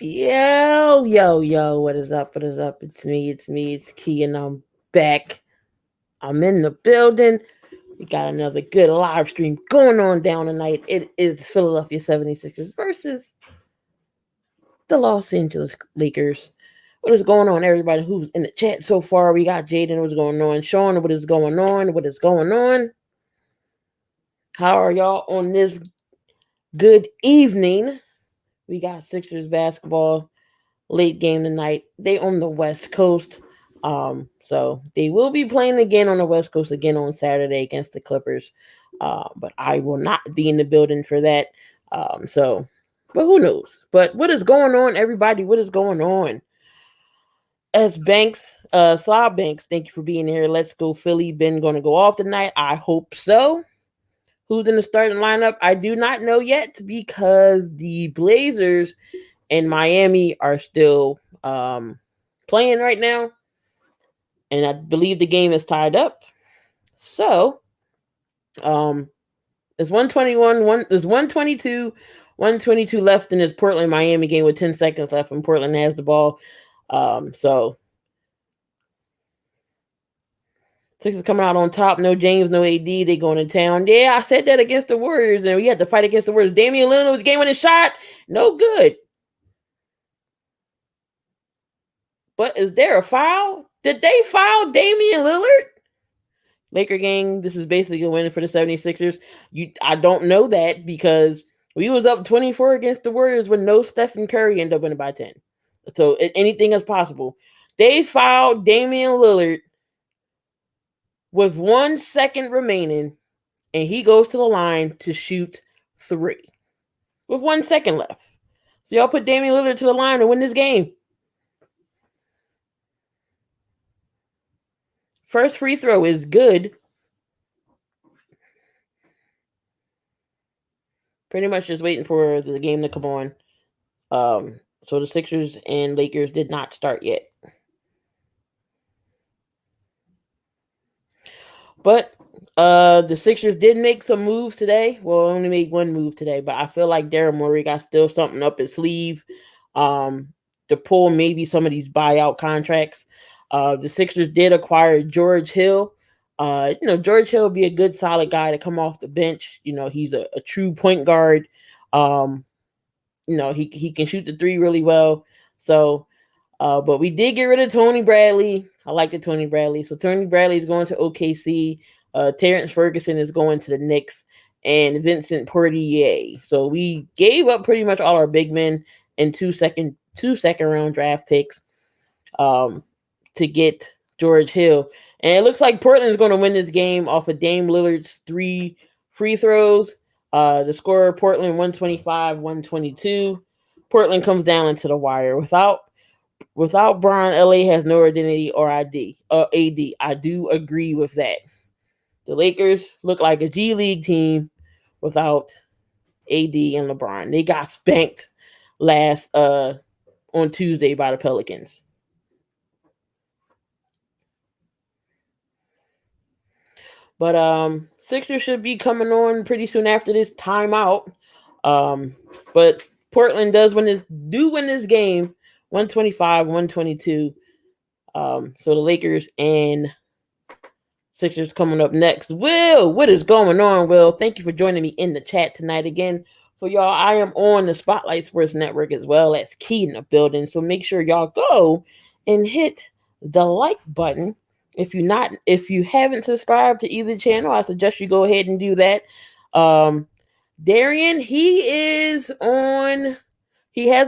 Yo, what is up? What is up? It's Key, and I'm back. I'm in the building. We got another good live stream going on down tonight. It is Philadelphia 76ers versus the Los Angeles Lakers. What is going on, everybody who's in the chat so far? We got Jaden, what's going on? Sean, what is going on? What is going on? How are y'all on this good evening? We got Sixers basketball late game tonight. They on the West Coast. So they will be playing again on the West Coast again on Saturday against the Clippers. But I will not be in the building for that. But who knows? But what is going on, everybody? What is going on? S Banks, Slob Banks, thank you for being here. Let's go, Philly. Ben gonna go off tonight. I hope so. Who's in the starting lineup? I do not know yet because the Blazers and Miami are still playing right now, and I believe the game is tied up. So, it's 121. There's 122 left in this Portland Miami game with 10 seconds left, and Portland has the ball. So Sixers coming out on top. No James, no AD. They going to town. Yeah, I said that against the Warriors, and we had to fight against the Warriors. Damian Lillard was game winning shot. No good. But is there a foul? Did they foul Damian Lillard? Laker gang, this is basically a win for the 76ers. I don't know that because we was up 24 against the Warriors with no Stephen Curry, end up winning by 10. So anything is possible. They fouled Damian Lillard with 1 second remaining, and he goes to the line to shoot 3 with 1 second left. So y'all put Damian Lillard to the line to win this game. First free throw is good. Pretty much just waiting for the game to come on. So the Sixers and Lakers did not start yet. But the Sixers did make some moves today. Well, only made one move today, but I feel like Daryl Morey got still something up his sleeve to pull maybe some of these buyout contracts. The Sixers did acquire George Hill. George Hill would be a good, solid guy to come off the bench. He's a true point guard. He can shoot the three really well. So, but we did get rid of Tony Bradley. I like the Tony Bradley. So Tony Bradley is going to OKC. Terrence Ferguson is going to the Knicks, and Vincent Portier. So we gave up pretty much all our big men and two second round draft picks to get George Hill. And it looks like Portland is going to win this game off of Dame Lillard's 3 free throws. The score, Portland 125-122. Portland comes down into the wire. Without Bryan, LA has no identity or AD. I do agree with that. The Lakers look like a G League team without AD and LeBron. They got spanked last on Tuesday by the Pelicans. But Sixers should be coming on pretty soon after this timeout. But Portland win this game 125-122. So the Lakers and Sixers coming up next. Will, what is going on, Will? Thank you for joining me in the chat tonight again. For y'all, I am on the Spotlight Sports Network as well as Key in the building. So make sure y'all go and hit the like button. If you haven't subscribed to either channel, I suggest you go ahead and do that. Darian, he has a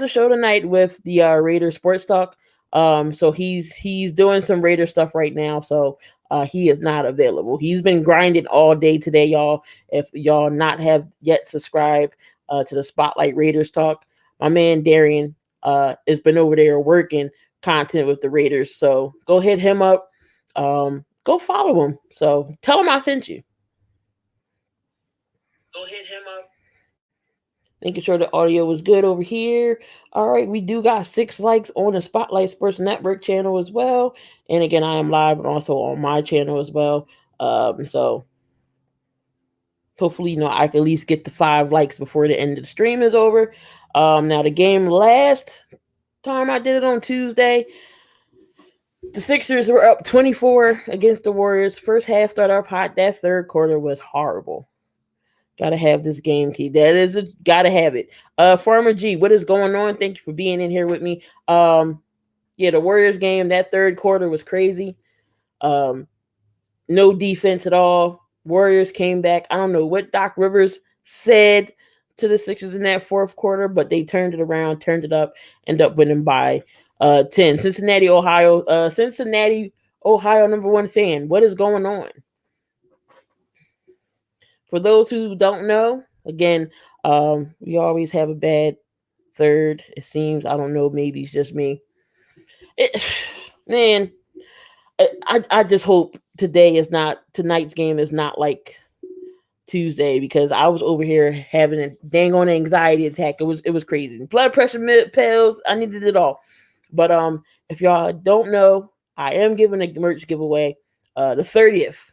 show tonight with the Raider Sports Talk. So he's doing some Raider stuff right now. So he is not available. He's been grinding all day today, y'all. If y'all not have yet subscribed to the Spotlight Raiders Talk, my man Darian has been over there working content with the Raiders. So go hit him up. Go follow him. So tell him I sent you. Go hit him up. Making sure the audio was good over here. All right, we do got 6 likes on the Spotlight Sports Network channel as well. And again, I am live and also on my channel as well. So hopefully, I can at least get to 5 likes before the end of the stream is over. Now the game last time I did it on Tuesday, the Sixers were up 24 against the Warriors. First half started off hot. That third quarter was horrible. Gotta have this game key. That is gotta have it. Farmer G, what is going on? Thank you for being in here with me. Yeah, the Warriors game, that third quarter was crazy. No defense at all. Warriors came back. I don't know what Doc Rivers said to the Sixers in that fourth quarter, but they turned it around, turned it up, ended up winning by 10. Cincinnati, Ohio. Cincinnati, Ohio #1 fan. What is going on? For those who don't know, again, we always have a bad third. It seems. I don't know. Maybe it's just me. Man, I just hope tonight's game is not like Tuesday, because I was over here having a dang on anxiety attack. It was crazy. Blood pressure pills. I needed it all. But if y'all don't know, I am giving a merch giveaway the 30th.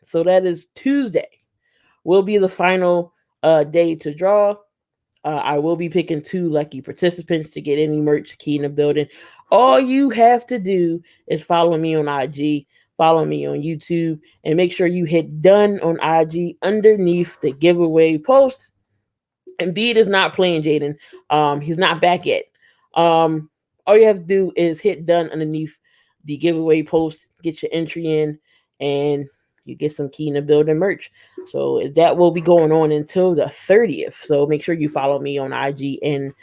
So that is Tuesday. Will be the final day to draw. I will be picking 2 lucky participants to get any merch key in the building. All you have to do is follow me on IG, follow me on YouTube, and make sure you hit done on IG underneath the giveaway post. Embiid is not playing, Jaden. He's not back yet. All you have to do is hit done underneath the giveaway post, get your entry in, and you get some key in the building merch. So that will be going on until the 30th. So make sure you follow me on IG and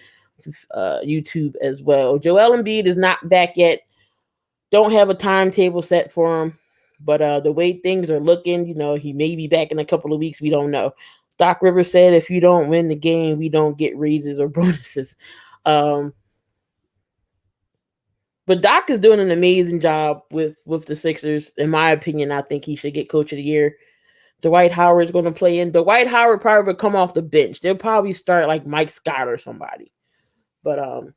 YouTube as well. Joel Embiid is not back yet. Don't have a timetable set for him, but the way things are looking, he may be back in a couple of weeks. We don't know. Doc Rivers said if you don't win the game, we don't get raises or bonuses. But Doc is doing an amazing job with the Sixers. In my opinion, I think he should get Coach of the Year. Dwight Howard is going to play in. Dwight Howard probably will come off the bench. They'll probably start like Mike Scott or somebody. But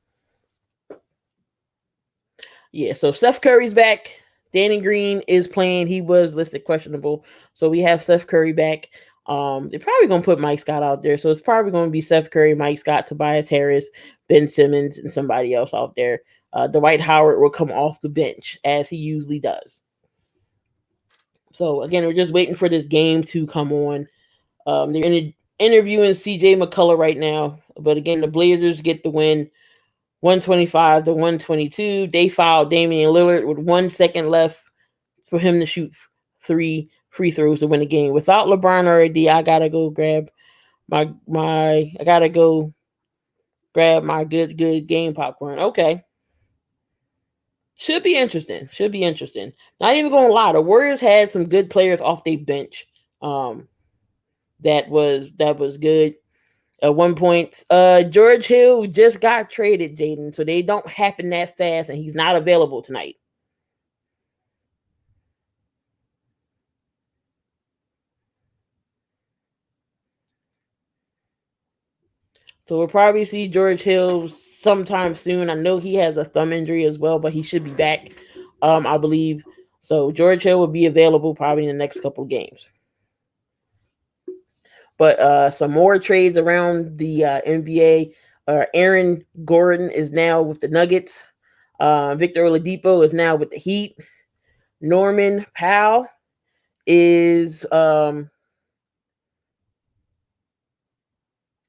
yeah. So Steph Curry's back. Danny Green is playing. He was listed questionable, so we have Steph Curry back. They're probably going to put Mike Scott out there, so it's probably going to be Steph Curry, Mike Scott, Tobias Harris, Ben Simmons, and somebody else out there. Dwight Howard will come off the bench as he usually does. So again, we're just waiting for this game to come on. They're interviewing CJ McCullough right now, but again, the Blazers get the win, 125 to 122. They fouled Damian Lillard with 1 second left for him to shoot 3 free throws to win the game. Without LeBron or AD, I gotta go grab my good game popcorn. Okay. Should be interesting. Not even gonna lie, the Warriors had some good players off their bench. That was good. At one point, George Hill just got traded, Jaden, so they don't happen that fast, and he's not available tonight. So we'll probably see George Hill sometime soon. I know he has a thumb injury as well, but he should be back, I believe. So George Hill will be available probably in the next couple of games. But some more trades around the NBA. Aaron Gordon is now with the Nuggets. Victor Oladipo is now with the Heat. Norman Powell is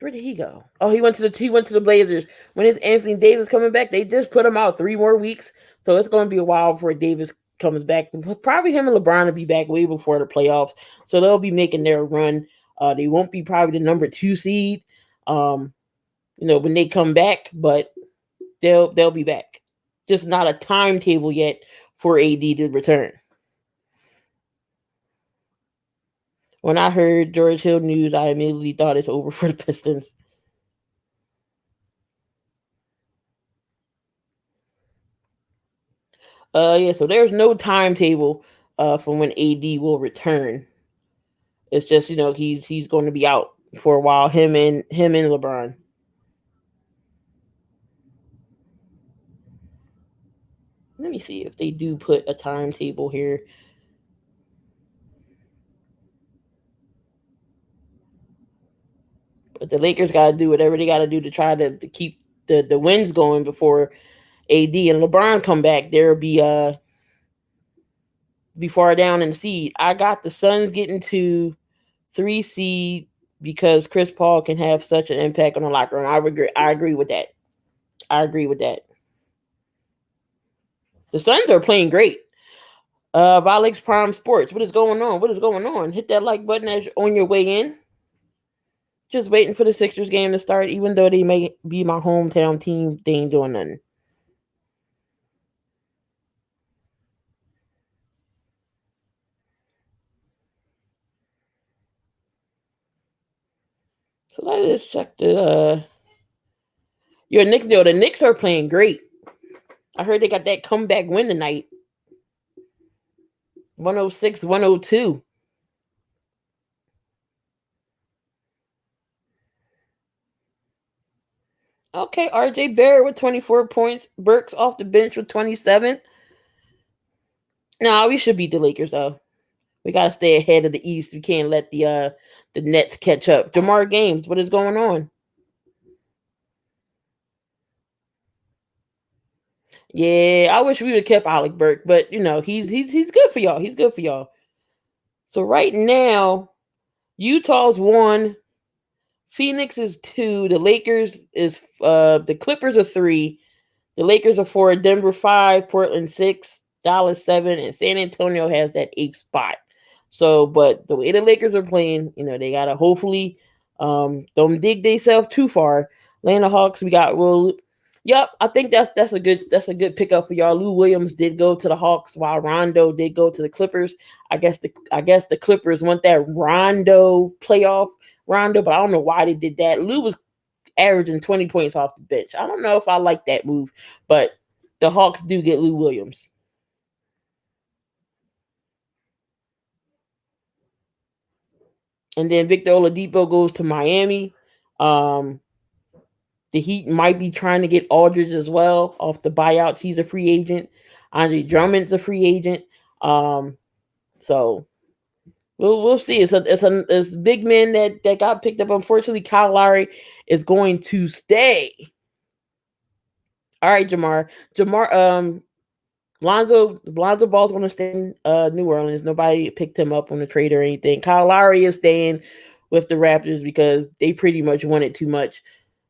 where did he go? Oh, he went to the Blazers. When is Anthony Davis coming back? They just put him out 3 more weeks, so it's going to be a while before Davis comes back. Probably him and LeBron will be back way before the playoffs, so they'll be making their run. They won't be probably the number 2 seed, when they come back, but they'll be back. Just not a timetable yet for AD to return. When I heard George Hill news, I immediately thought it's over for the Pistons. Yeah, so there's no timetable for when AD will return. It's just, he's going to be out for a while, him and LeBron. Let me see if they do put a timetable here. But the Lakers got to do whatever they got to do to try to keep the wins going before AD and LeBron come back. They'll be far down in the seed. I got the Suns getting to 3 seed because Chris Paul can have such an impact on the locker room. I agree with that. I agree with that. The Suns are playing great. Alex Prime Sports. What is going on? What is going on? Hit that like button as on your way in. Just waiting for the Sixers game to start, even though they may be my hometown team. They ain't doing nothing. So let's check the your Knicks. No, the Knicks are playing great. I heard they got that comeback win tonight. 106-102. Okay, RJ Barrett with 24 points. Burks off the bench with 27. No, we should beat the Lakers though. We gotta stay ahead of the East. We can't let the Nets catch up. Jamar Games, what is going on? Yeah, I wish we would have kept Alec Burke, but you know he's good for y'all. He's good for y'all. So right now, Utah's 1, Phoenix is 2, the Lakers is the Clippers are 3, the Lakers are 4, Denver 5, Portland 6, Dallas 7, and San Antonio has that 8th spot. So, but the way the Lakers are playing, you know, they gotta hopefully don't dig themselves too far. Atlanta Hawks, we got Yep, I think that's a good pickup for y'all. Lou Williams did go to the Hawks while Rondo did go to the Clippers. I guess the Clippers want that Rondo playoff Rondo, but I don't know why they did that. Lou was averaging 20 points off the bench. I don't know if I like that move, but the Hawks do get Lou Williams. And then Victor Oladipo goes to Miami. The Heat might be trying to get Aldridge as well off the buyouts. He's a free agent. Andre Drummond's a free agent. So we'll see. It's big men that got picked up. Unfortunately, Kyle Lowry is going to stay. All right, Jamar. Lonzo Ball's going to stay in New Orleans. Nobody picked him up on the trade or anything. Kyle Lowry is staying with the Raptors because they pretty much wanted too much.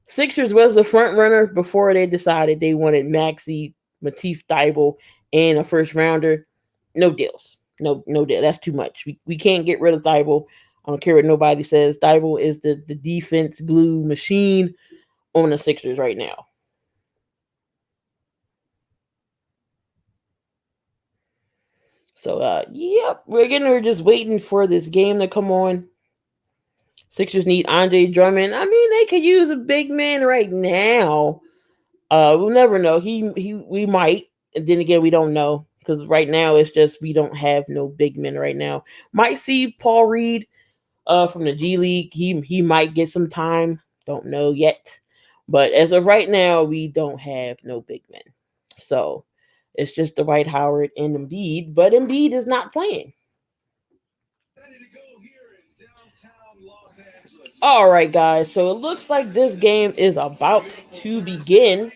Sixers was the front runner before they decided they wanted Maxey, Matisse Thybulle, and a first rounder. No deals. No deal. That's too much. We can't get rid of Thybulle. I don't care what nobody says. Thybulle is the defense glue machine on the Sixers right now. So, yep, we're just waiting for this game to come on. Sixers need Andre Drummond. I mean, they could use a big man right now. We'll never know. We might, and then again, we don't know because right now it's just we don't have no big men right now. Might see Paul Reed, from the G League. He might get some time. Don't know yet, but as of right now, we don't have no big men. So it's just the Dwight Howard and Embiid, but Embiid is not playing. All right, guys. So it looks like this game is about to begin.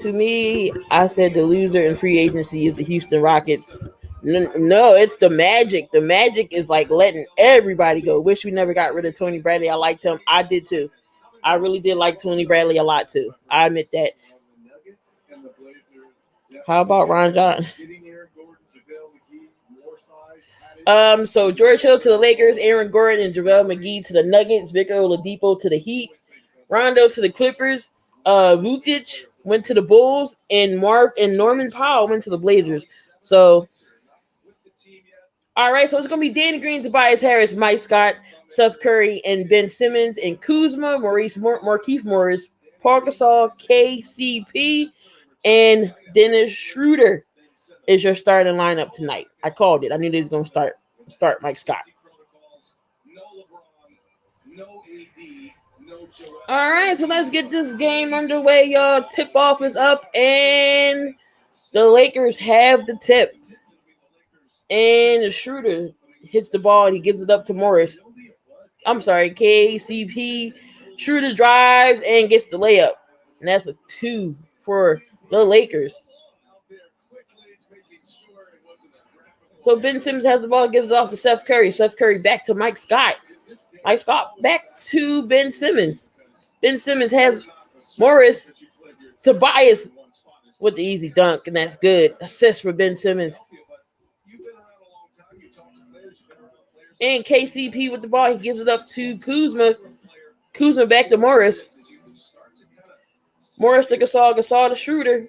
To me, I said the loser in free agency is the Houston Rockets. No, it's the Magic. The Magic is like letting everybody go. Wish we never got rid of Tony Bradley. I liked him. I did too. I really did like Tony Bradley a lot too. I admit that. How about Ron John? So George Hill to the Lakers, Aaron Gordon and JaVale McGee to the Nuggets, Victor Oladipo to the Heat, Rondo to the Clippers, Vukic went to the Bulls, and Norman Powell went to the Blazers. So, all right, so it's gonna be Danny Green, Tobias Harris, Mike Scott, Seth Curry, and Ben Simmons, and Kuzma, Markieff Morris, Paul Gasol, KCP, and Dennis Schroeder is your starting lineup tonight. I called it. I knew they was gonna start Mike Scott. All right, so let's get this game underway, y'all. Tip off is up, and The Lakers have the tip. And the shooter hits the ball and he gives it up to Morris. I'm sorry, KCP. Schroeder drives and gets the layup. And that's a 2 for the Lakers. So Ben Simmons has the ball, gives it off to Seth Curry. Seth Curry back to Mike Scott. Mike Scott back to Ben Simmons. Ben Simmons has Morris. Tobias with the easy dunk, and that's good. Assist for Ben Simmons. And KCP with the ball. He gives it up to Kuzma. Kuzma back to Morris. Morris to Gasol. Gasol to Schroeder.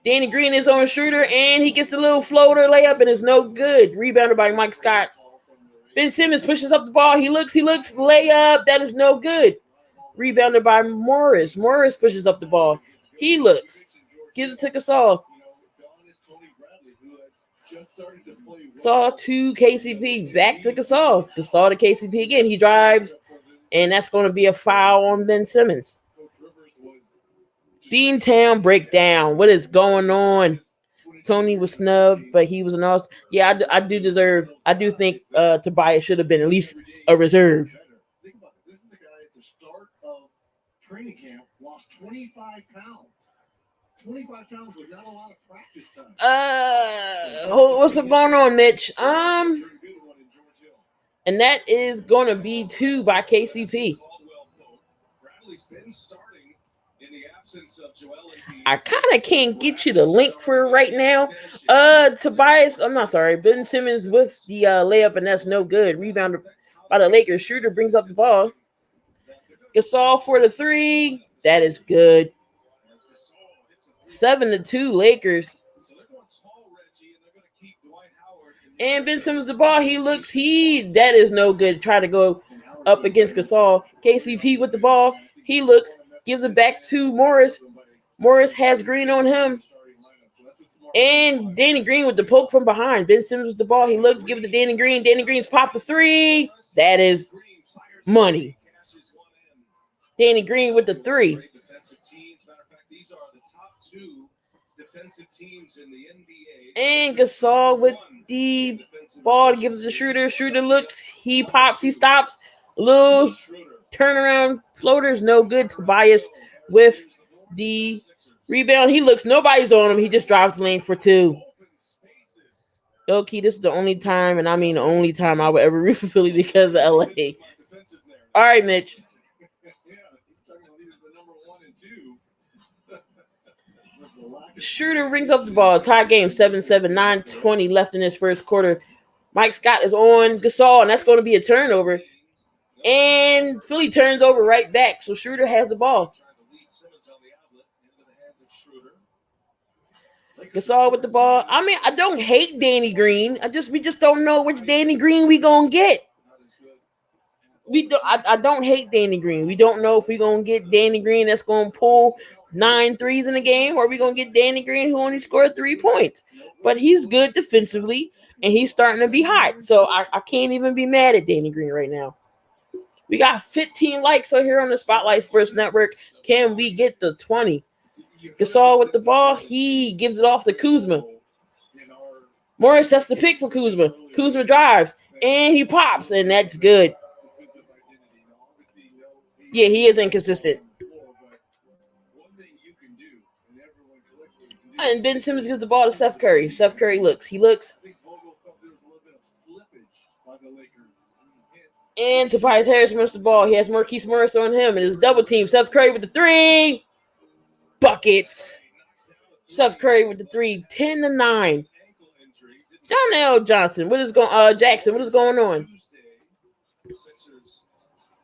Danny Green is on Schroeder, and he gets the little floater layup, and it's no good. Rebounded by Mike Scott. Ben Simmons pushes up the ball. He looks. Layup. That is no good. Rebounded by Morris. Morris pushes up the ball. He looks. Gives it to Gasol. Gasol to KCP. Back to Gasol. Gasol to KCP again. He drives, and that's going to be a foul on Ben Simmons. Beantown breakdown. What is going on? Tony was snubbed, but he was an awesome. Yeah, I do think Tobias should have been at least a reserve. This is a guy at the start of training camp lost 25 pounds. 25 pounds with not a lot of practice time. What's going on, Mitch? And that is going to be 2 by KCP. I kind of can't get you the link for it right now. Ben Simmons with the layup, and that's no good. Rebounded by the Lakers. Schroeder brings up the ball. Gasol for the 3. That is good. 7-2 Lakers. And Ben Simmons the ball. He looks. That is no good. Try to go up against Gasol. KCP with the ball. He looks. Gives it back to Morris. Morris has Green on him. And Danny Green with the poke from behind. Ben Simmons with the ball. He looks. Give it to Danny Green. Danny Green's popped the 3. That is money. Danny Green with the 3. And Gasol with the ball. Gives it to Schroeder. Schroeder looks. He pops. He stops. Little turnaround floaters. No good. Tobias with the rebound. He looks. Nobody's on him. He just drives the lane for 2. Okay, this is the only time, and I mean the only time I would ever root for Philly because of LA. All right, Mitch. Schroeder rings up the ball. Tie game 7-7, 9:20 left in this first quarter. Mike Scott is on Gasol, and that's going to be a turnover. And Philly turns over right back, so Schroeder has the ball. Gasol with the ball. I mean, I don't hate Danny Green. We just don't know which Danny Green we gonna get. I don't hate Danny Green. We don't know if we gonna get Danny Green that's gonna pull 9 threes in the game, or we gonna get Danny Green who only scored 3 points. But he's good defensively, and he's starting to be hot. So I can't even be mad at Danny Green right now. We got 15 likes over here on the Spotlight Sports Network. Can we get the 20? Gasol with the ball. He gives it off to Kuzma. Morris has the pick for Kuzma. Kuzma drives, and he pops, and that's good. Yeah, he is inconsistent. And Ben Simmons gives the ball to Seth Curry. Seth Curry looks. He looks. And Tobias Harris missed the ball. He has Marquise Morris on him, and it's double team. Seth Curry with the 3. Buckets. Seth Curry with the 3. 10-9. John L. Johnson. Jackson, what is going on?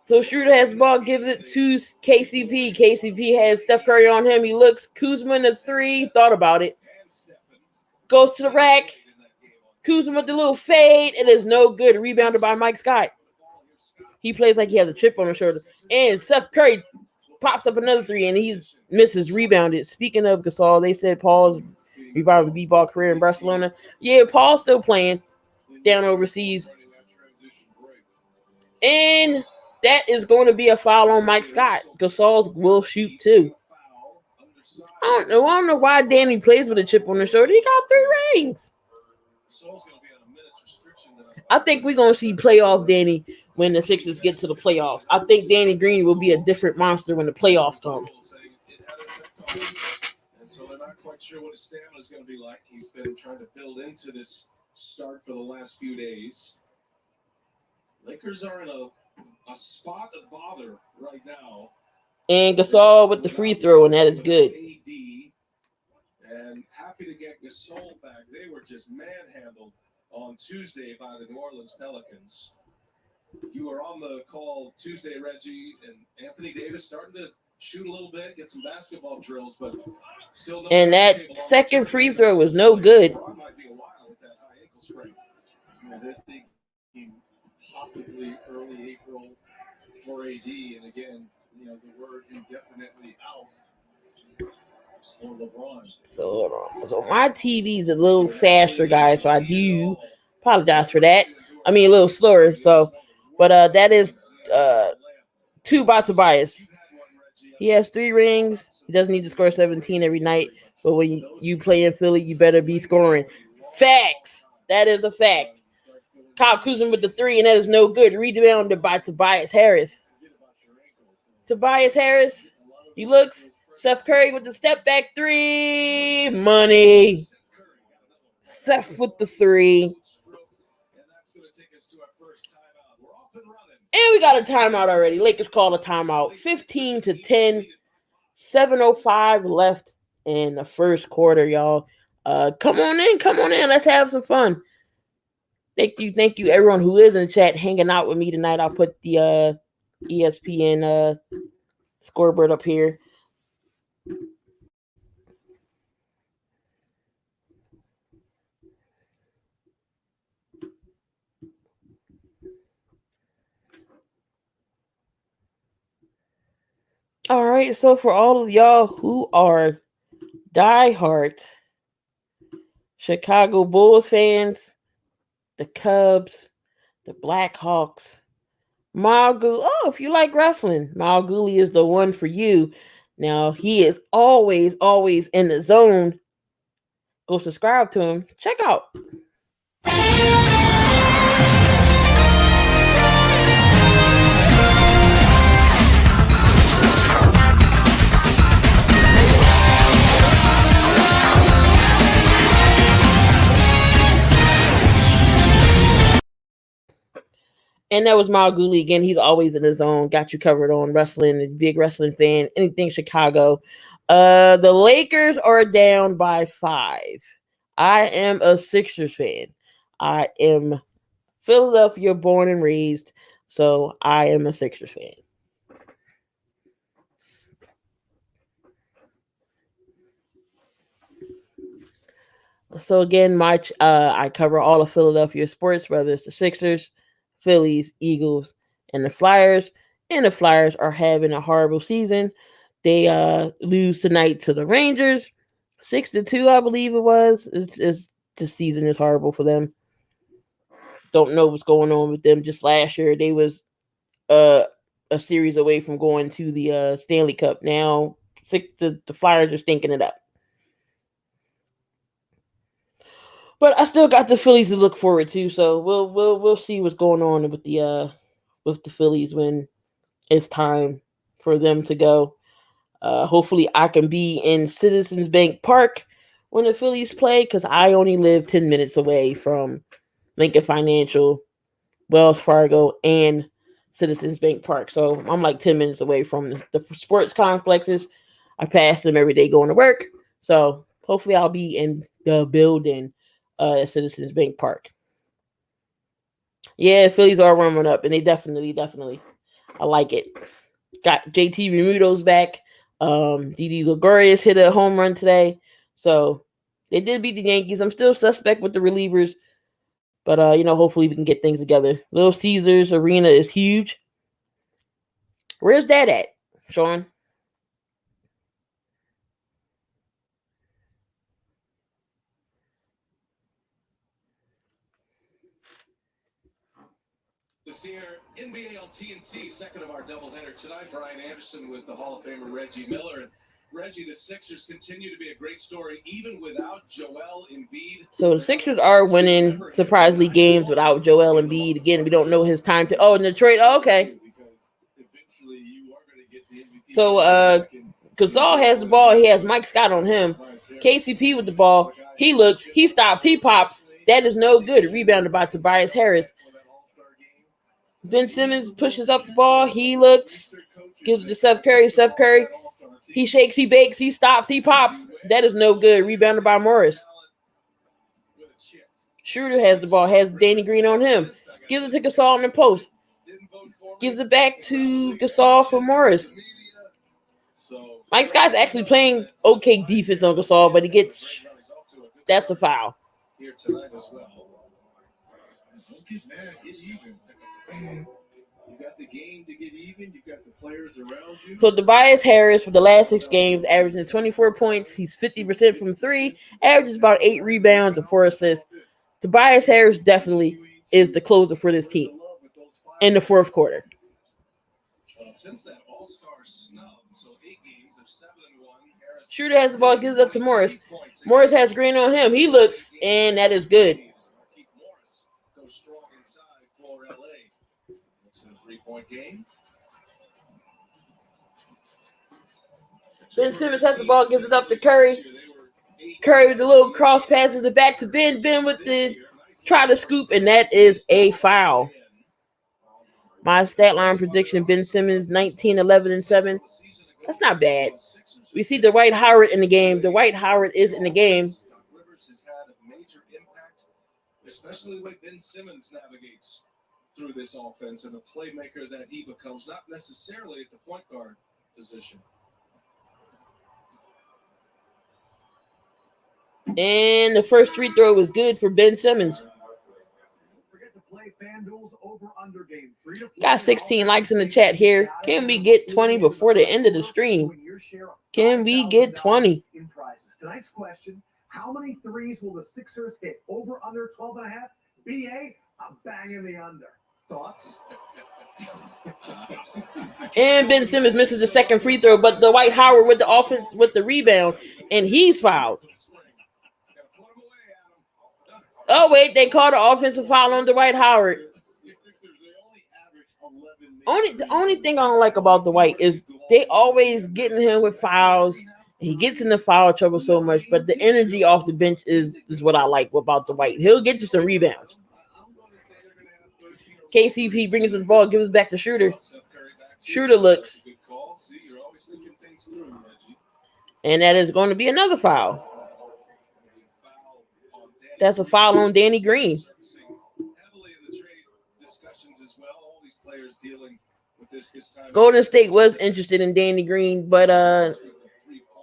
So Schroeder has the ball, gives it to KCP. KCP has Steph Curry on him. He looks. Kuzma in the 3. Thought about it. Goes to the rack. Kuzma with the little fade. It is no good. Rebounded by Mike Scott. He plays like he has a chip on his shoulder. And Seth Curry pops up another 3, and he misses. Rebounded. Speaking of Gasol, they said Paul's reviving b-ball career in Barcelona. Yeah, Paul's still playing down overseas. And that is going to be a foul on Mike Scott. Gasol will shoot 2. I don't know why Danny plays with a chip on his shoulder. He got 3 rings. I think we're gonna see playoff Danny when the Sixers get to the playoffs. I think Danny Green will be a different monster when the playoffs come. And so they're not quite sure what his stamina is going to be like. He's been trying to build into this start for the last few days. Lakers are in a spot of bother right now. And Gasol with the free throw, and that is good. And happy to get Gasol back. They were just manhandled on Tuesday by the New Orleans Pelicans. You were on the call Tuesday, Reggie, and Anthony Davis starting to shoot a little bit, get some basketball drills, but still no. And that second free throw was no good. Might be a while with that high ankle sprain. Yeah, they're thinking possibly early April for AD, and again, you know, the word indefinitely out for LeBron. So hold on. So my TV's a little faster, guys. So I do apologize for that. I mean, a little slower. So, but that is 2 by Tobias. He has 3 rings. He doesn't need to score 17 every night. But when you play in Philly, you better be scoring. Facts. That is a fact. Kyle Kuzma with the 3, and that is no good. Rebounded by Tobias Harris. Tobias Harris. He looks. Steph Curry with the step back 3. Money. Steph with the 3. And we got a timeout already. Lakers called a timeout. 15-10. 7:05 left in the first quarter, y'all. Come on in. Let's have some fun. Thank you, everyone who is in the chat hanging out with me tonight. I'll put the ESPN scoreboard up here. All right, so for all of y'all who are diehard Chicago Bulls fans, the Cubs, the Blackhawks, MalcGoolie. Oh, if you like wrestling, MalcGoolie is the one for you. Now, he is always in the zone. Go subscribe to him. Check out. And that was MalcGoolie again. He's always in his zone. Got you covered on wrestling. Big wrestling fan. Anything Chicago. The Lakers are down by 5. I am a Sixers fan. I am Philadelphia born and raised. So I am a Sixers fan. So again, I cover all of Philadelphia sports, whether it's the Sixers, Phillies, Eagles, and the Flyers. And the Flyers are having a horrible season. They lose tonight to the Rangers, 6-2, I believe it was. It's the season is horrible for them. Don't know what's going on with them. Just last year, they was a series away from going to the Stanley Cup. Now, the Flyers are stinking it up. But I still got the Phillies to look forward to, so we'll see what's going on with the Phillies when it's time for them to go. Hopefully, I can be in Citizens Bank Park when the Phillies play, because I only live 10 minutes away from Lincoln Financial, Wells Fargo, and Citizens Bank Park. So I'm like 10 minutes away from the sports complexes. I pass them every day going to work. So hopefully I'll be in the building at Citizens Bank Park. Yeah, Phillies are warming up, and they definitely, I like it. Got JT Remuto's back. Didi Gregorius hit a home run today. So they did beat the Yankees. I'm still suspect with the relievers. But, hopefully we can get things together. Little Caesars Arena is huge. Where's that at, Sean? This year, NBA on TNT, second of our doubleheader tonight. Bryan Anderson with the Hall of Famer Reggie Miller. Reggie, the Sixers continue to be a great story, even without Joel Embiid. So the Sixers are winning surprisingly games without Joel Embiid. Again, we don't know his time to. Oh, in Detroit. Oh, okay. So Gasol has the ball. He has Mike Scott on him. KCP with the ball. He looks. He stops. He pops. That is no good. Rebounded by Tobias Harris. Ben Simmons pushes up the ball. He looks. Gives it to Steph Curry. Steph Curry. He shakes. He bakes. He stops. He pops. That is no good. Rebounded by Morris. Schroeder has the ball. Has Danny Green on him. Gives it to Gasol in the post. Gives it back to Gasol for Morris. Mike Scott's actually playing okay defense on Gasol, but he gets that's a foul. Here tonight as well. You got the game to get even. You got the players around you. So Tobias Harris for the last 6 games, averaging 24 points. He's 50% from 3, averages about 8 rebounds and 4 assists. Tobias Harris definitely is the closer for this team in the fourth quarter. Since that All-Star snub, so 8 games of 7-1. Schroeder has the ball, gives it up to Morris. Morris has Green on him. He looks, and that is good. Morris goes strong inside for LA. It's a 3-point game. Ben Simmons has the ball, gives it up to Curry. Curry with the little cross passes it back to Ben. Ben with the try to scoop, and that is a foul. My stat line prediction: Ben Simmons 19, 11, and 7. That's not bad. We see Dwight Howard in the game. Dwight Howard is in the game. Rivers has had a major impact, especially the way Ben Simmons navigates through this offense and the playmaker that he becomes, not necessarily at the point guard position. And the first free throw was good for Ben Simmons. Got 16 likes in the chat here. Can we get 20 before the end of the stream? Can we get 20? Tonight's question: how many threes will the Sixers hit? Over under 12.5? BA, I'm banging the under. Thoughts? And Ben Simmons misses the second free throw, but Dwight Howard with the offense with the rebound, and he's fouled. Oh wait, they called the offensive foul on Dwight Howard. The only thing I don't like about Dwight is they always getting him with fouls. He gets in the foul trouble so much, but the energy off the bench is what I like about Dwight. He'll get you some rebounds. KCP brings the ball, gives it back to Schroeder. Schroeder looks. And that is going to be another foul. That's a foul on Danny Green. Golden State was interested in Danny Green, but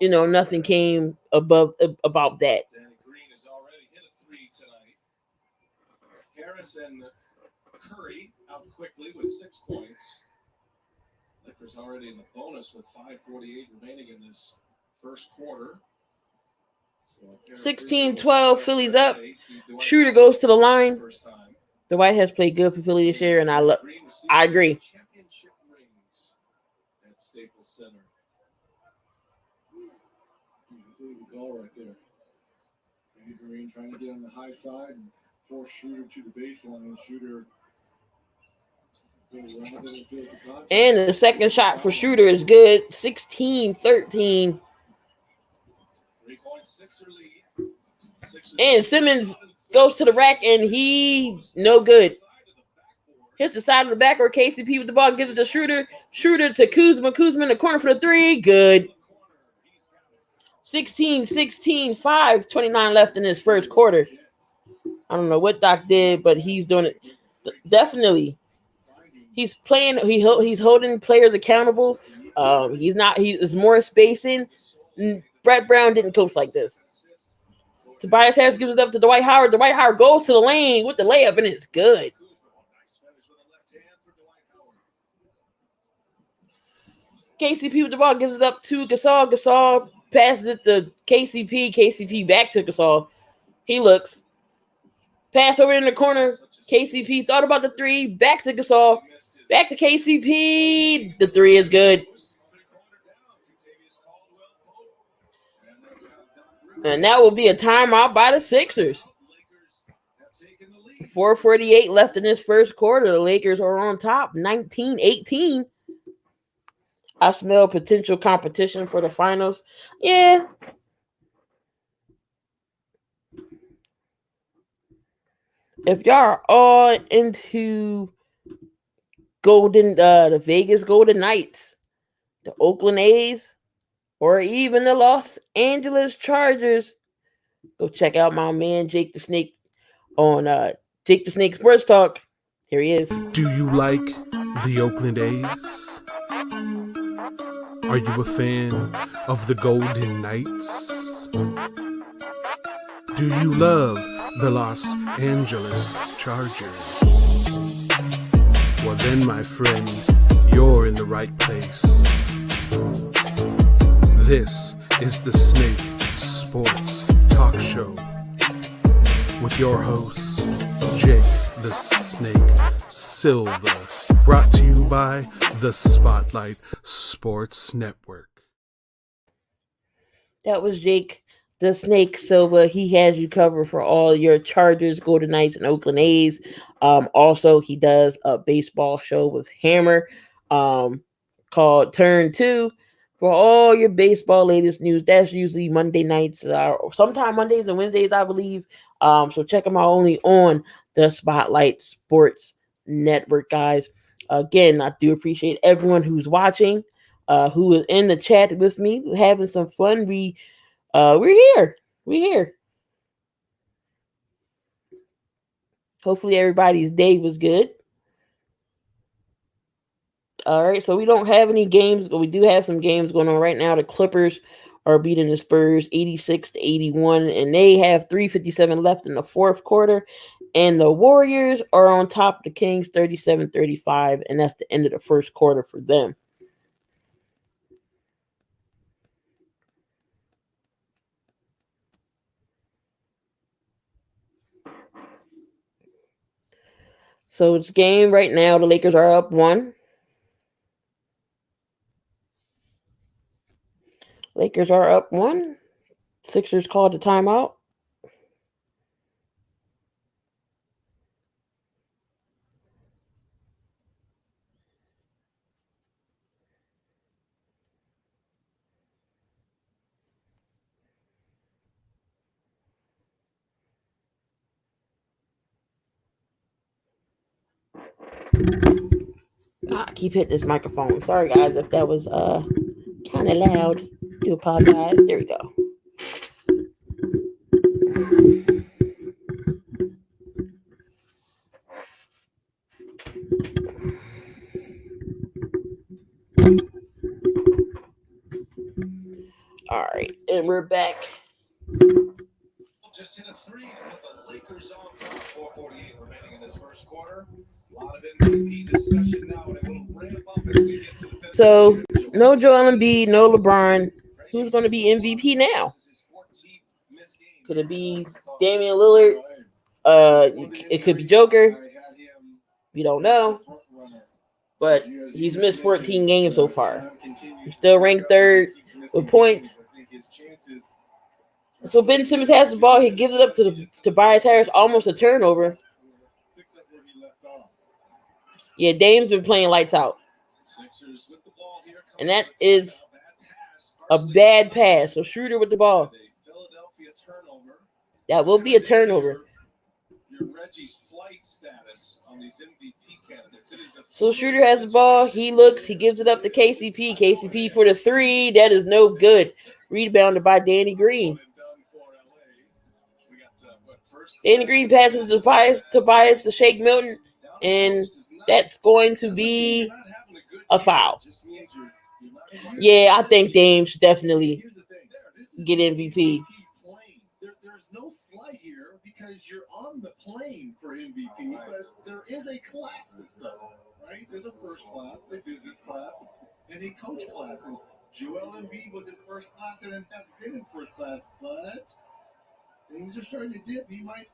nothing came about that. Danny Green has already hit a 3 tonight. Harris and Curry out quickly with 6 points. Lakers already in the bonus with 5:48 remaining in this first quarter. 16-12, Philly's up. Schroeder goes to the line. Dwight has played good for Philly this year, and I agree. Championship rings at Staples Center. This is the goal right there. Danny Green trying to get on the high side and force Schroeder to the baseline, and Schroeder goes around it and feels the contact. And the second shot for Schroeder is good. 16-13. 3.6 lead. And Simmons goes to the rack, and he no good. Hits the side of the back, or KCP with the ball, gives it to Schroeder. Schroeder to Kuzma. Kuzma in the corner for the 3. Good. 16-16, 5:29 left in his first quarter. I don't know what Doc did, but he's doing it. Definitely. He's playing. He's holding players accountable. He's more spacing. Brett Brown didn't coach like this. Tobias Harris gives it up to Dwight Howard. Dwight Howard goes to the lane with the layup, and it's good. KCP with the ball gives it up to Gasol. Gasol passes it to KCP. KCP back to Gasol. He looks. Pass over in the corner. KCP thought about the 3. Back to Gasol. Back to KCP. The 3 is good. And that will be a timeout by the Sixers. 4:48 left in this first quarter. The Lakers are on top, 19-18. I smell potential competition for the finals. Yeah. If y'all are all into the Vegas Golden Knights, the Oakland A's, or even the Los Angeles Chargers, go check out my man Jake the Snake on Jake the Snake Sports Talk. Here he is. Do you like the Oakland A's? Are you a fan of the Golden Knights? Do you love the Los Angeles Chargers? Well then, my friend, you're in the right place. This is the Snake Sports Talk Show with your host, Jake the Snake Silva, brought to you by the Spotlight Sports Network. That was Jake the Snake Silva. He has you covered for all your Chargers, Golden Knights, and Oakland A's. Also, he does a baseball show with Hammer called Turn 2 for all your baseball latest news. That's usually Monday nights, sometime Mondays and Wednesdays, I believe. So check them out only on the Spotlight Sports Network, guys. Again, I do appreciate everyone who's watching, who is in the chat with me, having some fun. We're here. We're here. Hopefully everybody's day was good. All right, so we don't have any games, but we do have some games going on right now. The Clippers are beating the Spurs 86-81, and they have 3:57 left in the fourth quarter. And the Warriors are on top of the Kings 37-35, and that's the end of the first quarter for them. So it's game right now. The Lakers are up 1. Lakers are up 1. Sixers called the timeout. I keep hitting this microphone. Sorry, guys, if that was kind of loud. Do apologize. There we go. All right, and we're back. Just hit a 3 with the Lakers on top. 4:48 remaining in this first quarter. A lot of MVP discussion now, and it will ramp up as we get to the fifth. So, no Joel Embiid, no LeBron. Who's going to be MVP now? Could it be Damian Lillard? It could be Joker. We don't know. But he's missed 14 games so far. He's still ranked 3rd with points. So Ben Simmons has the ball. He gives it up to Tobias Harris, almost a turnover. Yeah, Dame's been playing lights out. And that is a bad pass. So Schroeder with the ball. That will be a turnover. So Schroeder has the ball. He looks. He gives it up to KCP. KCP for the 3. That is no good. Rebounded by Danny Green. Danny Green passes to Tobias to Shake Milton, and that's going to be a foul. Yeah, I think Dame should definitely get MVP. There's no slight here because you're on the plane for MVP, but there is a class system, right? There's a first class, a business class, and a coach class. And Joel Embiid was in first class and has been in first class, but things are starting to dip. He might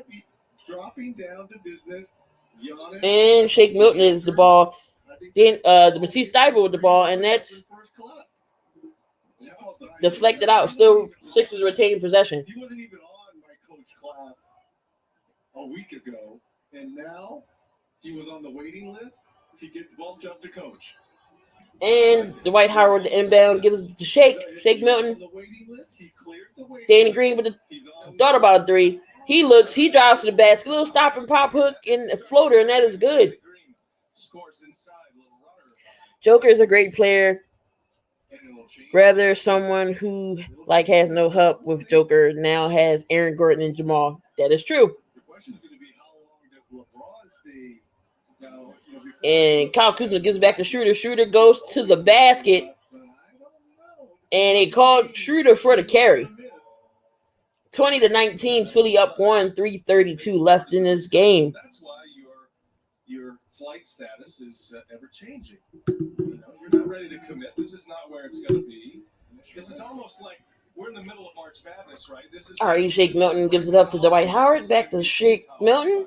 be dropping down to business. Giannis, and Shake Milton is the ball. Then the Matisse Thybulle with the ball, and that's deflected out. Still, Sixers retaining possession. He wasn't even on my coach class a week ago, and now he was on the waiting list. He gets bumped up to coach. And Dwight Howard, the inbound, gives it to Shake Milton. Danny Green with the thought about a three. He looks, he drives to the basket, little stop and pop hook and a floater, and that is good. Joker is a great player. Rather, someone who has no help with Joker now has Aaron Gordon and Jamal. That is true. The question is going to be how long does LeBron stay? Now, and Kyle Kuzma gives it back to Schroeder. Schroeder goes to the basket, and they called Schroeder for the carry. 20-19, Philly up 1, 3:32 left in this game. That's why your flight status is ever changing. You're not ready to commit. This is not where it's going to be. This is almost like we're in the middle of March Madness, right? This is all right. Shake Milton gives it up to Dwight Howard. Back to Shake Milton.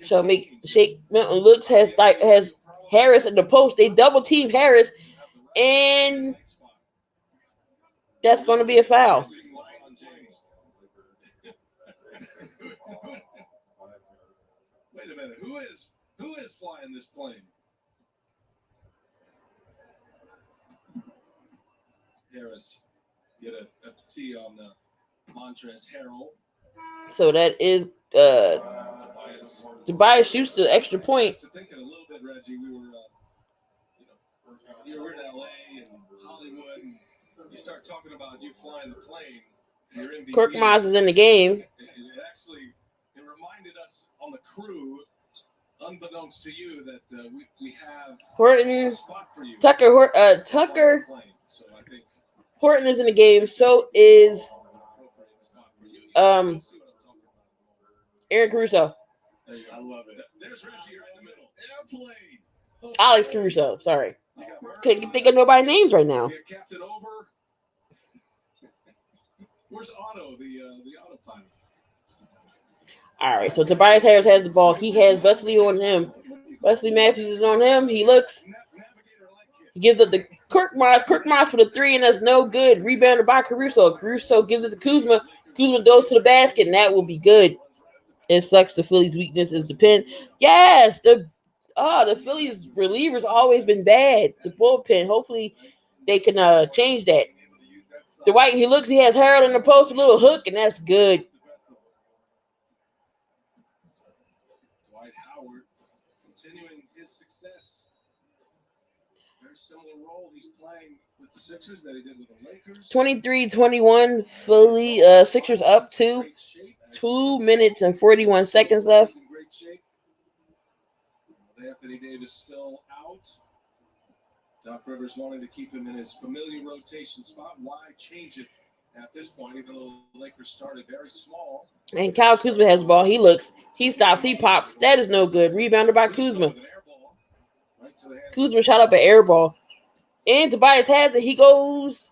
So Shake Milton looks has Harris in the post. They double team Harris, and that's going to be a foul. Wait a minute. Who is flying this plane? Harris get a T on the Montrezl Harrell. So that is Tobias shoots the extra point. Just thinking a little bit, Reggie, we were you were in LA and Hollywood, and you start talking about you flying the plane. Your MVP. Kirk Miles is in the game. It reminded us on the crew, unbeknownst to you, that we have Horton, a spot for you. Tucker. So I think Horton is in the game. So is Aaron Caruso. I love it. There's Reggie right in the middle. Airplane. Alex Caruso. Sorry. Can't think of nobody's names right now. We have Captain Over. Where's Otto, the autopilot? All right, so Tobias Harris has the ball. He has Wesley on him. Wesley Matthews is on him. He looks. He gives it to Kirk Miles. Kirk Miles for the three, and that's no good. Rebounded by Caruso. Caruso gives it to Kuzma. Kuzma goes to the basket, and that will be good. It sucks. The Phillies' weakness is the pin. Yes, the Phillies relievers always been bad. The bullpen. Hopefully, they can change that. Dwight, he looks. He has Harold in the post, a little hook, and that's good. Dwight Howard continuing his success. Very similar role he's playing with the Sixers that he did with the Lakers. 23-21, Philly Sixers up 2. 2 minutes and 41 seconds left. In great shape. Anthony Davis still out. Doc Rivers wanting to keep him in his familiar rotation spot. Why change it at this point, even though the Lakers started very small? And Kyle Kuzma has the ball. He looks. He stops. He pops. That is no good. Rebounded by Kuzma. Kuzma shot up an air ball. And Tobias has it. He goes.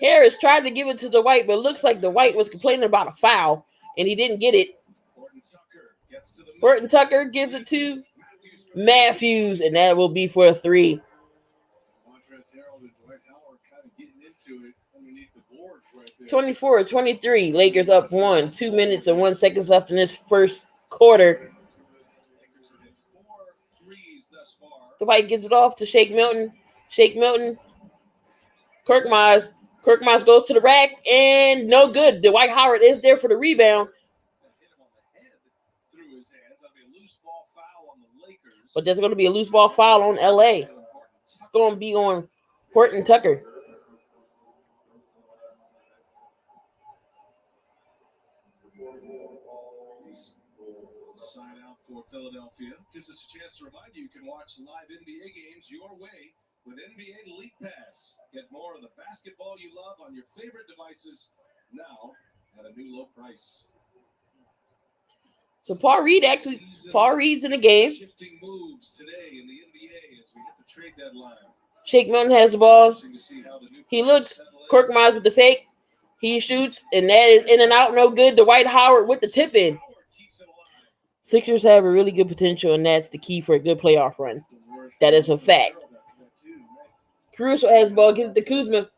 Harris tried to give it to Dwight, but it looks like Dwight was complaining about a foul, and he didn't get it. Horton Tucker gives it to Matthews, and that will be for a three. 24-23, Lakers up 1. 2 minutes and 1 second left in this first quarter. Dwight gives it off to Shake Milton. Shake Milton. Kirk Miles. Kirk Miles goes to the rack, and no good. Dwight Howard is there for the rebound. But there's going to be a loose ball foul on LA. It's going to be on Horton Tucker. Sign out for Philadelphia. Gives us a chance to remind you can watch live NBA games your way with NBA Elite Pass. Get more of the basketball you love on your favorite devices now at a new low price. So Paul Reed's in the game. Shifting moves today in the NBA as we hit the trade deadline. Shake Milton has the ball. He looks. Kirk Miles with the fake. He shoots, and that is in and out, no good. Dwight Howard with the tip in. Sixers have a really good potential, and that's the key for a good playoff run. That is a fact. Caruso has the ball, gives it to Kuzma.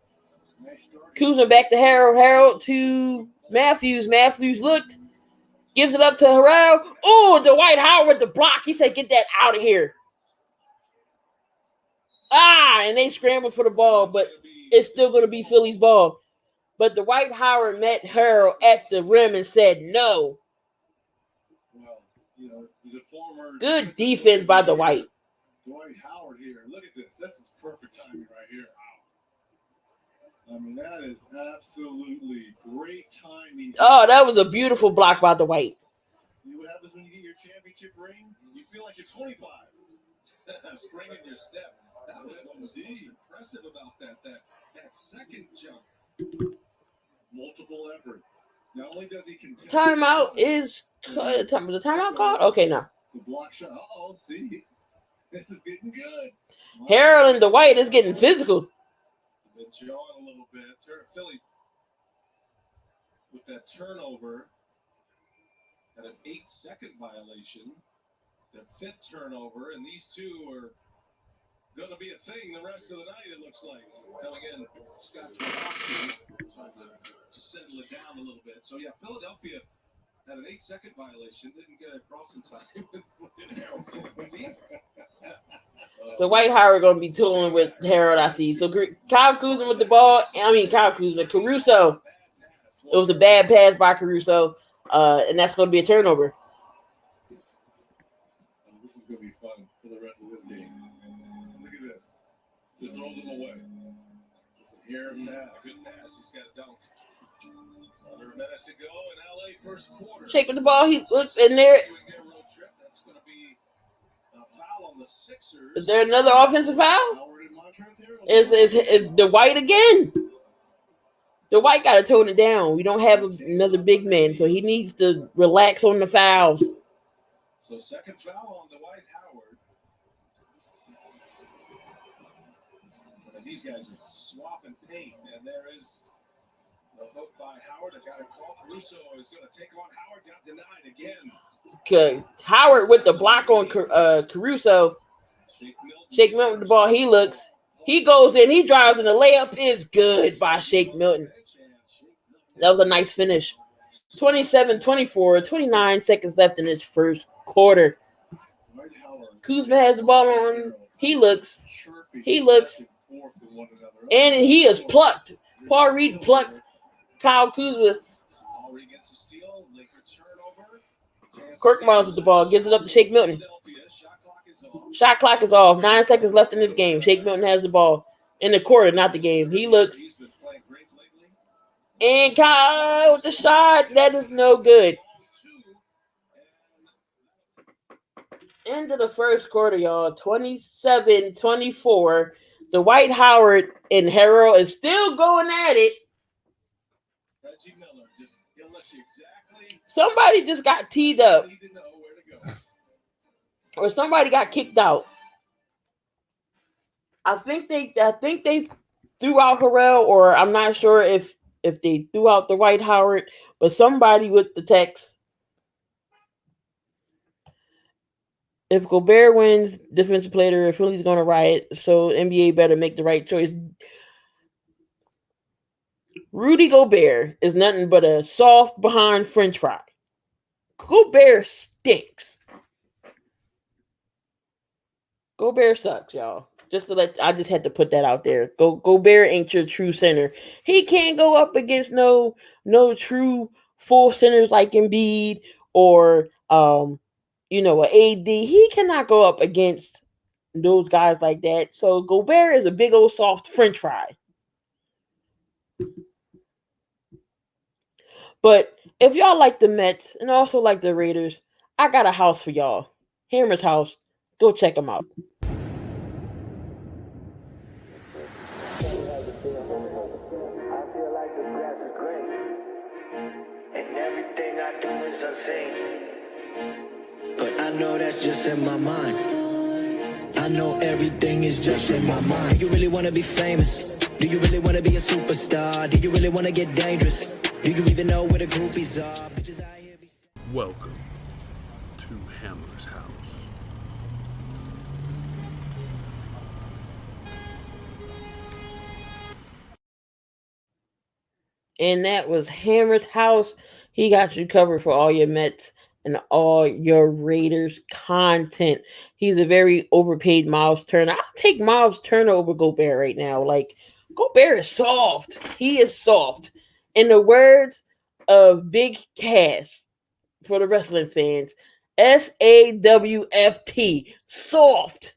Kuzma back to Harold. Harold to Matthews. Matthews looked. Gives it up to Harrell. Oh, Dwight Howard with the block. He said, get that out of here. And they scrambled for the ball, but it's still going to be Philly's ball. But Dwight Howard met Harold at the rim and said no. Well, you know, he's a former Good defense by Dwight. Dwight Howard here. Look at this. This is perfect timing right here. Wow. I mean, that is absolutely great timing. Oh, that was a beautiful block by Dwight. See what happens when you get your championship ring? You feel like you're 25. Spring in your step. That was what was impressive about that second jump. Multiple efforts. Not only does he contest. Timeout is the timeout called? Okay, now. The block shot. See, this is getting good. Harold and Dwight is getting physical. Been jawing a little bit. Philly with that turnover and an 8-second violation. The 5th turnover, and these two are going to be a thing the rest of the night, it looks like. Coming in, Scott Kowalski trying to settle it down a little bit. So, yeah, Philadelphia had an 8-second violation, didn't get it across in time. See? The White Howard going to be tooling with Harold, I see. So, Kyle Kuzma with the ball. Caruso. It was a bad pass by Caruso, and that's going to be a turnover. This is going to be fun for the rest of this game. Look at this. Just throws him away. Just a hair pass. Good pass. He's got a dunk. Under a minute to go in LA first quarter. Shake with the ball. He looks in there. That's going to be a foul on the Sixers. Is there another offensive foul? Is the White again? The White got to tone it down. We don't have another big man, so he needs to relax on the fouls. So second foul on Dwight Howard. And these guys are swapping paint, and there is the hook by Howard. I got a call. Caruso is going to take on Howard. Got denied again. Okay. Howard with the block on Caruso. Shake Milton with the ball. He looks. He goes in. He drives, and the layup is good by Shake Milton. That was a nice finish. 27-24, 29 seconds left in this first quarter. Kuzma has the ball on. He looks. And he is plucked. Paul Reed plucked Kyle Kuzma. Korkmaz with the ball. Gives it up to Shake Milton. Shot clock is off. 9 seconds left in this game. Shake Milton has the ball. In the quarter, not the game. He looks. And Kyle with the shot. That is no good. End of the first quarter, y'all. 27-24. The Dwight Howard and Harold is still going at it. Somebody just got teed up. Or somebody got kicked out. I think they threw out Harrell, or I'm not sure if they threw out the Dwight Howard, but somebody with the text. If Gobert wins defensive player, Philly's going to riot, so NBA better make the right choice. Rudy Gobert is nothing but a soft behind French fry. Gobert stinks. Gobert sucks, y'all. I just had to put that out there. Gobert ain't your true center. He can't go up against no true full centers like Embiid or an AD. He cannot go up against those guys like that. So Gobert is a big old soft French fry. But if y'all like the Mets and also like the Raiders, I got a house for y'all. Hammer's house. Go check them out. But I know that's just in my mind. I know everything is just in my mind. Do you really want to be famous? Do you really want to be a superstar? Do you really want to get dangerous? Do you even know where the groupies are? Bitches out here be... Welcome to Hammer's house. And that was Hammer's house. He got you covered for all your Mets and all your Raiders content. He's a very overpaid Miles Turner. I'll take Miles Turner over Gobert right now. Like, Gobert is soft. He is soft. In the words of Big Cass, for the wrestling fans, SAWFT, soft.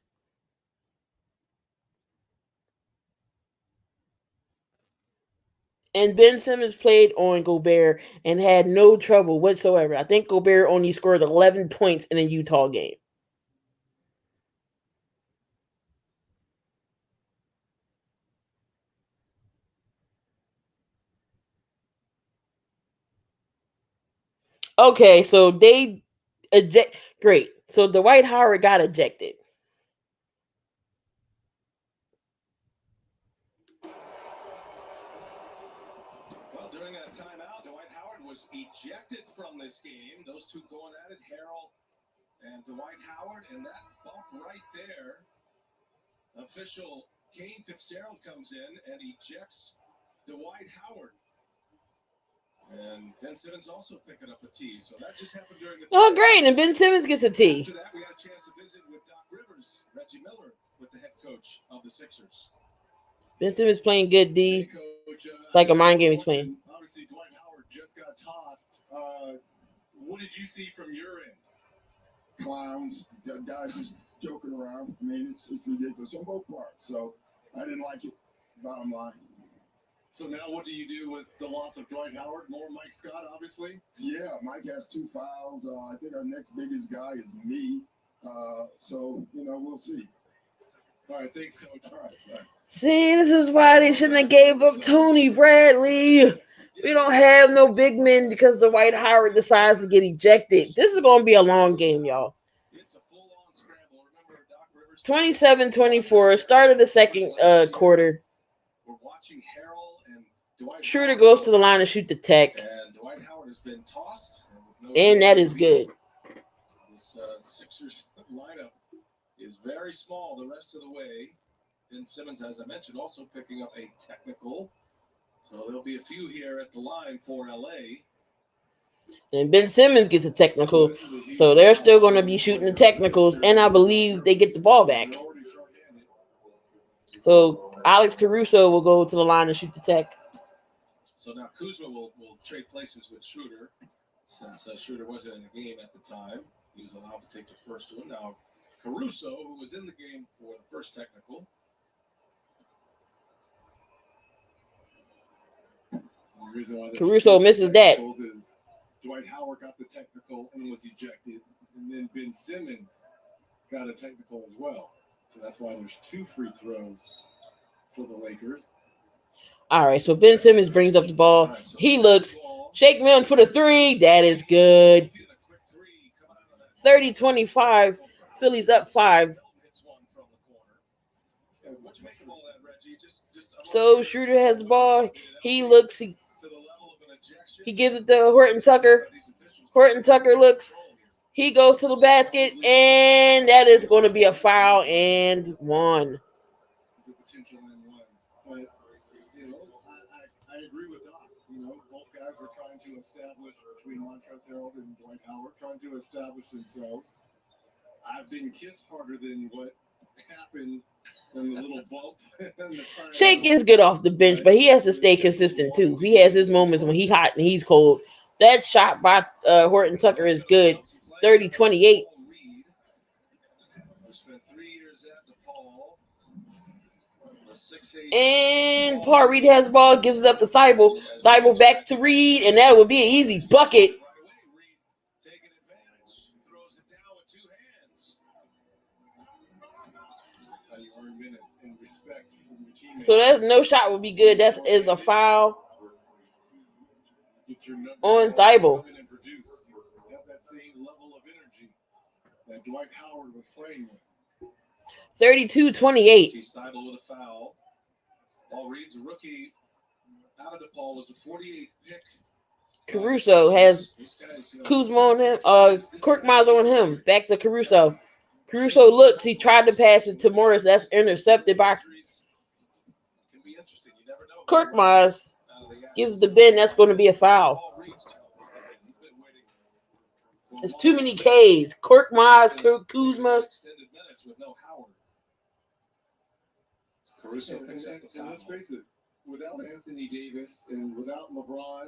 And Ben Simmons played on Gobert and had no trouble whatsoever. I think Gobert only scored 11 points in a Utah game. Okay, so they eject. Great. So Dwight Howard got ejected. Well, during that timeout, Dwight Howard was ejected from this game. Those two going at it, Harrell and Dwight Howard, and that bump right there. Official Kane Fitzgerald comes in and ejects Dwight Howard. And Ben Simmons also picking up a tee. So that just happened during the Oh, great. And Ben Simmons gets a tee. After that, we had a chance to visit with Doc Rivers, Reggie Miller, with the head coach of the Sixers. Ben Simmons playing good D. It's like a mind game he's playing. Obviously, Dwight Howard just got tossed. What did you see from your end? Clowns, guys just joking around. I mean, it's ridiculous on both parts. So I didn't like it, bottom line. So now what do you do with the loss of Dwight Howard? More Mike Scott, obviously? Yeah, Mike has 2 fouls. I think our next biggest guy is me. So, we'll see. All right, thanks, Coach. All right, thanks. See, this is why they shouldn't have gave up Tony Bradley. We don't have no big men because Dwight Howard decides to get ejected. This is going to be a long game, y'all. 27-24, start of the second quarter. We're watching Harrell and Dwight Schroeder Howard goes to the line to shoot the tech. And Dwight Howard has been tossed. And that is good. This Sixers lineup is very small the rest of the way. Ben Simmons, as I mentioned, also picking up a technical. So there'll be a few here at the line for LA. And Ben Simmons gets a technical. So they're still going to be shooting the technicals. And I believe they get the ball back. So Alex Caruso will go to the line and shoot the tech. So now Kuzma will trade places with Schroeder. Since Schroeder wasn't in the game at the time, he was allowed to take the first one. Now Caruso, who was in the game for the first technical. Caruso misses that. Dwight Howard got the technical and was ejected, and then Ben Simmons got a technical as well. So that's why there's 2 free throws for the Lakers. All right, so Ben Simmons brings up the ball. He looks, Shake Milton for the 3. That is good. 30-25. Philly's up 5. So Schroeder has the ball. He looks. He gives it to Horton Tucker. Horton Tucker looks. He goes to the basket, and that is going to be a foul and 1. But, I agree with Doc. Both guys were trying to establish between Montrezl Harrell and Dwight Howard, trying to establish themselves. I've been kissed harder than what happened in the little bump. Shake is good off the bench, but he has to stay consistent too. He has his moments when he's hot and he's cold. That shot by Horton Tucker is good. 30-28. And Paul Reed has the ball, gives it up to Thibault. Thibault back to Reed, and that would be an easy bucket. So that no shot would be good. That is a foul on Thibault. That same level of energy that Dwight Howard was playing with. 32-28. Thibault with a foul. Paul Reed's a rookie. Out of DePaul was the 48th pick. Caruso has Kuzma on him. Korkmaz on him. Back to Caruso. Caruso looks. He tried to pass it to Morris. That's intercepted by Korkmaz. Gives the Ben. That's going to be a foul. There's too many Ks. Korkmaz, Kuzma. And let's face it, without Anthony Davis and without LeBron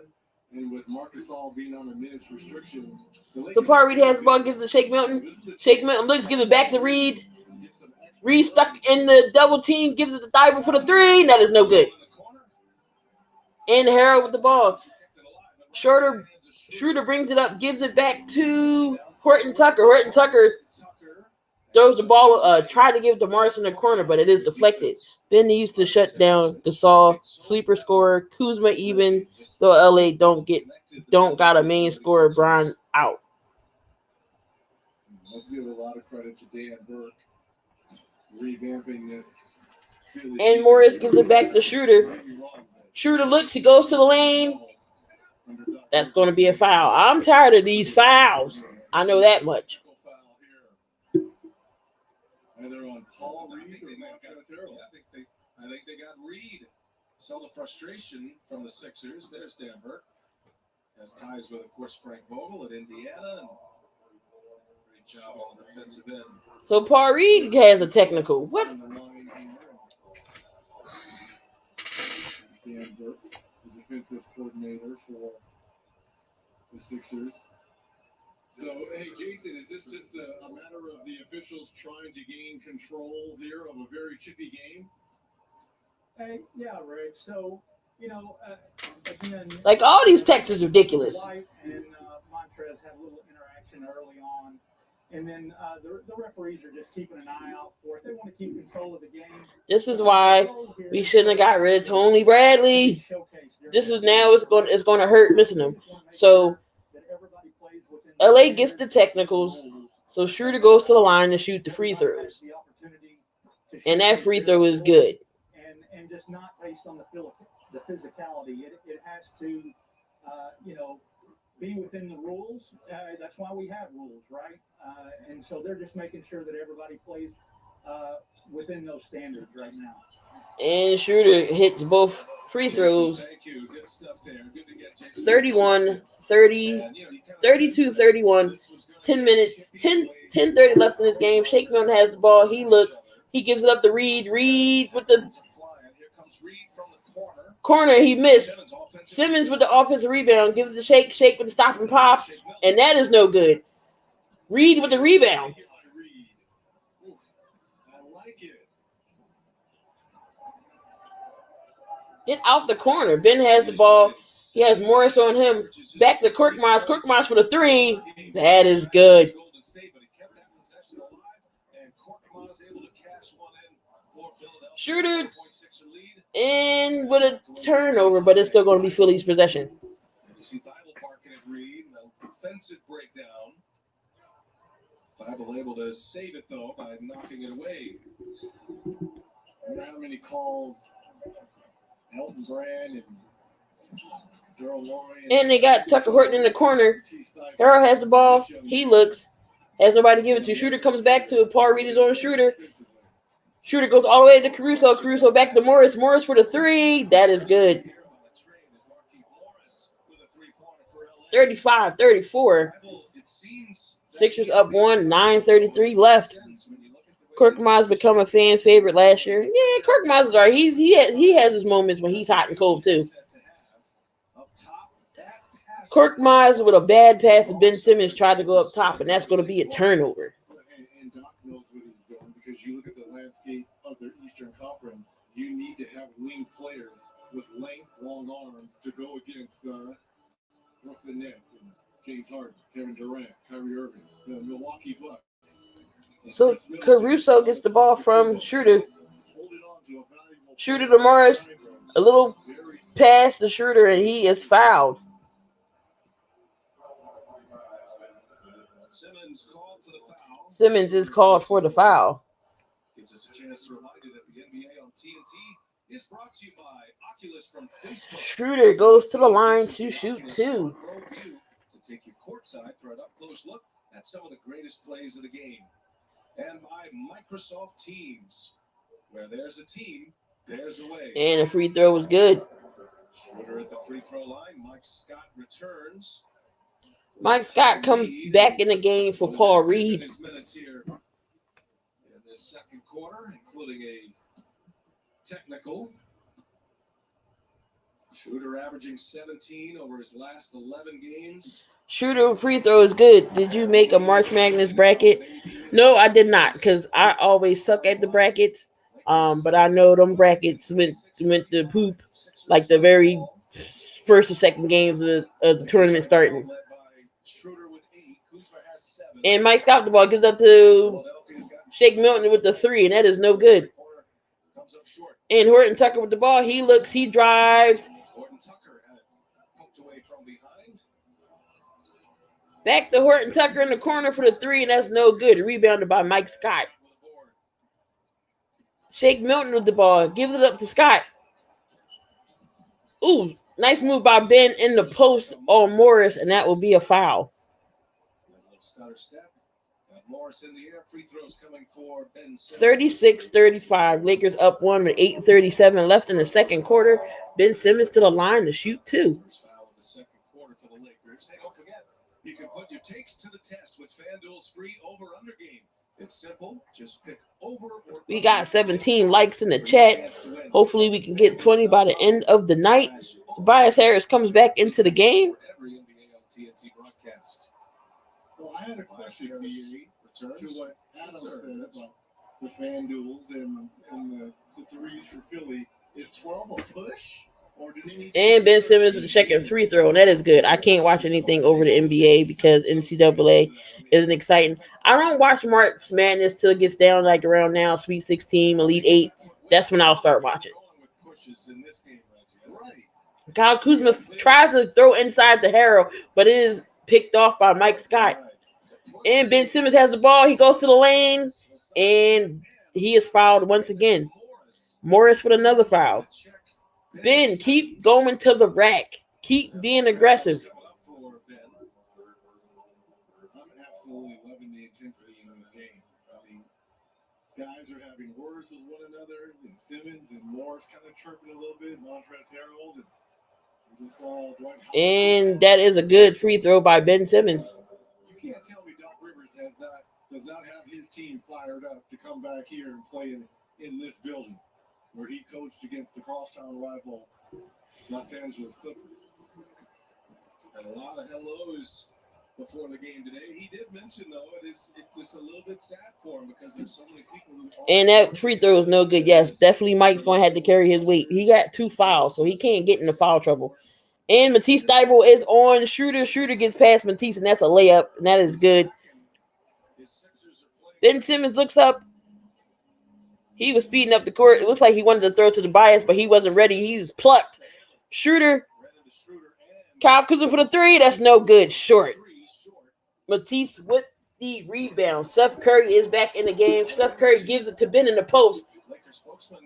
and with Marcus All being on a minutes restriction, So Paul Reed has the ball, gives it to Shake Milton. Shake Milton looks, gives it back to Reed. Reed stuck in the double team, gives it to Thibault for the three. That is no good. And Harrell with the ball. Schroeder brings it up, gives it back to Horton Tucker. Horton Tucker throws the ball, tried to give it to Morris in the corner, but it is deflected. Then he used to shut down Gasol, sleeper scorer, Kuzma even, though LA don't got a main scorer, Bryan out. Let's give a lot of credit to Dan Burke revamping this. And Morris gives it back to Schroeder. Schroeder looks, he goes to the lane. That's going to be a foul. I'm tired of these fouls. I know that much. Either on Paul Reed or I think they got Reed. Saw the frustration from the Sixers. There's Dan Burke. Has ties with, of course, Frank Vogel at Indiana. Great job on the defensive end. So Paul Reed has a technical. What? Dan Burke, the defensive coordinator for the Sixers. So, hey, Jason, is this just a matter of the officials trying to gain control here of a very chippy game? Hey, yeah, Rick. So, again, like all these texts is ridiculous. White and Montrez had a little interaction early on, and then the referees are just keeping an eye out for it. They want to keep control of the game. This is why we shouldn't have got rid of Tony Bradley. This is now it's going to hurt missing him. So LA gets the technicals. So Schroeder goes to the line to shoot the free throws, and that free throw is good. And just not based on the physicality. It has to, be within the rules. That's why we have rules, right? And so they're just making sure that everybody plays within those standards right now. And Schroeder hits both free throws. 31, 30, 32, 31. 10 minutes, 10:30 left in this game. Shake Milton has the ball. He looks. He gives it up to Reed. Reed with the corner. He missed. Simmons with the offensive rebound. Gives it to Shake. Shake with the stop and pop. And that is no good. Reed with the rebound. Get out the corner. Ben has the ball. He has Morris on him. Back to Korkmaz. Korkmaz for the three. That is good. Schroeder in with a turnover, but it's still going to be Philly's possession. You see Thibault parking at Reed. A defensive breakdown. Thibault able to save it, though, by knocking it away. I wonder how many calls Elton Brand and Daryl Lauren. And they got Tucker Horton in the corner. Harrell has the ball. He looks. Has nobody to give it to. Schroeder comes back to it. Paul Reed is on Schroeder. Shooter goes all the way to Caruso. Caruso back to Morris. Morris for the three. That is good. 35-34. Sixers up 1. 9:33 left. Korkmaz become a fan favorite last year. Yeah, Korkmaz is alright. He has his moments when he's hot and cold too. Korkmaz with a bad pass to Ben Simmons tried to go up top, and that's going to be a turnover. And Doc knows what he's doing because you look at the landscape of their Eastern Conference. You need to have wing players with length, long arms to go against the Brooklyn Nets and James Harden, Kevin Durant, Kyrie Irving, the Milwaukee Bucks. So Caruso gets the ball from Schroeder. Schroeder to Morris. A little pass to Schroeder, and he is fouled. Simmons is called for the foul. Gives us a chance to remind you that the NBA on TNT is brought to you by Oculus from Facebook. Schroeder goes to the line to shoot two. To take you courtside for an up-close look at some of the greatest plays of the game. And by Microsoft Teams, where there's a team, there's a way. And the free throw was good. Schroeder at the free throw line. Mike Scott returns. Mike Scott comes back in the game for Paul Reed. His minutes here in this second quarter, including a technical. Schroeder averaging 17 over his last 11 games. Schroeder free throw is good. Did you make a March Madness bracket? No, I did not, because I always suck at the brackets. But I know them brackets went to poop like the very first or second games of the tournament starting. And Mike Scott the ball gives up to Shake Milton with the 3, and that is no good. And Horton Tucker with the ball. He looks, he drives. Back to Horton Tucker in the corner for the 3, and that's no good. Rebounded by Mike Scott. Shake Milton with the ball. Gives it up to Scott. Ooh, nice move by Ben in the post on Morris, and that will be a foul. Morris in the air. Free throws coming for Ben Simmons. 36-35. Lakers up 1 with 8:37 left in the second quarter. Ben Simmons to the line to shoot 2. First foul of the second quarter for the Lakers. Hey, don't forget, you can put your takes to the test with FanDuel's free over-under game. It's simple. Just pick over or We got 17 likes in the chat. Hopefully we can get 20 by the end of the night. Tobias Harris comes back into the game. every NBA on TNT broadcast. Well, I had a question, BA, to what Adam said about the FanDuels and the threes for Philly. Is 12 a push? Or do they need And Ben Simmons with the second free throw, and that is good. I can't watch anything over the NBA because NCAA isn't exciting. I don't watch March Madness till it gets down like around now, Sweet 16, Elite 8. That's when I'll start watching. Kyle Kuzma tries to throw inside the Harrow, but it is picked off by Mike Scott. And Ben Simmons has the ball. He goes to the lane, and he is fouled once again. Morris with another foul. Ben, keep going to the rack. Keep being aggressive. I'm absolutely loving the intensity in this game. I mean, guys are having words with one another, and Simmons and Morris kind of chirping a little bit, Montrezl Harrell, and we just saw Dwight Howard. And that is a good free throw by Ben Simmons. You can't tell me Doc Rivers does not have his team fired up to come back here and play in this building where he coached against the crosstown rival Los Angeles Clippers. And a lot of hellos before the game today. He did mention, though, it's just a little bit sad for him because there's so many people who are. And that free throw is no good. Yes, definitely Mike's going to have to carry his weight. He got 2 fouls, so he can't get into foul trouble. And Matisse Thybulle is on Schroeder. Schroeder gets past Matisse, and that's a layup, and that is good. Ben Simmons looks up. He was speeding up the court. It looks like he wanted to throw to the bias, but he wasn't ready. He was plucked. Schroeder. Kyle Kuzma for the 3. That's no good. Short. Matisse with the rebound. Seth Curry is back in the game. Seth Curry gives it to Ben in the post.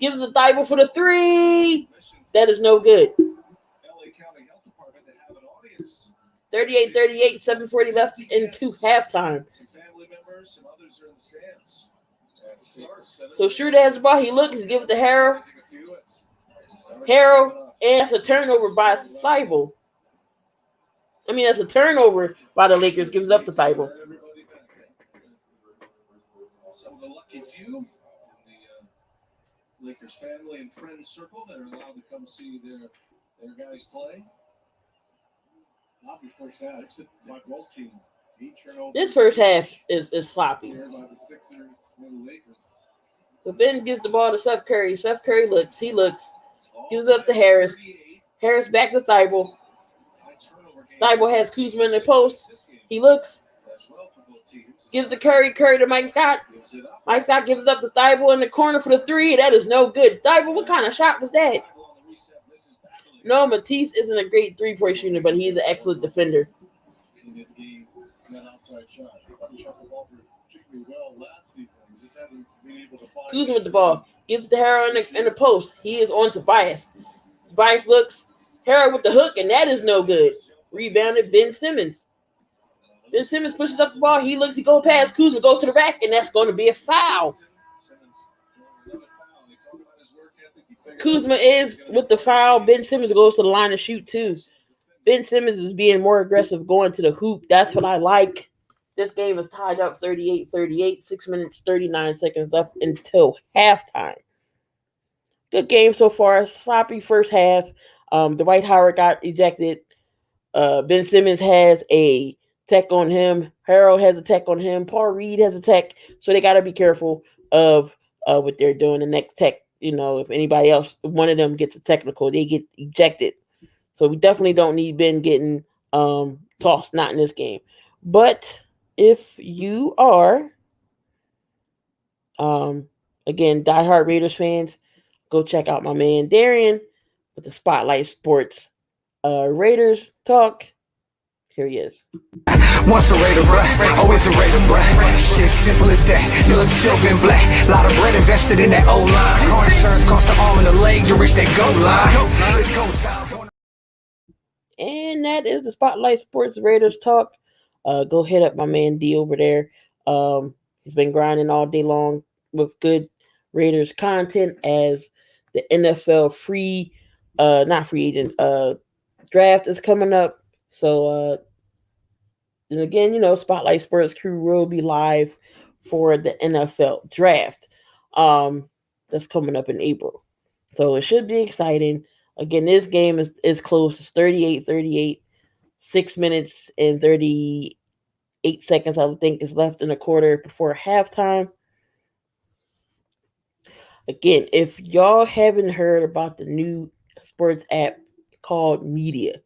Gives it to Thybulle for the 3. That is no good. 38-38, 7:40 left into halftime. Some family members, some others are in the stands. So Schroeder has the ball. He looks, he gives it to Harrell. Harrell, and that's a turnover by Thybulle. I mean, that's a turnover by the Lakers. Gives it up to Thybulle. Some of the lucky few in the Lakers family and friends circle that are allowed to come see their guys play. Not before that. It's my both teams. This first half is sloppy. By the Sixers and the Lakers. So Ben gives the ball to Seth Curry. Seth Curry looks. He looks. Gives it up to Harris. Harris back to Thybulle. Thybulle has Kuzma in the post. He looks. Gives to Curry. Curry to Mike Scott. Mike Scott gives it up to Thybulle in the corner for the 3. That is no good. Thybulle, what kind of shot was that? No, Matisse isn't a great three-point shooter, but he's an excellent defender. In this game, that outside shot. He shot the ball particularly well last season. He just hasn't been able to find. Kuzma with the ball. Gives it to Harrell in the post. He is on Tobias. Tobias looks. Harrell with the hook, and that is no good. Rebounded Ben Simmons. Ben Simmons pushes up the ball. He looks. He goes past Kuzma, goes to the rack, and that's going to be a foul. Kuzma is with the foul. Ben Simmons goes to the line to shoot too. Ben Simmons is being more aggressive going to the hoop. That's what I like. This game is tied up 38-38. 6 minutes, 39 seconds left until halftime. Good game so far. Sloppy first half. Dwight Howard got ejected. Ben Simmons has a tech on him. Harrell has a tech on him. Paul Reed has a tech. So they got to be careful of what they're doing. The next tech, if anybody else, one of them gets a technical, they get ejected. So we definitely don't need Ben getting tossed, not in this game. But if you are, again, diehard Raiders fans, go check out my man Darian with the Spotlight Sports Raiders Talk. Here he is. Once a Raider, bruh, always a Raider, bruh. Shit simple as that. You look silver and black. Lot of bread invested in that O-line. Car insurance cost the arm and the leg to reach that goal line. It's go time. And that is the Spotlight Sports Raiders Talk. Go hit up my man D over there. He's been grinding all day long with good Raiders content as the NFL not free agent, draft is coming up. So, and again, Spotlight Sports crew will be live for the NFL draft. That's coming up in April. So it should be exciting. Again, this game is close. It's 38-38. 6 minutes and 38 seconds, I would think, is left in a quarter before halftime. Again, if y'all haven't heard about the new sports app called Media,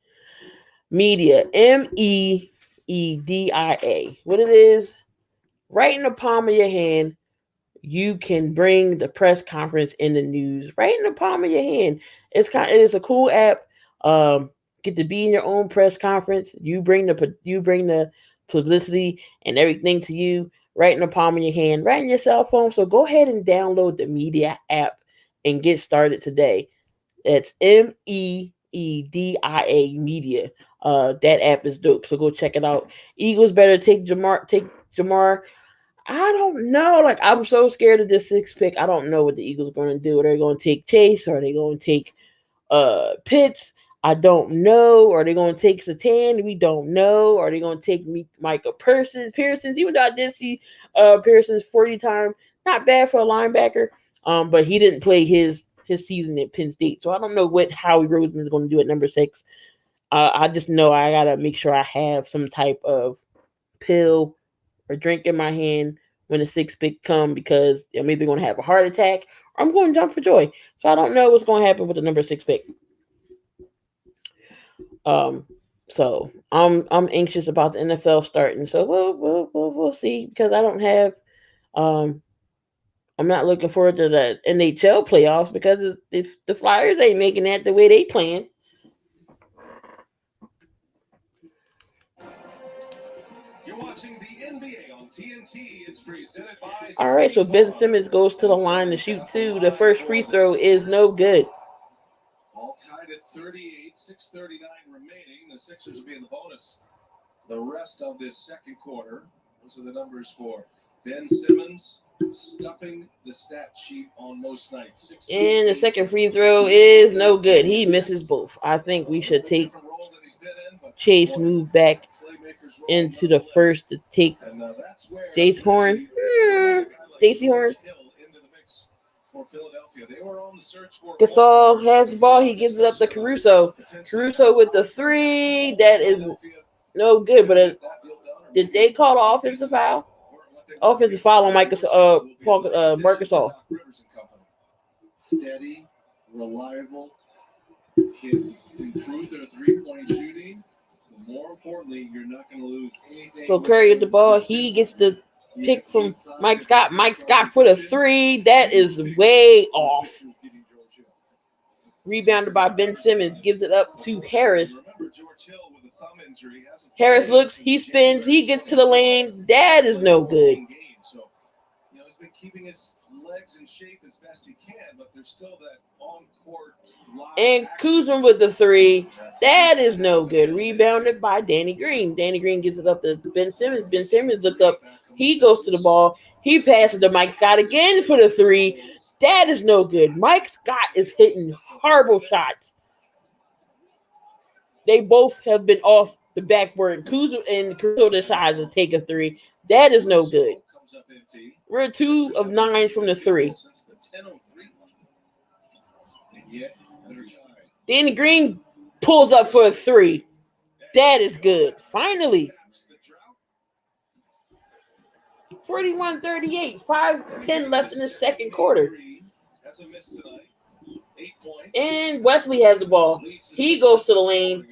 MEEDIA, what it is, right in the palm of your hand, you can bring the press conference in the news right in the palm of your hand. It is a cool app. Get to be in your own press conference. You bring the publicity and everything to you right in the palm of your hand, right in your cell phone. So go ahead and download the Media app and get started today. It's MEEDIA Media. That app is dope. So go check it out. Eagles better take Jamar. I don't know. I'm so scared of this 6th pick. I don't know what the Eagles are going to do. Are they going to take Chase? Or are they going to take Pitts? I don't know. Are they going to take Satan? We don't know. Are they going to take Micah Pearsons? Even though I did see Pearsons 40 times. Not bad for a linebacker. But he didn't play his season at Penn State. So I don't know what Howie Roseman is going to do at number 6. I just know I got to make sure I have some type of pill or drink in my hand when the 6th pick come, because I'm either going to have a heart attack or I'm going to jump for joy. So I don't know what's going to happen with the number 6 pick. So I'm anxious about the NFL starting. So we'll see, because I don't have I'm not looking forward to the NHL playoffs, because if the Flyers ain't making that the way they playing. You're watching the NBA on TNT. It's presented by. All right, so Ben Simmons goes to the line to shoot too. The first free throw is no good. All tied at 38, 6:39 remaining. The Sixers will be in the bonus the rest of this second quarter. Those are the numbers for Ben Simmons, stuffing the stat sheet on most nights. And the second free throw is no good. He misses both. I think we should take Chase move back into the first to take Jace Horn. J.C. Horn. Gasol has the ball. He gives it up to Caruso. Caruso with the 3. That is no good. But did they call an offensive foul? Offensive foul on Marc Gasol. Steady, reliable, can improve their 3-point shooting. More importantly, you're not going to lose anything. So Curry at the ball. He gets the pick from Mike Scott. Mike Scott for the 3. That is way off. Rebounded by Ben Simmons. Gives it up to Harris. Harris looks. He spins. He gets to the lane. That is no good. He's been keeping his legs in shape as best he can, but there's still that on-court. And Kuzma with the 3. That is no good. Rebounded by Danny Green. Danny Green gives it up to Ben Simmons. Ben Simmons looks up. He goes to the ball. He passes to Mike Scott again for the 3. That is no good. Mike Scott is hitting horrible shots. They both have been off the backboard. Kuzma and Caruso decides to take a three. That is no good. We're 2 of 9 from the three. Danny Green pulls up for a three. That is good. Finally. 41-38. 5:10 left in the second quarter. And Wesley has the ball. He goes to the lane.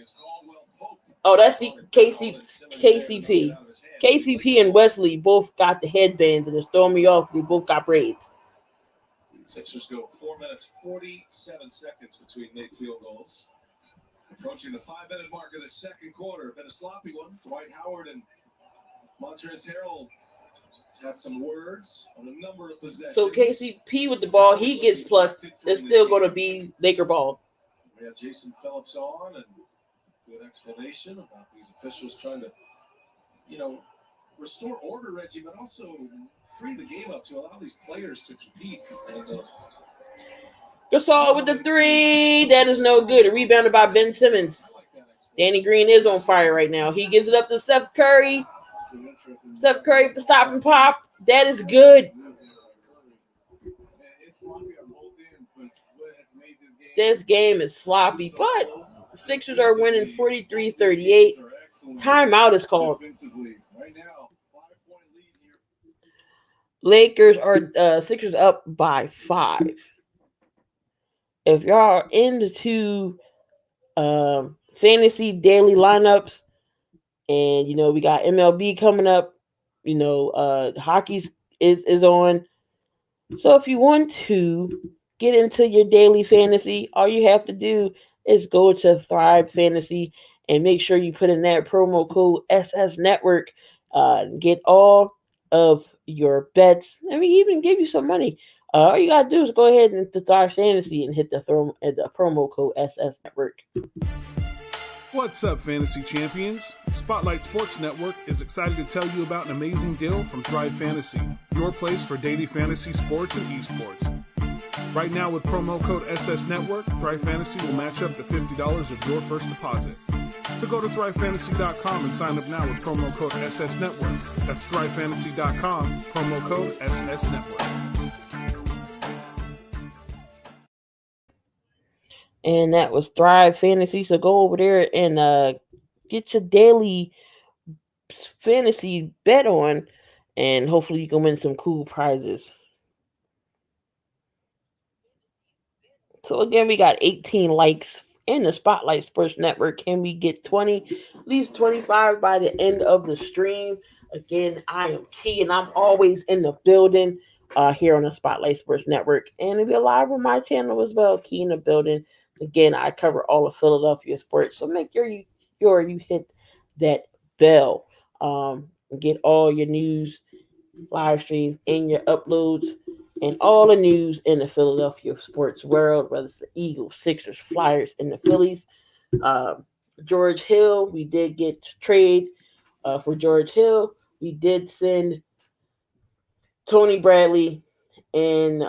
Oh, that's KCP. KCP and Wesley both got the headbands, and it's throwing me off. They both got braids. Sixers go 4 minutes, 47 seconds between late field goals. Approaching the 5-minute mark of the second quarter. Been a sloppy one. Dwight Howard and Montrezl Harrell had some words on a number of possessions. So KCP with the ball, he gets plucked. It's still going to be Laker ball. We have Jason Phillips on, and good explanation about these officials trying to, restore order, Reggie, but also free the game up to allow these players to compete. And, Gasol with the three. That is no good. Rebounded by Ben Simmons. Danny Green is on fire right now. He gives it up to Steph Curry. Steph Curry with the stop and pop. That is good. This game is sloppy, but the Sixers are winning 43-38. Timeout is called. Lakers are Sixers up by 5. If y'all are into fantasy daily lineups, and we got MLB coming up, hockey is on. So if you want to get into your daily fantasy, all you have to do is go to Thrive Fantasy and make sure you put in that promo code SS Network. Get all of your bets, and we even give you some money. All you gotta do is go ahead and to Thrive Fantasy and hit the promo code SS Network. What's up, fantasy champions? Spotlight Sports Network is excited to tell you about an amazing deal from Thrive Fantasy, your place for daily fantasy sports and esports. Right now, with promo code SS Network, Thrive Fantasy will match up to $50 of your first deposit. So go to thrivefantasy.com and sign up now with promo code SS Network. That's thrivefantasy.com, promo code SS Network. And that was Thrive Fantasy. So go over there and get your daily fantasy bet on, and hopefully you can win some cool prizes. So again, we got 18 likes in the Spotlight Sports Network. Can we get 20, at least 25 by the end of the stream? Again, I am Key, and I'm always in the building here on the Spotlight Sports Network. And we're live on my channel as well, Key in the building. Again, I cover all of Philadelphia sports, so make sure you hit that bell. Get all your news, live streams, and your uploads, and all the news in the Philadelphia sports world, whether it's the Eagles, Sixers, Flyers, and the Phillies. George Hill, we did get trade for George Hill. We did send Tony Bradley, and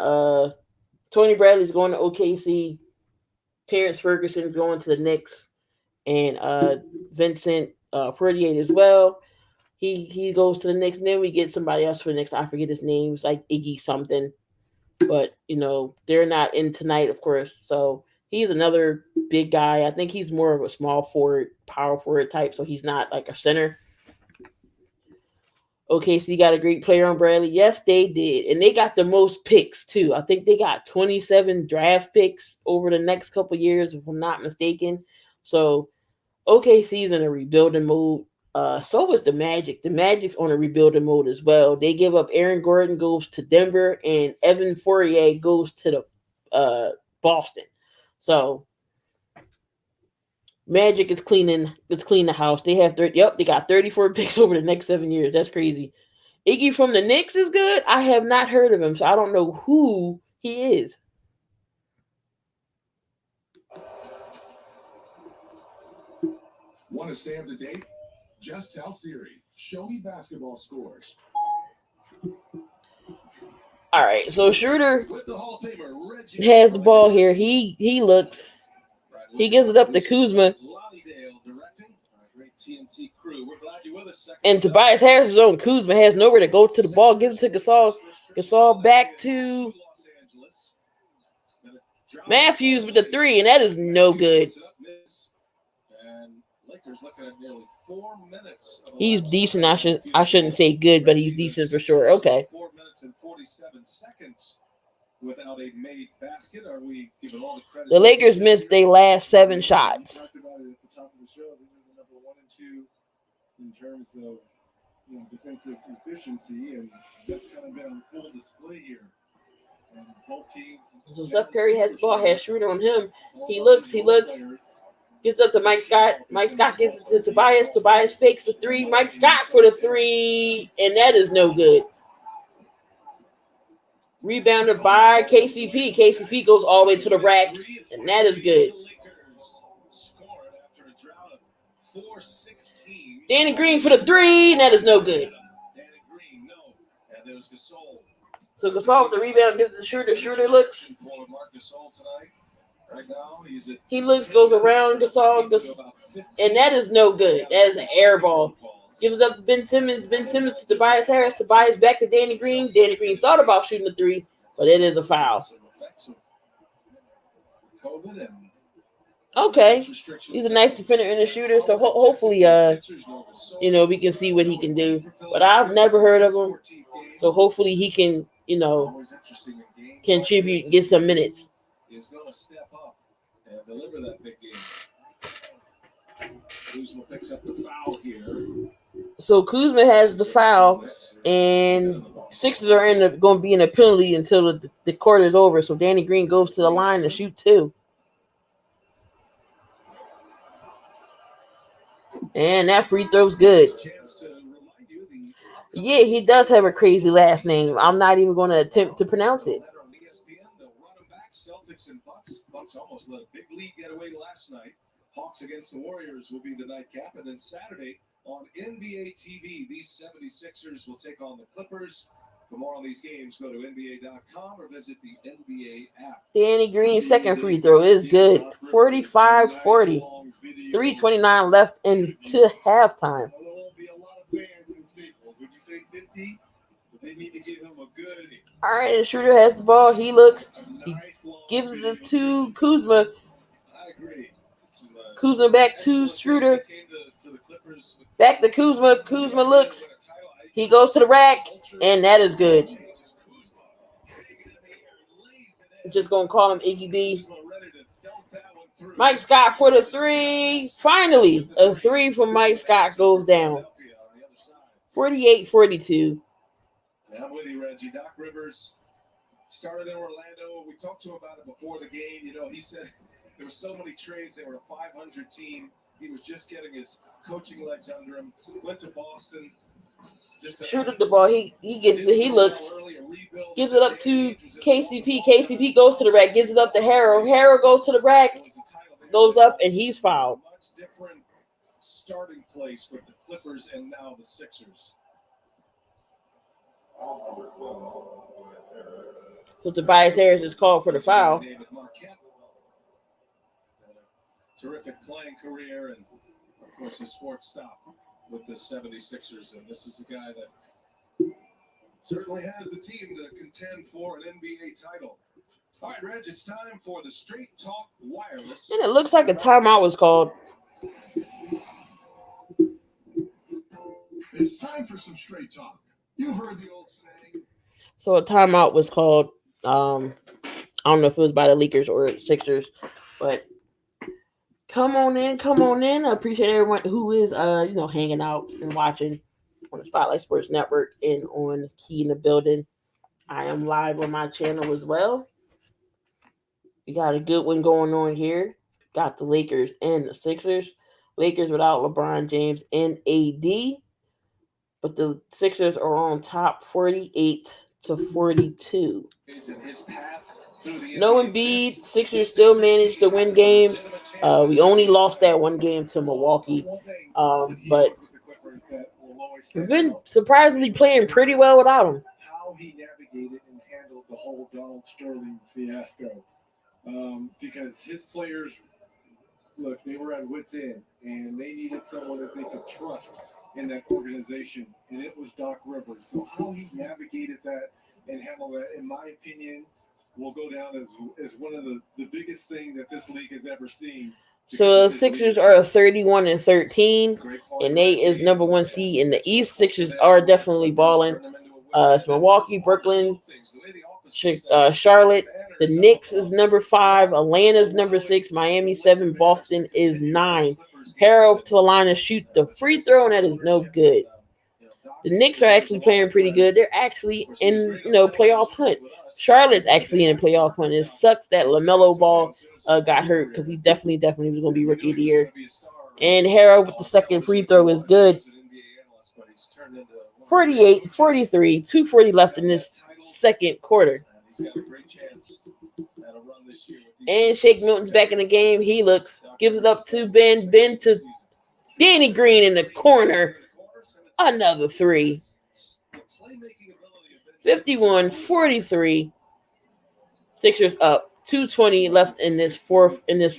Tony Bradley's going to OKC. Terrence Ferguson going to the Knicks, and Vincent Perrier as well. He goes to the Knicks, and then we get somebody else for the Knicks. I forget his name. It's like Iggy something. But, they're not in tonight, of course. So he's another big guy. I think he's more of a small forward, power forward type, so he's not like a center. Okay, so you got a great player on Bradley. Yes, they did. And they got the most picks, too. I think they got 27 draft picks over the next couple of years, if I'm not mistaken. So, OKC's in a rebuilding mode. So was the Magic. The Magic's on a rebuilding mode as well. They give up Aaron Gordon goes to Denver, and Evan Fournier goes to the Boston. So, Magic is cleaning the house. They have they got 34 picks over the next 7 years. That's crazy. Iggy from the Knicks is good. I have not heard of him, so I don't know who he is. Want to stay up to date? Just tell Siri, show me basketball scores. All right, so Schroeder With the Hall of Famer, Reggie has the ball here. He looks. He gives it up to Kuzma. And Tobias Harris is on. Kuzma has nowhere to go to the ball. Gives it to Gasol. Gasol back to Matthews with the three, and that is no good. He's decent. I shouldn't say good, but he's decent for sure. Okay. 4 minutes and 47 seconds without a made basket. Are we giving all the credit? The Lakers missed their last 7 shots. We talked about it at the top of the show. These are the number 1 and 2 in terms of defensive efficiency, and that's kind of been on full display here. And both teams. So Steph Curry has the ball, has Schroeder on him. He looks. Gives up to Mike Scott. Mike Scott gives it to Tobias. Tobias fakes the three. Mike Scott for the three, and that is no good. Rebounded by KCP. KCP goes all the way to the rack, and that is good. Danny Green for the three, and that is no good. So Gasol with the rebound gives it to Schroeder. Schroeder looks. He looks, goes around Gasol, and that is no good. That is an air ball. Gives it up to Ben Simmons. Ben Simmons to Tobias Harris. Tobias back to Danny Green. Danny Green thought about shooting the three, but it is a foul. Okay. He's a nice defender and a shooter, so hopefully, we can see what he can do. But I've never heard of him, so hopefully he can, contribute and get some minutes. Is going to step up and deliver that big game. Kuzma picks up the foul here. So Kuzma has the foul, and Sixers are going to be in a penalty until the quarter is over. So Danny Green goes to the line to shoot 2. And that free throw's good. Yeah, he does have a crazy last name. I'm not even going to attempt to pronounce it. Celtics and Bucks. Bucks almost let a big lead get away last night. Hawks against the Warriors will be the nightcap. And then Saturday on NBA TV, these 76ers will take on the Clippers. For more on these games, go to NBA.com or visit the NBA app. Danny Green's second free throw is good. 45-40. 3:29 left into halftime. There won't be a lot of fans in Staples. Would you say 50? But they need to give him a good. All right, and Schroeder has the ball. He looks. He gives it to Kuzma. I agree. Kuzma back to Schroeder. Back to Kuzma. Kuzma looks. He goes to the rack, and that is good. Just going to call him Iggy B. Mike Scott for the three. Finally, a three from Mike Scott goes down. 48-42. I'm with you, Reggie. Doc Rivers started in Orlando. We talked to him about it before the game. He said there were so many trades. They were a 500 team. He was just getting his coaching legs under him. Went to Boston. Shoot at the ball. He gets it. He looks. Gives it up to KCP. KCP goes to the rack. Gives it up to Harrell. Harrell goes to the rack. Goes up, and he's fouled. Much different starting place with the Clippers and now the Sixers. So Tobias Harris is called for the foul. Terrific playing career, and of course his sports stop with the 76ers, and this is a guy that certainly has the team to contend for an NBA title. All right, Reg, it's time for the Straight Talk Wireless. And it looks like a timeout was called. It's time for some straight talk. You've heard the old saying. So a timeout was called. I don't know if it was by the Lakers or Sixers, but come on in. I appreciate everyone who is hanging out and watching on the Spotlight Sports Network and on Key in the Building. I am live on my channel as well. We got a good one going on here. Got the Lakers and the Sixers. Lakers without LeBron James and AD. But the Sixers are on top 48-42. No Embiid. Sixers still managed to win games. We only lost that one game to Milwaukee. But we've been surprisingly playing pretty well without him. How he navigated and handled whole Donald Sterling fiasco. Because his players, look, they were at wit's end, and they needed someone that they could trust in that organization, and it was Doc Rivers. So how he navigated that and handled that, in my opinion, will go down as one of the biggest thing that this league has ever seen. So the Sixers are 31-13, and they is number 1 seed in the East. Sixers are definitely balling. It's Milwaukee, Brooklyn, Charlotte. The Knicks is number 5. Atlanta's number 6. Miami 7. Boston is 9. Harrell to the line to shoot the free throw, and that is no good. The Knicks are actually playing pretty good. They're actually in playoff hunt. Charlotte's actually in a playoff hunt. It sucks that LaMelo Ball got hurt because he definitely was going to be rookie of the year. And Harrell with the second free throw is good. 48-43, 2:40 left in this second quarter. And Shake Milton's back in the game. He gives it up to Ben to Danny Green in the corner. Another 3. 51-43. Sixers up. 2:20 left in this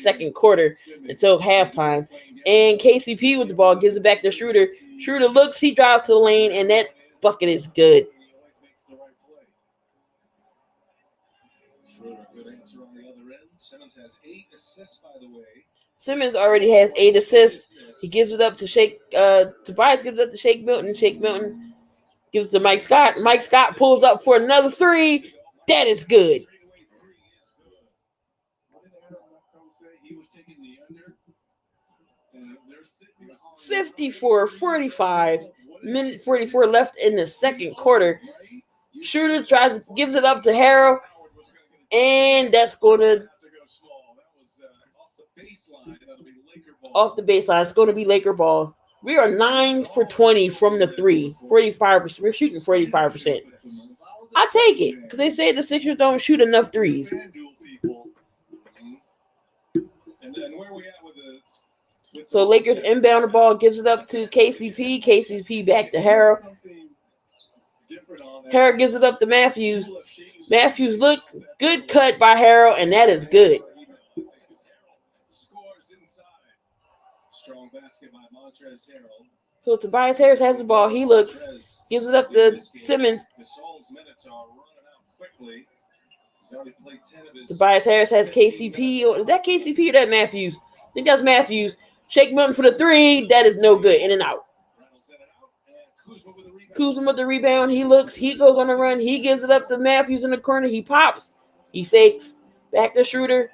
second quarter until halftime. And KCP with the ball gives it back to Schroeder. Schroeder looks, he drives to the lane, and that bucket is good. Schroeder, good answer on the other end. Simmons has 8 assists, by the way. Simmons already has 8 assists. He gives it up to Tobias gives it up to Shake Milton. Shake Milton gives it to Mike Scott. Mike Scott pulls up for another 3. That is good. 54-45. Minute 44 left in the second quarter. Schroeder gives it up to Harrell, and that's going to off the baseline. It's going to be Laker ball. We are 9 for 20 from the 3. 45%. We're shooting 45%. I take it because they say the Sixers don't shoot enough threes. So Lakers inbound the ball, gives it up to KCP. KCP back to Harrell. Harrell gives it up to Matthews. Matthews look good cut by Harrell, and that is good. So Tobias Harris has the ball. He looks, gives it up to Simmons. Tobias Harris has KCP. Is that KCP or that Matthews? I think that's Matthews. Shake Milton for the 3. That is no good. In and out. Kuzma with the rebound. He looks. He goes on the run. He gives it up to Matthews in the corner. He pops. He fakes. Back to Schroeder.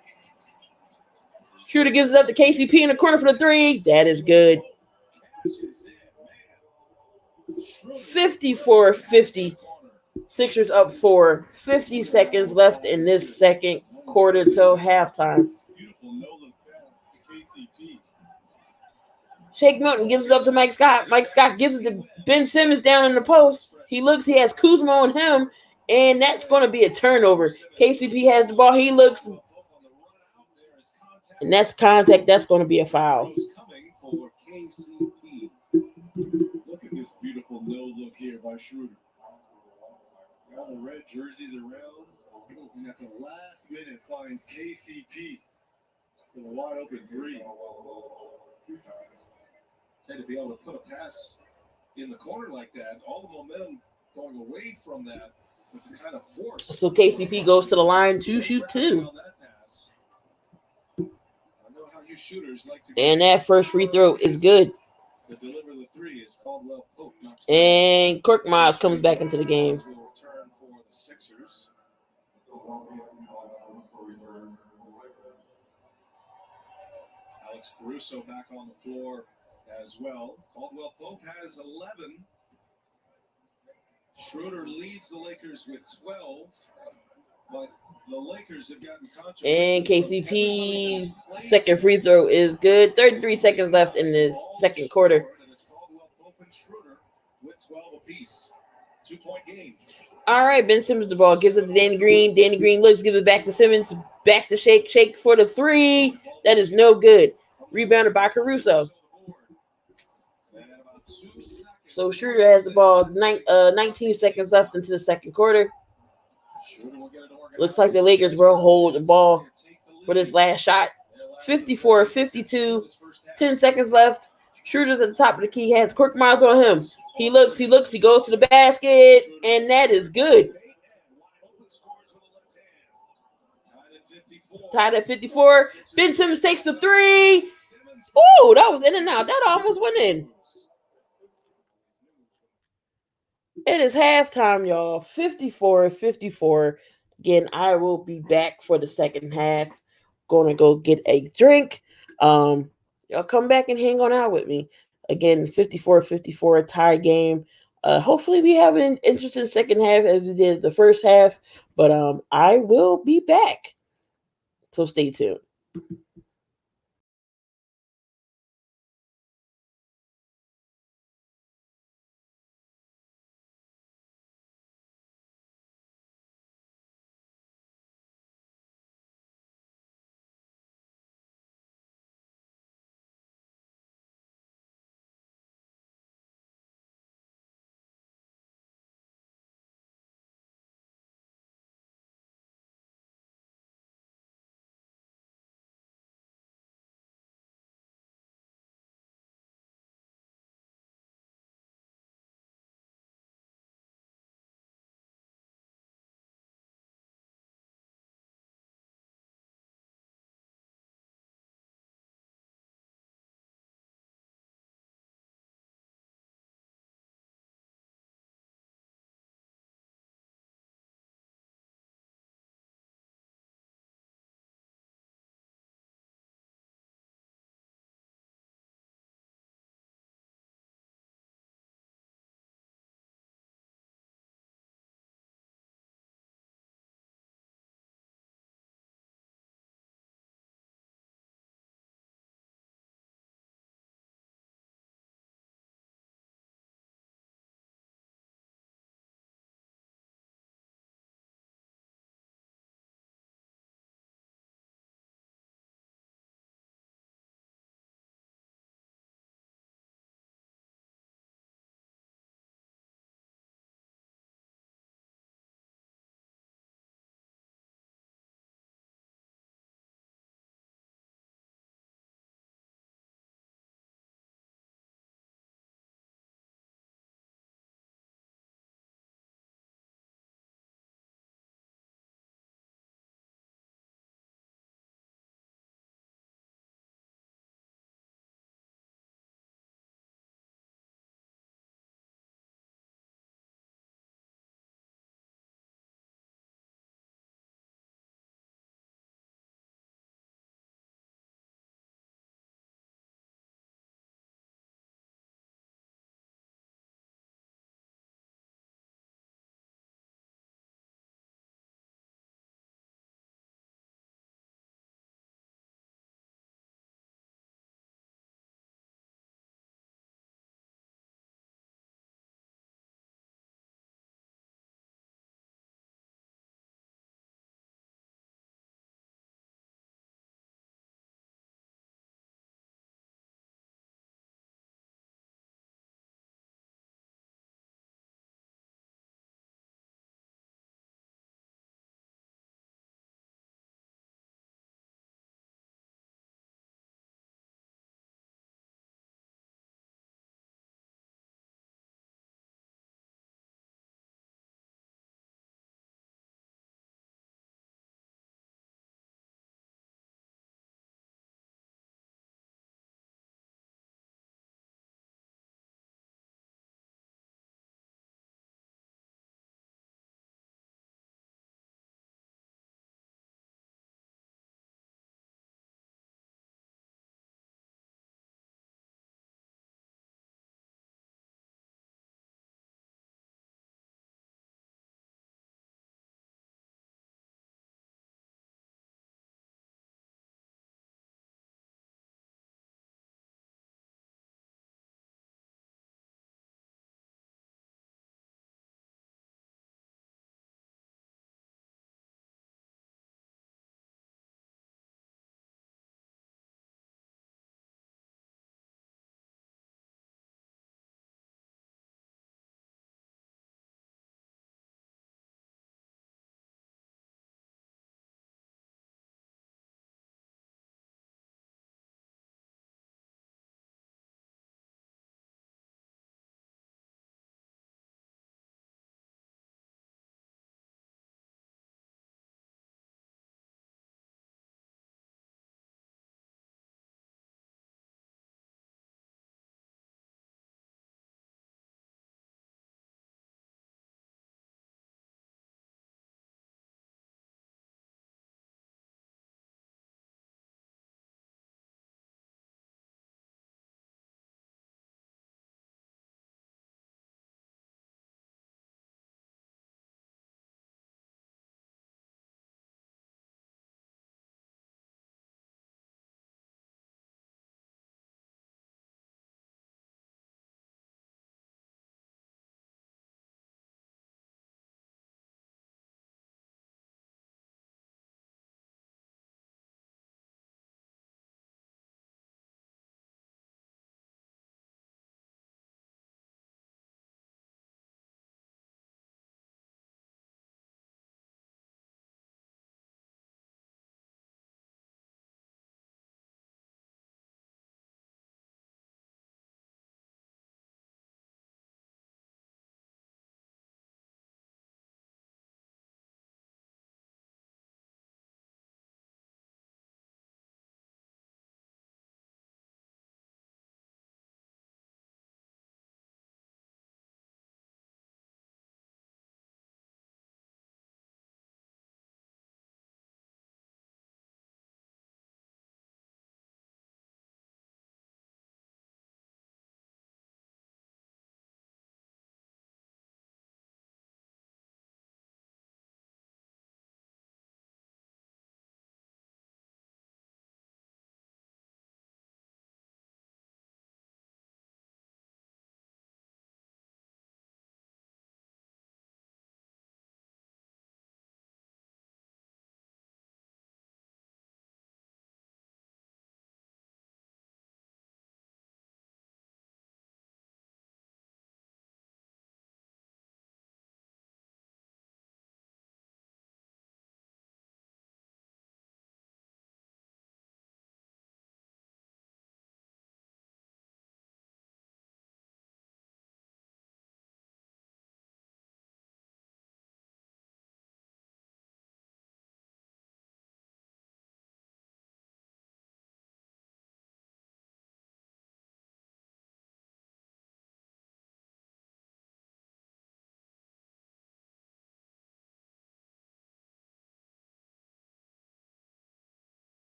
Schroeder gives it up to KCP in the corner for the 3. That is good. 54-50. Sixers up 4. 50 seconds left in this second quarter till halftime. Shake Milton gives it up to Mike Scott. Mike Scott gives it to Ben Simmons down in the post. He looks. He has Kuzma on him, and that's going to be a turnover. KCP has the ball. He looks, and that's contact. That's going to be a foul. Look at this beautiful no-look here by Schroeder. All the red jerseys around, and at the last minute finds KCP with a wide-open 3. To be able to put a pass in the corner like that, all the momentum going away from that with the kind of force. So KCP goes to the line to shoot 2. And that first free throw is good. To deliver the 3 is Caldwell Pope. And Kirk Miles comes back into the game. Will return for the Sixers. Alex Caruso back on the floor as well. Caldwell Pope has 11. Schroeder leads the Lakers with 12, but the Lakers have gotten controversy. And KCP's second free throw is good. 33 seconds left in the second quarter. And it's Caldwell Pope and Schroeder with 12 apiece. 2-point game. All right, Ben Simmons the ball. Gives it to Danny Green. Danny Green looks, gives it back to Simmons. Back to Shake. Shake for the 3. That is no good. Rebounded by Caruso. So Schroeder has the ball. 19 seconds left into the second quarter. Looks like the Lakers will hold the ball for this last shot. 54-52. 10 seconds left. Schroeder's at the top of the key. Has quick miles on him. He looks. He goes to the basket, and that is good. Tied at 54. Ben Simmons takes the three. Ooh, that was in and out. That almost went in. It is halftime, y'all. 54-54. Again, I will be back for the second half. Gonna go get a drink. Y'all come back and hang on out with me. Again, 54-54, a tie game. Hopefully we have an interesting second half as we did the first half. But I will be back. So stay tuned.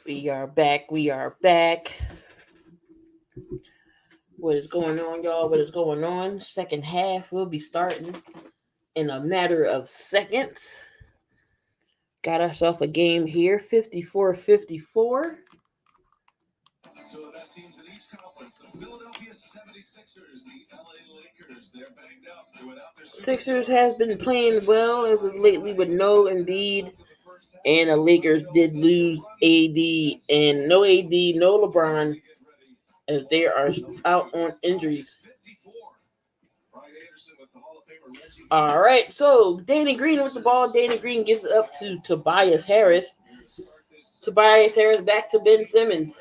We are back. We are back. What is going on, y'all? What is going on? Second half will be starting in a matter of seconds. Got ourselves a game here, 54-54. Two of the best teams in each conference, the Philadelphia 76ers, the LA Lakers. They're banged up. They're without their Sixers has been playing well as of lately with no Embiid, and the Lakers did lose AD, and no AD, no LeBron, as they are out on injuries. All right, so Danny Green with the ball. Danny Green gives it up to Tobias Harris. Tobias Harris back to Ben Simmons.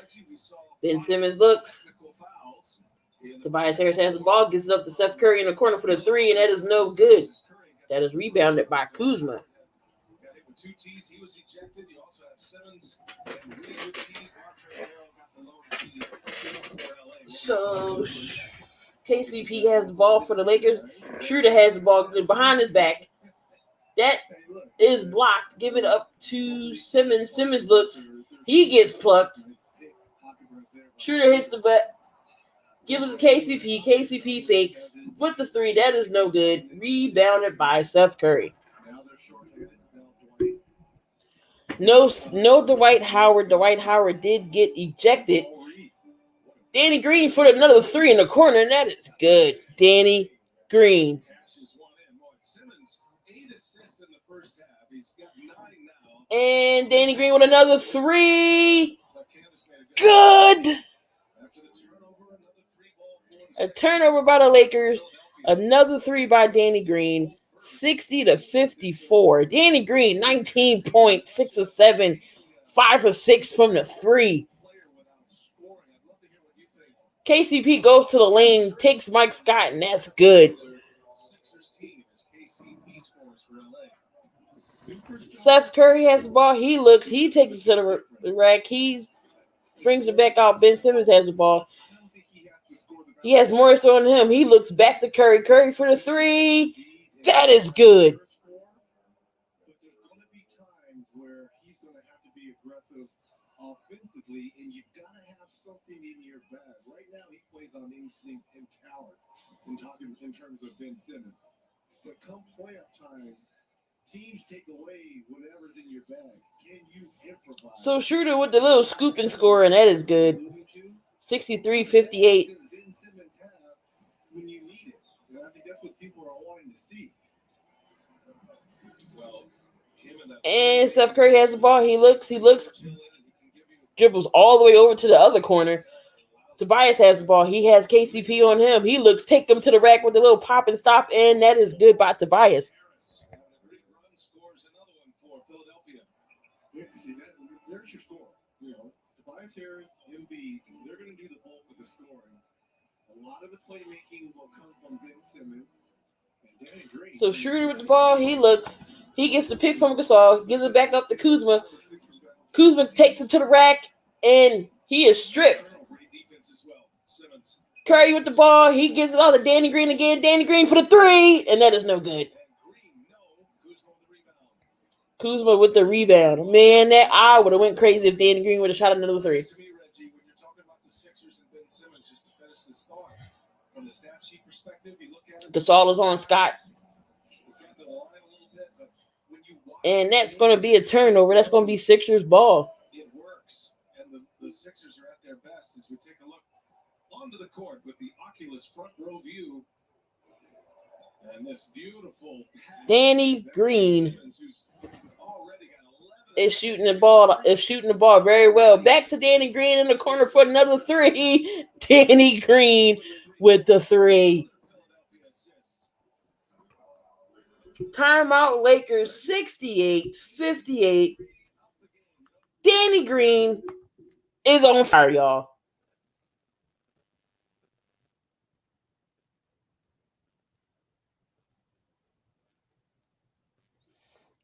Ben Simmons looks. Tobias Harris has the ball, gives it up to Steph Curry in the corner for the three, and that is no good. That is rebounded by Kuzma. So KCP has the ball for the Lakers. Schroeder has the ball behind his back. That is blocked. Give it up to Simmons. Simmons looks. He gets plucked. Schroeder hits the butt. Give it to KCP. KCP fakes with the three. That is no good. Rebounded by Steph Curry. No Dwight Howard. Dwight Howard did get ejected. Danny Green for another three in the corner, and that is good. Danny Green. And Danny Green with another three. Good. A turnover by the Lakers. Another three by Danny Green. 60-54. Danny Green, 19 points, 6 of 7, 5 of 6 from the three. KCP goes to the lane, takes Mike Scott, and that's good. Steph Curry has the ball. He looks. He takes it to the rack. He brings it back out. Ben Simmons has the ball. He has Morris on him. He looks back to Curry. Curry for the three. That is good. Offensively, and you've got to have something in your bag. Right now, he plays on instinct and talent. I'm talking in terms of Ben Simmons. But come playoff time, teams take away whatever's in your bag. Can you improvise? So Schroeder with the little scoop and score, and that is good. 63-58. Ben Simmons have when you need it. And I think that's what people are wanting to see. And Steph Curry has the ball. He looks. Dribbles all the way over to the other corner. Tobias has the ball. He has KCP on him. He looks, take him to the rack with a little pop and stop, and that is good by Tobias. There's your score. You know, Tobias Harris, Embiid, they're going to do the bulk of the scoring. A lot of the playmaking will come from Ben Simmons and Danny Green. So Schroeder with the ball. He looks. He gets the pick from Gasol. Gives it back up to Kuzma. Kuzma takes it to the rack, and he is stripped. Curry with the ball. He gives it all to Danny Green again. Danny Green for the three, and that is no good. Kuzma with the rebound. Man, that I would have went crazy if Danny Green would have shot another three. Gasol is on Scott. And that's going to be a turnover. That's going to be Sixers ball. It works, and the Sixers are at their best as we take a look onto the court with the Oculus front row view. And this beautiful pass. Danny Green is shooting the ball very well. Back to Danny Green in the corner for another three. Danny Green with the three. Timeout Lakers 68-58. Danny Green is on fire, y'all.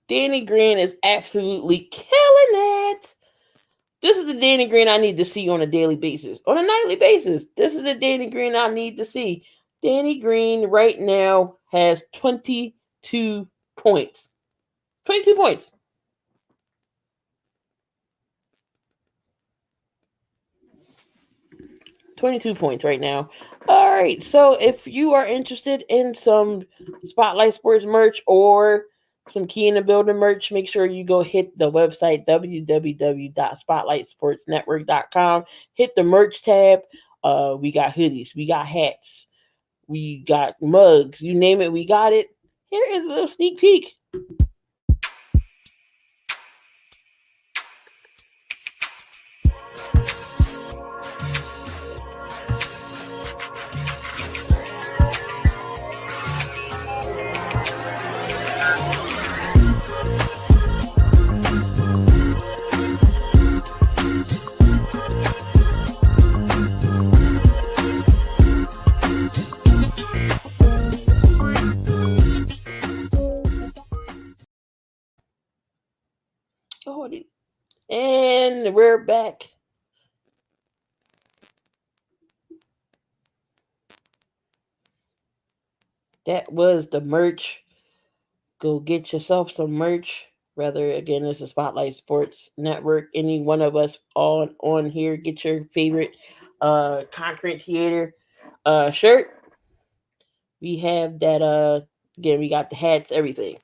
Danny Green is absolutely killing it. This is the Danny Green I need to see on a daily basis, on a nightly basis. This is the Danny Green I need to see. Danny Green right now has 22 points. 22 points. 22 points right now. All right. So if you are interested in some Spotlight Sports merch or some Key in the Building merch, make sure you go hit the website www.spotlightsportsnetwork.com. Hit the merch tab. We got hoodies, we got hats, we got mugs, you name it, we got it. Here is a little sneak peek. And we're back. That was the merch. Go get yourself some merch. Rather, again, it's a Spotlight Sports Network. Any one of us on here, get your favorite Concrete Theater shirt. We have that. Again, we got the hats, everything.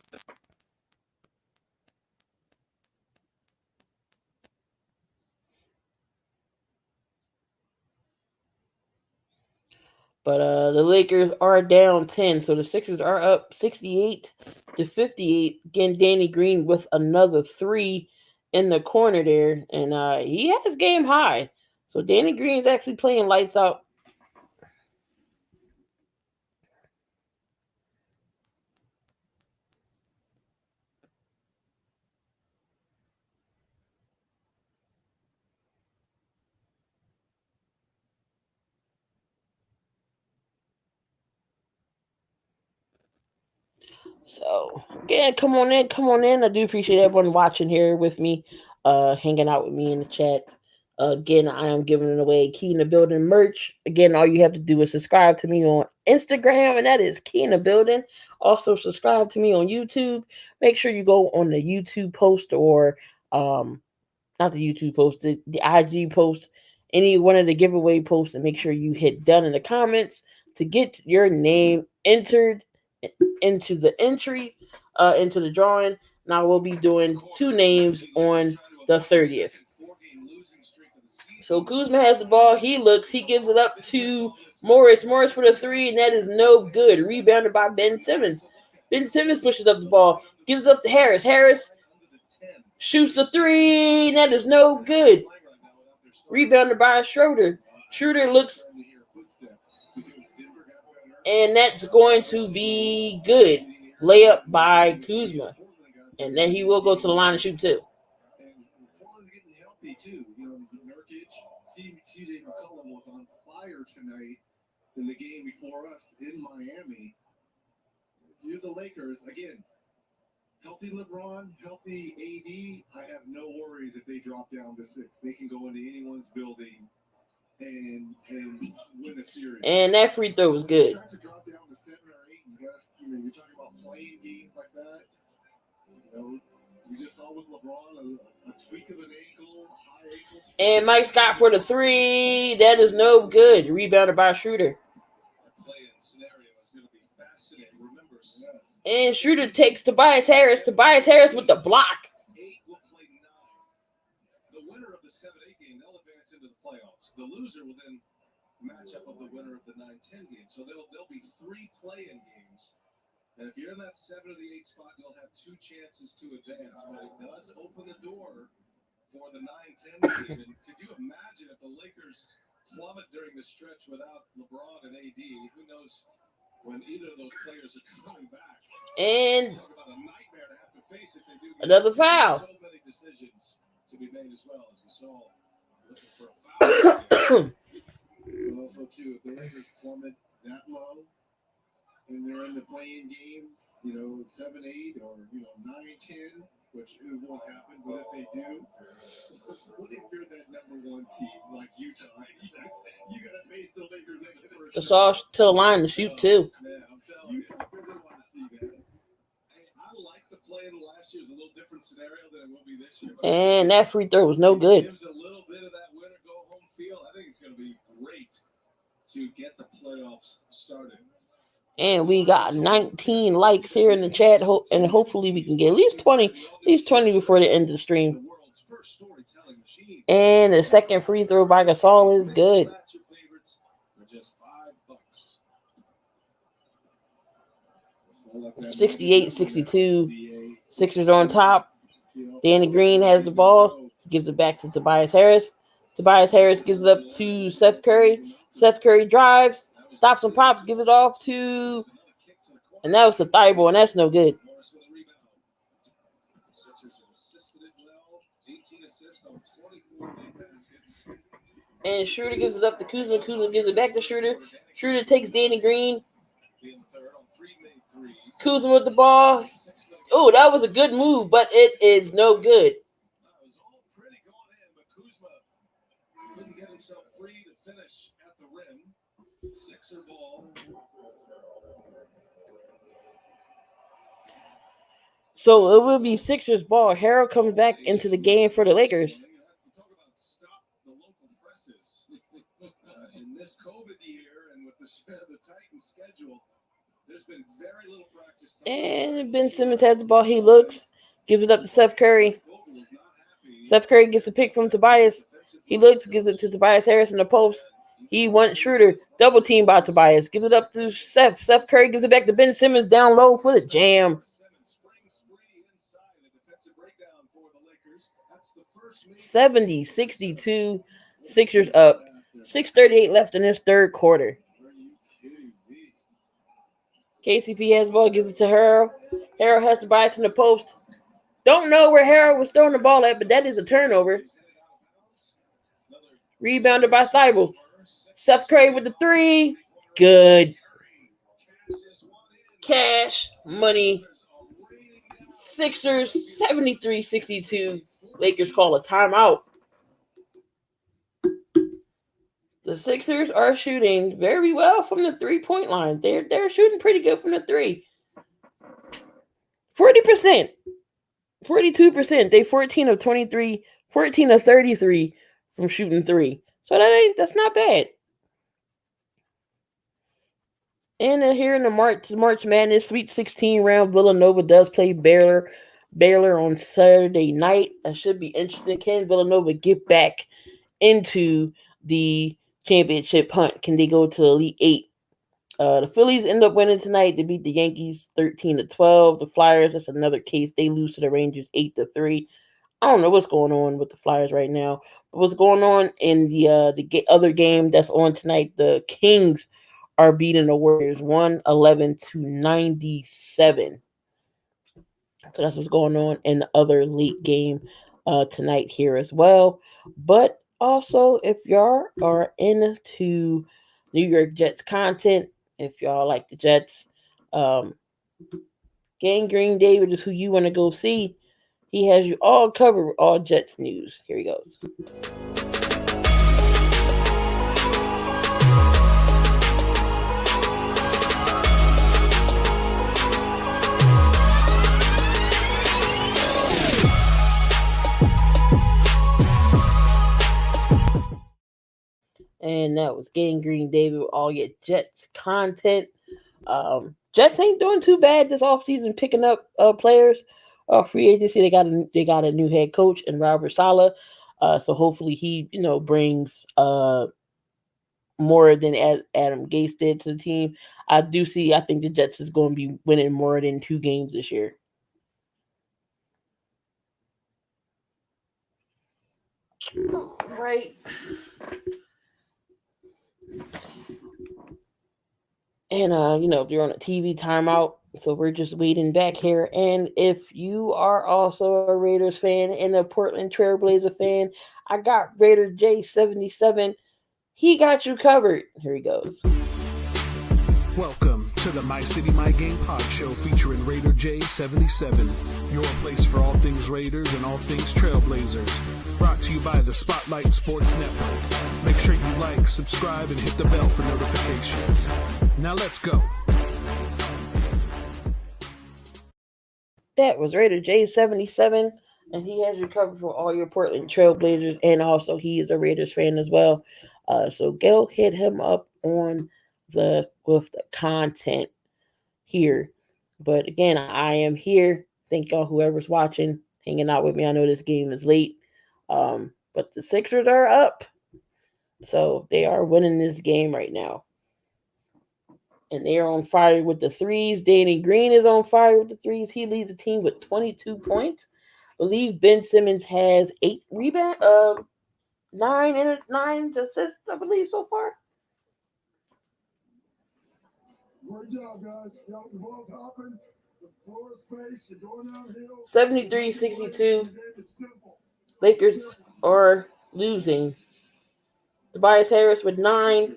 But the Lakers are down 10, so the Sixers are up 68-58. Again, Danny Green with another 3 in the corner there, and he has game high. So Danny Green is actually playing lights out. So again, come on in. I do appreciate everyone watching here with me, hanging out with me in the chat. Again, I am giving away Key in the Building merch. Again, all you have to do is subscribe to me on Instagram, and that is Key in the Building. Also, subscribe to me on YouTube. Make sure you go on the YouTube post or not the YouTube post, the IG post, any one of the giveaway posts, and make sure you hit done in the comments to get your name entered into the entry, into the drawing. Now we'll be doing 2 names on the 30th. So Kuzma has the ball. He gives it up to Morris. Morris for the 3, and that is no good. Rebounded by Ben Simmons. Ben Simmons pushes up the ball, gives it up to Harris. Harris shoots the 3, and that is no good. Rebounded by Schroeder. Schroeder looks, and that's going to be good. Layup by Kuzma. And then he will go to the line and shoot too. And Portland's getting healthy too. You know, Nurkic, CJ McCollum was on fire tonight in the game before us in Miami. If you're the Lakers, again, healthy LeBron, healthy AD, I have no worries if they drop down to 6. They can go into anyone's building and win a series. And that free throw was good. Try to drop down to 7 or 8, you're talking about playing games like that. You know, we just saw with LeBron a tweak of an ankle, high ankle. And Mike Scott for the 3. That is no good. Rebounded by Schroeder. And Schroeder takes Tobias Harris. Tobias Harris with the block. The winner of the 7-8 game, they'll advance into the playoffs. The loser will then match up with the winner of the 9-10 game. So there'll be 3 play-in games. And if you're in that 7 or the 8 spot, you'll have 2 chances to advance. But it does open the door for the 9-10 game. And could you imagine if the Lakers plummet during the stretch without LeBron and AD? Who knows when either of those players are coming back? And talk about a nightmare to have to face if they do. Another foul. So many decisions to be made as well, as we saw. Looking for a foul. But also, too, if the Lakers plummet that low, and they're in the playing games, 7-8 or 9-10, which it won't happen. But if they do, what if you're that number 1 team like Utah? You gotta face the Lakers at the first. Just all to the line to shoot too. Man, I'm telling you, Utah doesn't want to see that. Hey, I like the play in last year. It was a little different scenario than it will be this year. And that free throw was no It good. gives a little bit of that winner go home feel. I think it's going to be great to get the playoffs started. And we got 19 likes here in the chat, and hopefully we can get at least 20 before the end of the stream. And the second free throw by Gasol is good. 68-62. Sixers on top. Danny Green has the ball. Gives it back to Tobias Harris. Tobias Harris gives it up to Seth Curry. Seth Curry drives. Stops and pops. Gives it off to... And that was the Thibault, and that's no good. And Schroeder gives it up to Kuzma. Kuzma gives it back to Schroeder. Schroeder takes Danny Green. Kuzma with the ball. Oh, that was a good move, but it is no good. Couldn't get himself free to finish at the rim. Sixer ball. So it will be Sixers ball. Harrell comes back into the game for the Lakers. Talk about stop the local presses. In this COVID year and with the Titans schedule, there's been very little practice. And Ben Simmons has the ball. He looks, gives it up to Seth Curry. Seth Curry gets a pick from Tobias. He looks, gives it to Tobias Harris in the post. He wants Schroeder. Double team by Tobias. Gives it up to Seth. Seth Curry gives it back to Ben Simmons down low for the jam. 70-62. Sixers up. 6:38 left in this third quarter. KCP has the ball, gives it to Harrell. Harrell has Tobias in the post. Don't know where Harrell was throwing the ball at, but that is a turnover. Rebounded by Thibault. Seth Curry with the three. Good. Cash, money. Sixers, 73-62. Lakers call a timeout. The Sixers are shooting very well from the three-point line. They're shooting pretty good from the three. 40%. 42%. They 14 of 23, 14 of 33 from shooting three. So that's not bad. And here in the March Madness Sweet 16 round, Villanova does play Baylor on Saturday night. That should be interesting. Can Villanova get back into the championship hunt? Can they go to the Elite Eight? The Phillies end up winning tonight. They beat the Yankees 13-12. The Flyers, that's another case. They lose to the Rangers 8-3. I don't know what's going on with the Flyers right now. But what's going on in the other game that's on tonight, the Kings are beating the Warriors 111-97. So that's what's going on in the other league game tonight here as well. But also, if y'all are into New York Jets content, if y'all like the Jets, Gang Green David is who you want to go see. He has you all covered with all Jets news. Here he goes. And that was Gang Green David with all your Jets content. Jets ain't doing too bad this offseason picking up players. Free agency, they got a new head coach in Robert Saleh. So hopefully he, brings more than Adam Gase did to the team. I think the Jets is going to be winning more than 2 games this year. Right. And, they're on a TV timeout, so we're just waiting back here. And if you are also a Raiders fan and a Portland Trailblazer fan, I got Raider J77. He got you covered. Here he goes. Welcome to the My City, My Game pod show featuring Raider J77, your place for all things Raiders and all things Trailblazers. Brought to you by the Spotlight Sports Network. Make sure you like, subscribe, and hit the bell for notifications. Now let's go. That was Raider J77, and he has you covered for all your Portland Trailblazers, and also he is a Raiders fan as well. So go hit him up on with the content here. But again, I am here. Thank y'all whoever's watching, hanging out with me. I know this game is late. But the Sixers are up. So they are winning this game right now. And they are on fire with the threes. Danny Green is on fire with the threes. He leads the team with 22 points. I believe Ben Simmons has 8 rebounds, 9 assists, I believe, so far. Great job, guys. The ball's hopping. The floor is space. You're going downhill. 73-62. Lakers are losing. Tobias Harris with 9.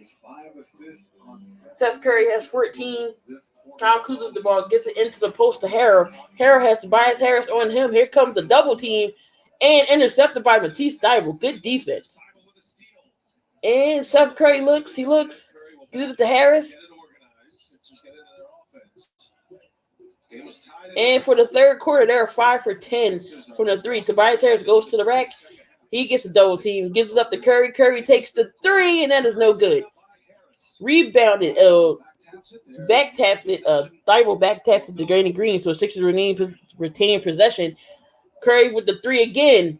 Seth Curry has 14. Kyle Kuzma with the ball gets it into the post to Harrell. Harrell has Tobias Harris on him. Here comes the double team and intercepted by Matisse Thybulle. Good defense. And Seth Curry looks. Gives it to Harris. And for the third quarter, they're 5 for 10 from the 3. Tobias Harris goes to the rack. He gets a double team. Gives it up to Curry. Curry takes the 3, and that is no good. Rebounded. Back taps it. Thybulle back taps it to Danny Green, so Sixers retain possession. Curry with the 3 again.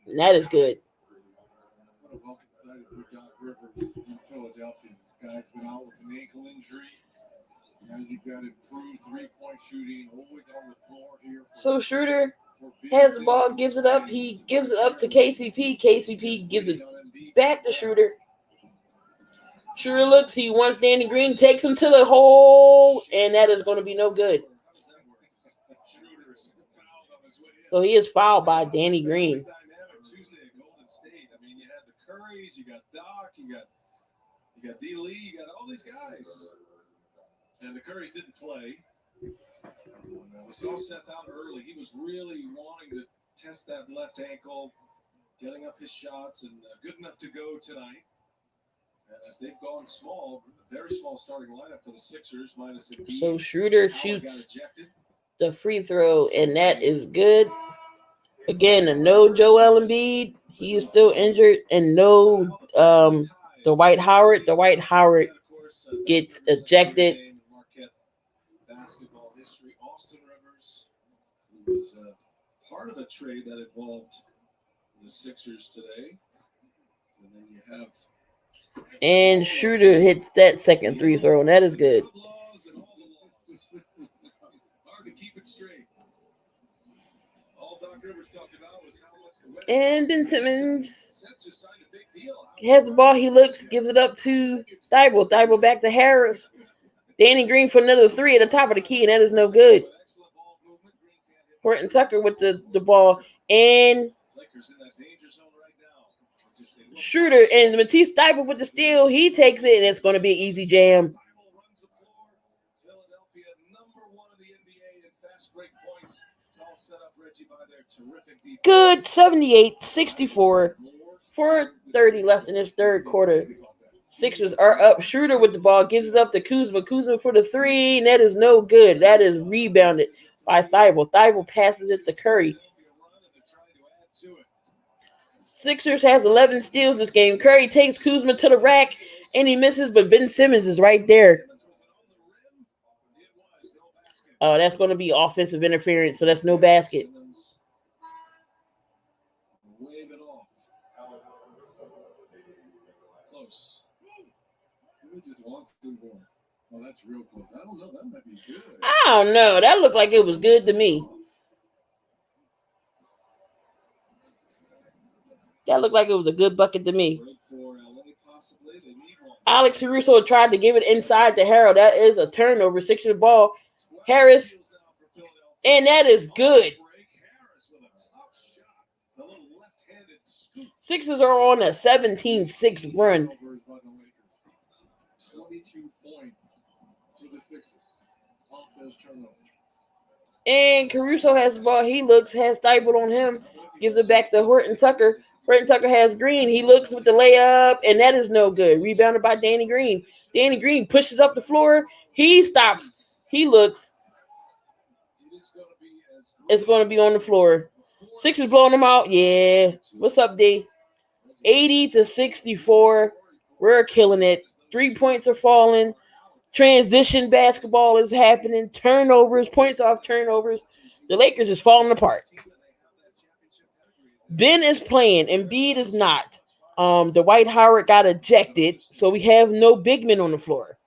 And that is good. Guy's been out with an ankle injury. Now you've got improved three-point shooting, always on the floor here. So Schroeder has the ball, gives it up. He gives it up to KCP. KCP gives it back to Schroeder. Schroeder looks. He wants Danny Green, takes him to the hole, and that is going to be no good. So he is fouled by Danny Green. You had the Currys, you got Doc, you got D. Lee, you got all these guys. And the Currys didn't play. We saw Seth out early. He was really wanting to test that left ankle, getting up his shots, and good enough to go tonight. And as they've gone small, very small starting lineup for the Sixers, minus a So Schroeder shoots the free throw, and that is good. Again, no Joel Embiid. He is still injured, and no Dwight Howard. Dwight Howard gets ejected. Basketball history. Austin Rivers, who was part of a trade that involved the Sixers today. And then you have. And Schroeder hits that second free throw, and that is good. Hard to keep it straight. All Doc Rivers talked about was how much. And Ben Simmons has the ball. He looks, gives it up to Thybulle. Thybulle back to Harris. Danny Green for another 3 at the top of the key, and that is no good. Horton Tucker with the ball. And Schroeder and Matisse Thybulle with the steal. He takes it, and it's going to be an easy jam. Good 78-64. 4:30 left in this third quarter. Sixers are up. Schroeder with the ball gives it up to Kuzma. Kuzma for the 3, and that is no good. That is rebounded by Thybulle. Thybulle passes it to Curry. Sixers has 11 steals this game. Curry takes Kuzma to the rack, and he misses, but Ben Simmons is right there. Oh, that's going to be offensive interference, so that's no basket. Oh, that's real close. I don't know. That might be good. I don't know. That looked like it was good to me. That looked like it was a good bucket to me. Alex Caruso tried to give it inside to Harrell. That is a turnover. Sixers ball. Harris. And that is good. Sixers are on a 17-6 run. 22 points to the Sixers off those turnovers. And Caruso has the ball. He looks, has Thybulle on him. Gives it back to Horton Tucker. Horton Tucker has Green. He looks with the layup, and that is no good. Rebounded by Danny Green. Danny Green pushes up the floor. He stops. He looks. It's going to be on the floor. Sixers blowing them out. Yeah. What's up, D? 80-64. We're killing it. 3 points are falling. Transition basketball is happening. Turnovers, points off turnovers. The Lakers is falling apart. Ben is playing. Embiid is not. Dwight Howard got ejected, so we have no big men on the floor.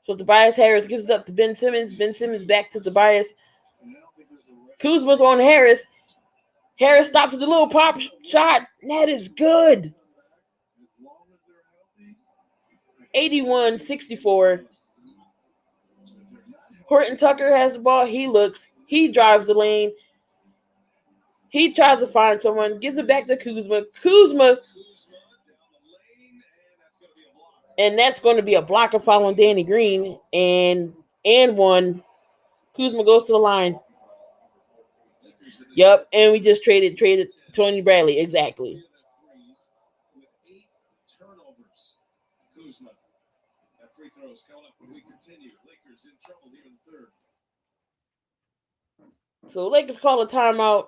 So Tobias Harris gives it up to Ben Simmons. Ben Simmons back to Tobias. Kuzma's on Harris. Harris stops with the little pop shot. That is good. 81-64. Horton Tucker has the ball. He looks. He drives the lane. He tries to find someone. Gives it back to Kuzma. Kuzma. And that's going to be a blocker foul on Danny Green. And one. Kuzma goes to the line. Yep. And we just traded Tony Bradley. Exactly. So Lakers call a timeout.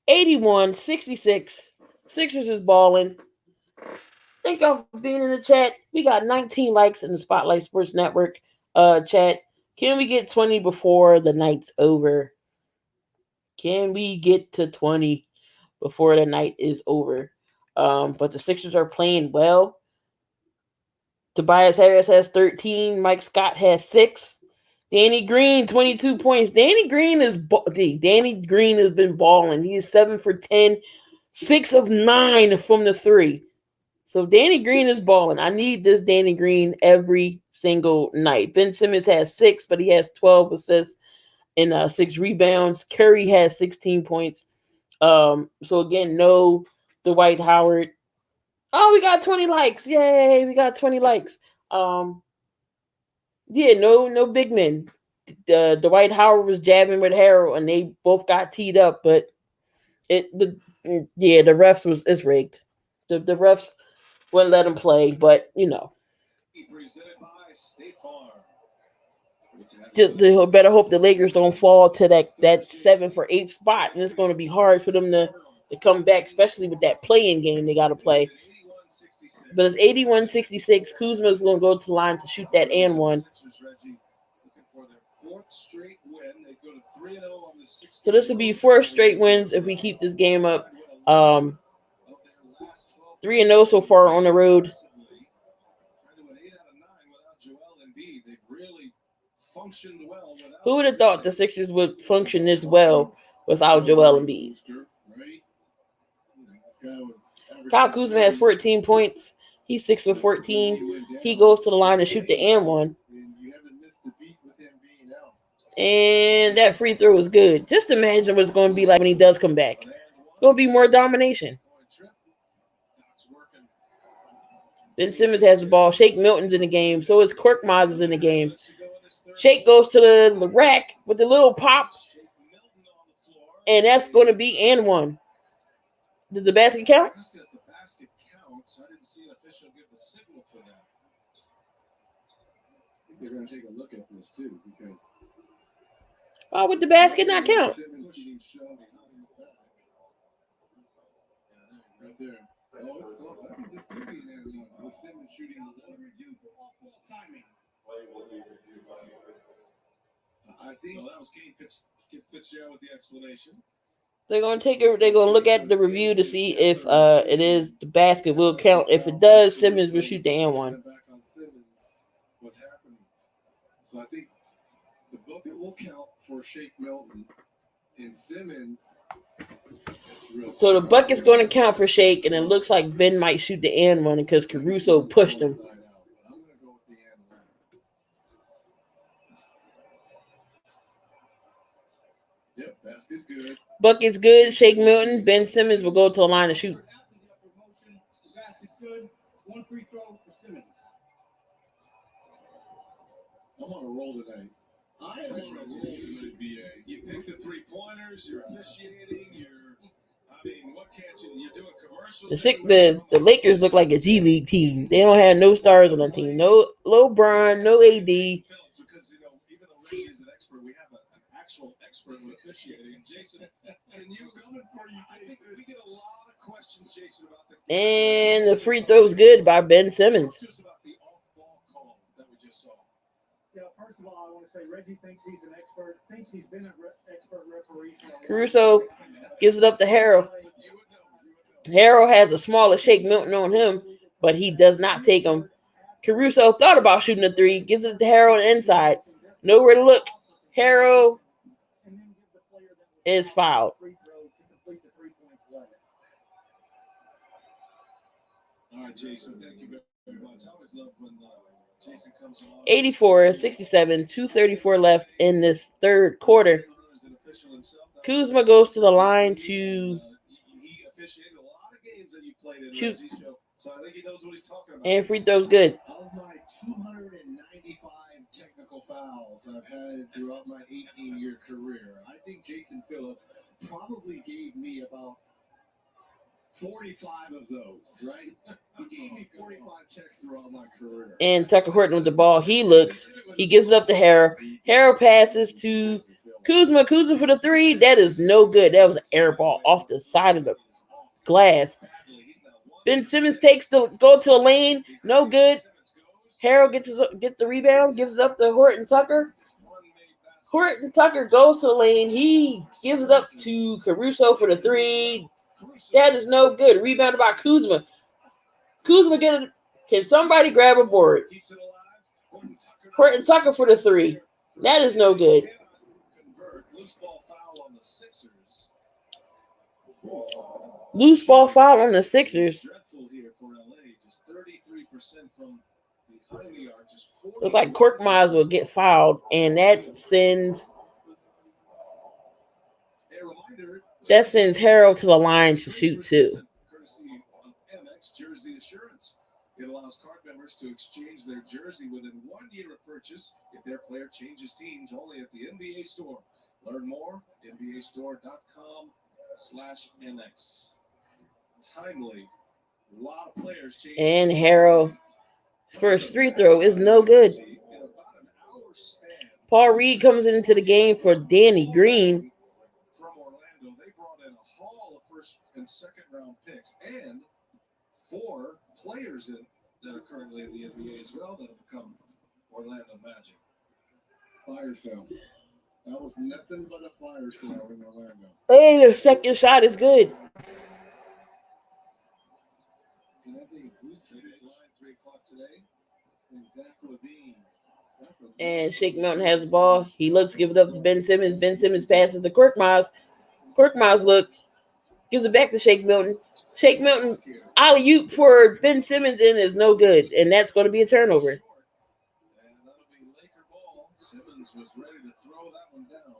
81-66. Sixers is balling. Thank y'all for being in the chat. We got 19 likes in the Spotlight Sports Network chat. Can we get 20 before the night's over? Can we get to 20 before the night is over? But the Sixers are playing well. Tobias Harris has 13. Mike Scott has 6. Danny Green, 22 points. Danny Green has been balling. He is 7 for 10, 6 of 9 from the 3. So Danny Green is balling. I need this Danny Green every single night. Ben Simmons has 6, but he has 12 assists and 6 rebounds. Curry has 16 points. So again, no Dwight Howard. Oh, we got 20 likes. Yay, we got 20 likes. Yeah, no big men. Dwight Howard was jabbing with Harrell, and they both got teed up, but the refs it's rigged. The refs wouldn't let him play, but you know. Just better hope the Lakers don't fall to that 7 for 8 spot, and it's going to be hard for them to come back, especially with that play-in game they got to play. But it's 81-66. Kuzma's going to go to the line to shoot that and one. So this will be 4 straight wins if we keep this game up. 3-0 so far on the road. Who would have thought the Sixers would function this well without Joel Embiid? Kyle Kuzma has 14 points. He's 6 for 14. He goes to the line to shoot the and one. And that free throw was good. Just imagine what it's going to be like when he does come back. It's going to be more domination. Ben Simmons has the ball. Shake Milton's in the game. So is Korkmaz is in the game. Shake goes to the rack with the little pop. And that's going to be and one. Did the basket count? They're going to take a look at this too, because why would the basket not count? Right there. Oh, it's close. I think this could be an end with Simmons shooting the timing. I think that was Kate Fitzgerald with the explanation. They're going to look at the review to see if it is the basket will count. If it does, Simmons will shoot the and one. What's happening? So I think the bucket will count for Shake Milton and Simmons. So the bucket's going to count for Shake, and it looks like Ben might shoot the and one because Caruso pushed him. Yep, basket's good. Bucket's good. Shake Milton. Ben Simmons will go to the line to shoot. Basket's good. 1 free throw for Simmons. I'm on a roll tonight. I am on a roll tonight, BA. You pick the 3-pointers, you're officiating, what can't you? You're doing commercials. The Lakers look like a G League team. They don't have no stars on the team. No Bryan, no AD. Because, even though Reggie is an expert, we have an actual expert with officiating. And Jason, and you coming for you, Jason. We get a lot of questions, Jason, about the And the free throw's good by Ben Simmons. Talk to us about the off-ball call that we just saw. Yeah, first of all, I want to say Reggie thinks he's an expert, thinks he's been an expert referee. Caruso gives it up to Harrell. Harrell has a smaller Shake Milton on him, but he does not take him. Caruso thought about shooting a three, gives it to Harrell on the inside. Nowhere to look. Harrell is fouled. All right, Jason, thank you very much. I always love when Jason comes on. 84-67, 2:34 left in this third quarter. Kuzma goes to the line to He officiated a lot of games that you played in shoot, Reggie's show, so I think he knows what he's talking about. and free throw's good. Of my 295 technical fouls I've had throughout my 18-year career, I think Jason Phillips probably gave me about 45 of those, right? He gave me 45 checks throughout my career. And Tucker Horton with the ball. He gives it up to Harrell. Harrell passes to Kuzma. Kuzma for the three. That is no good. That was an air ball off the side of the glass. Ben Simmons go to the lane. No good. Harrell gets the rebound, gives it up to Horton Tucker. Horton Tucker goes to the lane. He gives it up to Caruso for the three. That is no good. Rebounded by Kuzma. Kuzma can somebody grab a board? Horton Tucker for the three. That is no good. Loose ball foul on the Sixers. Looks like Korkmaz will get fouled, and that sends Harrell to the line to shoot two. It allows card members to exchange their jersey within 1 year of purchase if their player changes teams only at the NBA store. Learn more, NBAstore.com/MX. Timely. A lot of players change. And Harrell first free throw is no good. Paul Reed comes into the game for Danny Green. From Orlando, they brought in a haul of first and second round picks and 4 players that are currently in the NBA as well that have become Orlando Magic. Fire sale. That was nothing but a fire sale in Orlando. Hey, the second shot is good. And I think Booster did line 3 o'clock today. And Zach Levine. And Shake Milton has the ball. He looks, gives it up to Ben Simmons. Ben Simmons passes to Korkmaz. Korkmaz gives it back to Shake Milton. Shake Milton alley-oop for Ben Simmons and is no good, and that's going to be a turnover. And that'll be Laker ball. Simmons was ready to throw that one down.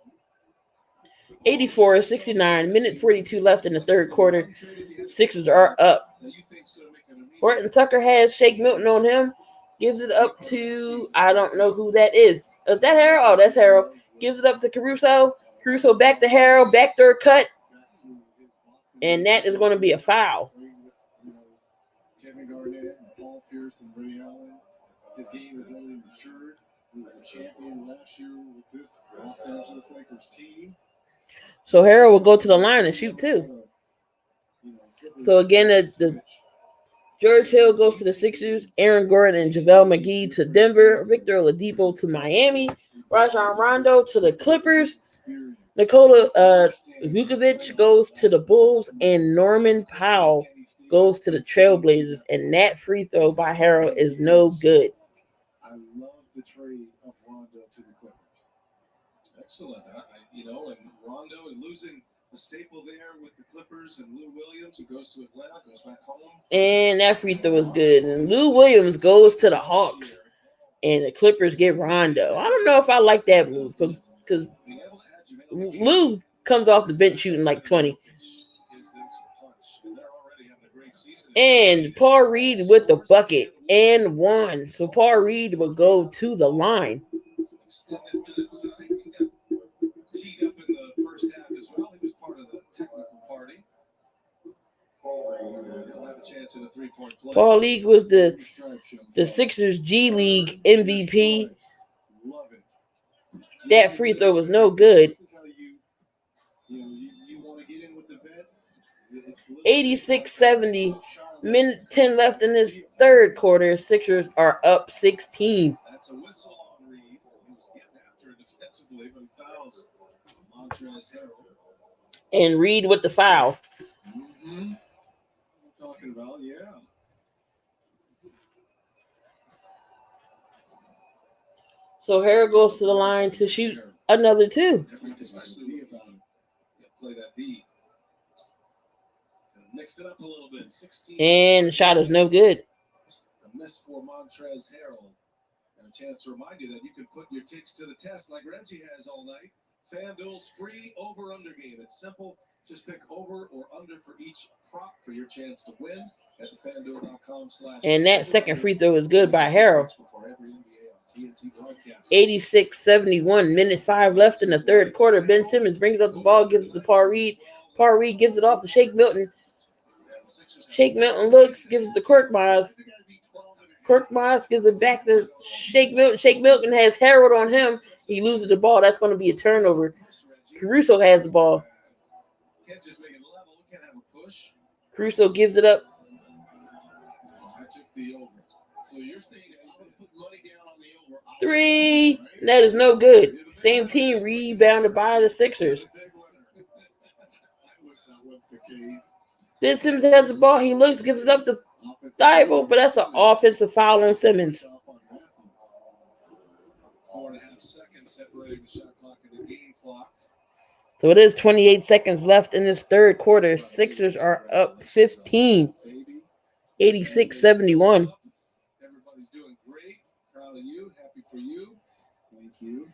84-69, minute 42 left in the third quarter. Sixers are up. Horton Tucker has Shake Milton on him. Gives it up to, I don't know who that is. Is that Harrell? Oh, that's Harrell. Gives it up to Caruso. Caruso back to Harrell. Backdoor cut. And that is going to be a foul. Kevin Garnett and Paul Pierce and Ray Allen. His game has only matured. He was a champion last year with this Los Angeles Lakers team. So Harrell will go to the line and shoot too. So again, the George Hill goes to the Sixers. Aaron Gordon and JaVale McGee to Denver. Victor Oladipo to Miami. Rajon Rondo to the Clippers. Nikola Vukovic goes to the Bulls. And Norman Powell goes to the Trailblazers. And that free throw by Harrell is no good. I love the trade of Rondo to the Clippers. Excellent. And Rondo losing a staple there with the Clippers and Lou Williams, who goes to Atlanta, goes back home. And that free throw is good. And Lou Williams goes to the Hawks. And the Clippers get Rondo. I don't know if I like that move because Lou comes off the bench shooting like 20. And Paul Reed with the bucket and one. So Paul Reed will go to the line. Extended minutes. I think he got teed up in the first half as well. He was part of the technical party. He'll have a chance in a 3-point play. Paul Reed was the Sixers G League MVP. That free throw was no good. This is how you want to get in with the vets. It's 86-70. Minute 10 left in this third quarter. Sixers are up 16. That's a whistle on Reed. He was getting after it defensively, but he fouls Montrezl Harrell. And Reed with the foul. Mm-hmm. I'm talking about, yeah. So Harrell goes to the line to shoot another two. Especially play that D. Mix it up a little bit. 16. And the shot is no good. A miss for Montrezl Harrell. And a chance to remind you that you can put your tips to the test like Reggie has all night. FanDuel's free over-under game. It's simple. Just pick over or under for each prop for your chance to win at FanDuel.com/. And that second free throw is good by Harrell. 86-71. Minute 5 left in the third quarter. Ben Simmons brings up the ball, gives it to Paul Reed. Paul Reed gives it off to Shake Milton. Shake Milton looks, gives it to Korkmaz. Korkmaz gives it back to Shake Milton. Shake Milton has Harrell on him. He loses the ball. That's going to be a turnover. Caruso has the ball. Caruso gives it up. Three. That is no good. Same team rebounded by the Sixers. Ben Simmons has the ball. He looks, gives it up to Thibault, but that's an offensive foul on Simmons. 4.5 seconds separating the shot clock and the game clock. So it is 28 seconds left in this third quarter. Sixers are up 15. 86-71. Everybody's doing great. Proud of you. Happy for you. Thank you.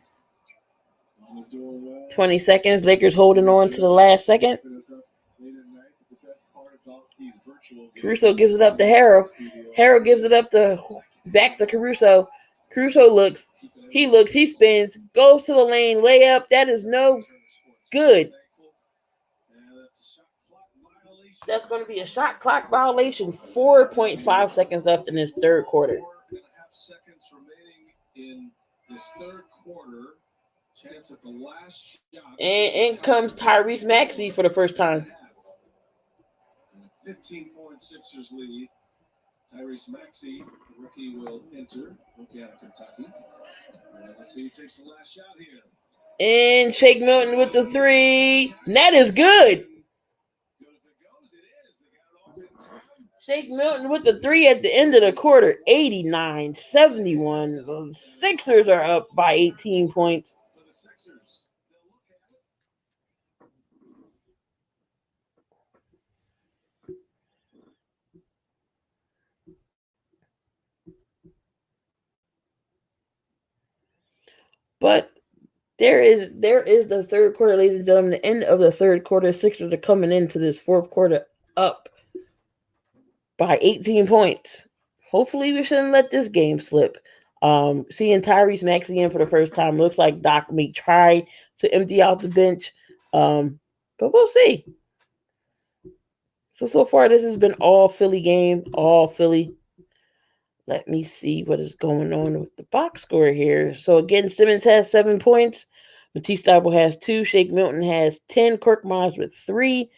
20 seconds. Lakers holding on to the last second. Caruso gives it up to Harrell. Harrell gives it up back to Caruso. Caruso looks. He looks. He spins. Goes to the lane. Layup. That is no good. That's going to be a shot clock violation. 4.5 seconds left in this third quarter. 4.5 seconds remaining in this third quarter. Chance at the last shot. And in comes Tyrese Maxey for the first time. 15-point Sixers lead. Tyrese Maxey, the rookie, will enter. Rookie out of Kentucky. And let's see who takes the last shot here. And Shake Milton with the three. And that is good. Shake Milton with the three at the end of the quarter. 89-71. The Sixers are up by 18 points. But there is the third quarter, ladies and gentlemen. The end of the third quarter. Sixers are coming into this fourth quarter up by 18 points. Hopefully, we shouldn't let this game slip. Seeing Tyrese Maxey in for the first time looks like Doc may try to empty out the bench, but we'll see. So far, this has been all Philly game, all Philly. Let me see what is going on with the box score here. So, again, Simmons has 7 points. Matisse Thybulle has 2. Shake Milton has 10. Korkmaz with 3.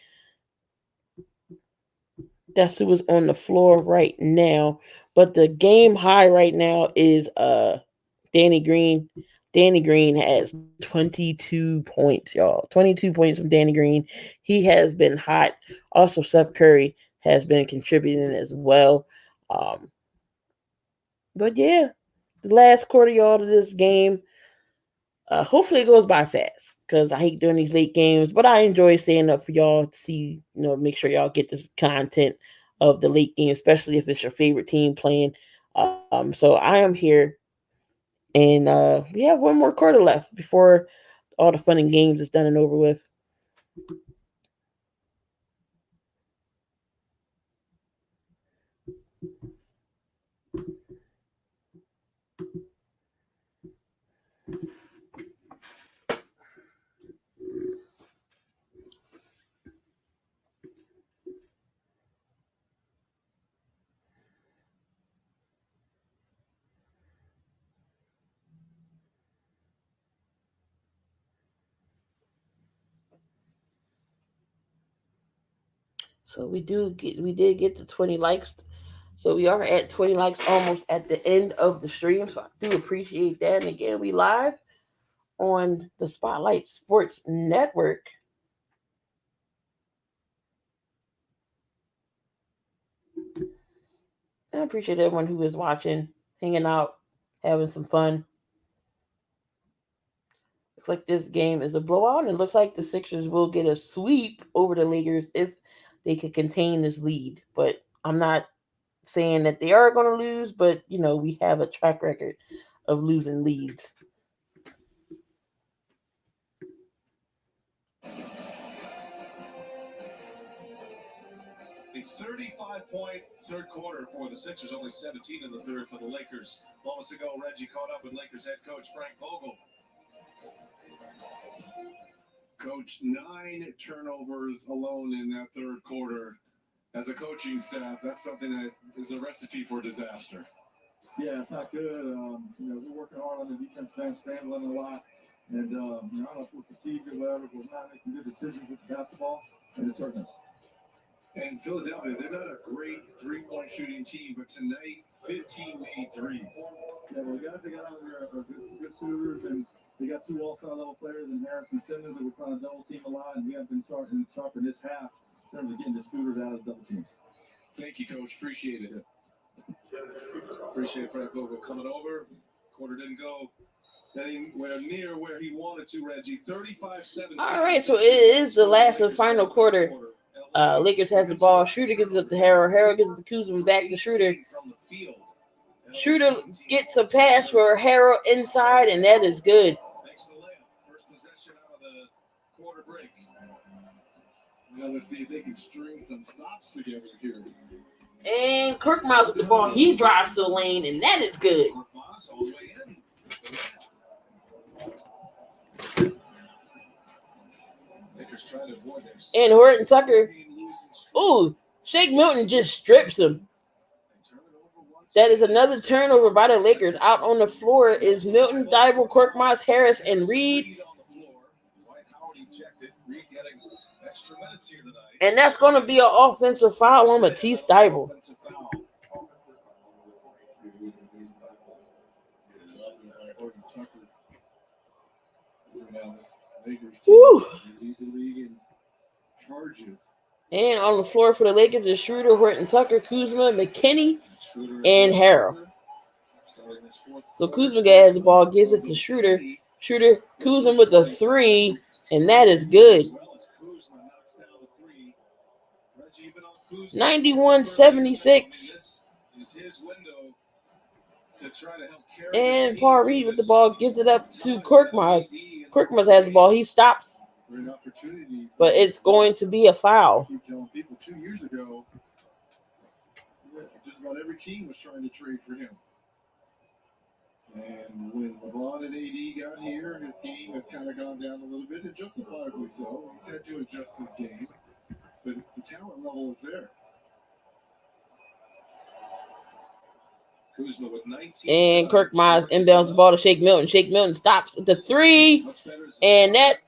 That's who is on the floor right now. But the game high right now is Danny Green. Danny Green has 22 points, y'all. 22 points from Danny Green. He has been hot. Also, Seth Curry has been contributing as well. But yeah, the last quarter, y'all, to this game. Hopefully it goes by fast because I hate doing these late games, but I enjoy staying up for y'all to see, make sure y'all get the content of the late game, especially if it's your favorite team playing. So I am here, and we have one more quarter left before all the fun and games is done and over with. So we did get the 20 likes. So we are at 20 likes almost at the end of the stream. So I do appreciate that. And again, we live on the Spotlight Sports Network. I appreciate everyone who is watching, hanging out, having some fun. Looks like this game is a blowout, and it looks like the Sixers will get a sweep over the Lakers if they can contain this lead. But I'm not saying that they are going to lose, but, you know, we have a track record of losing leads. A 35-point third quarter for the Sixers, only 17 in the third for the Lakers. Moments ago, Reggie caught up with Lakers head coach Frank Vogel. Coach, 9 turnovers alone in that third quarter. As a coaching staff, that's something that is a recipe for disaster. Yeah, it's not good. We're working hard on the defensive end, scrambling a lot. And, I don't know if we're fatigued or whatever, but we're not making good decisions with the basketball, and it's hurting us. And Philadelphia, they're not a great three-point shooting team, but tonight, 15 made threes. Yeah, well, the guys they got out there are good shooters, and they got 2 all-star level players in Harris and Simmons that we're trying to double team a lot, and we have been starting sharp in this half in terms of getting the shooters out of double teams. Thank you, Coach. Appreciate it. Appreciate Frank Vogel coming over. Quarter didn't go anywhere near where he wanted to, Reggie. 35-17. All right, so it is the last and final quarter. Lakers has the ball. Schroeder gives it up to Harrell. Harrell gives it to Kuzma back to Schroeder. Schroeder gets a pass for Harrell inside, and that is good. Makes the layup. First possession out of the quarter break. Now let's see if they can string some stops together here. And Kirkmaz with the ball. He drives to the lane, and that is good. Moss all the way in. Lakers trying to avoid their And Horton Tucker. Ooh, Shake Milton just strips him. That is another turnover by the Lakers. Out on the floor is Milton, Dybul, Korkmaz, Harris, and Reed. And that's going to be an offensive foul on Matisse Dybul. Woo. And on the floor for the Lakers is Schroeder, Horton Tucker, Kuzma, McKinney, and Harrell. So Kuzma has the ball, gives it to Schroeder. Schroeder, Kuzma with the 3, and that is good. 91-76. And Paul Reed with the ball gives it up to Korkmaz. Korkmaz has the ball. He stops, but it's going to be a foul. People 2 years ago, just about every team was trying to trade for him. And when LeBron and AD got here, his game has kind of gone down a little bit, and justifiably so. He's had to adjust his game, but the talent level is there. Kuzma with 19. And Korkmaz inbounds the ball to Shake Milton. Shake Milton stops at the 3, and that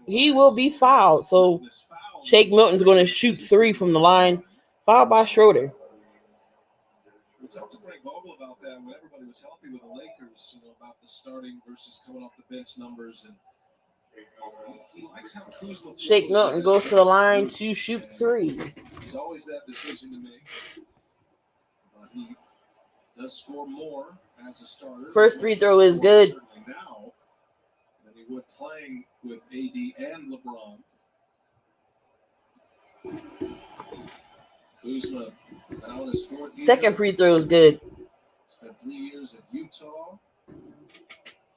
he will be fouled. So Shake Milton's going to shoot 3 from the line, fouled by Schroeder. We talked to Frank Vogel about that when everybody was healthy with the Lakers, about the starting versus coming off the bench numbers, and he likes how Kuzma. Shake Milton goes to the line to shoot 3. There's always that decision to make. He does score more as a starter. First free throw is good. Now than he would playing with AD and LeBron. Kuzma now in his 4th year. Second free throw is good. Spent 3 years at Utah.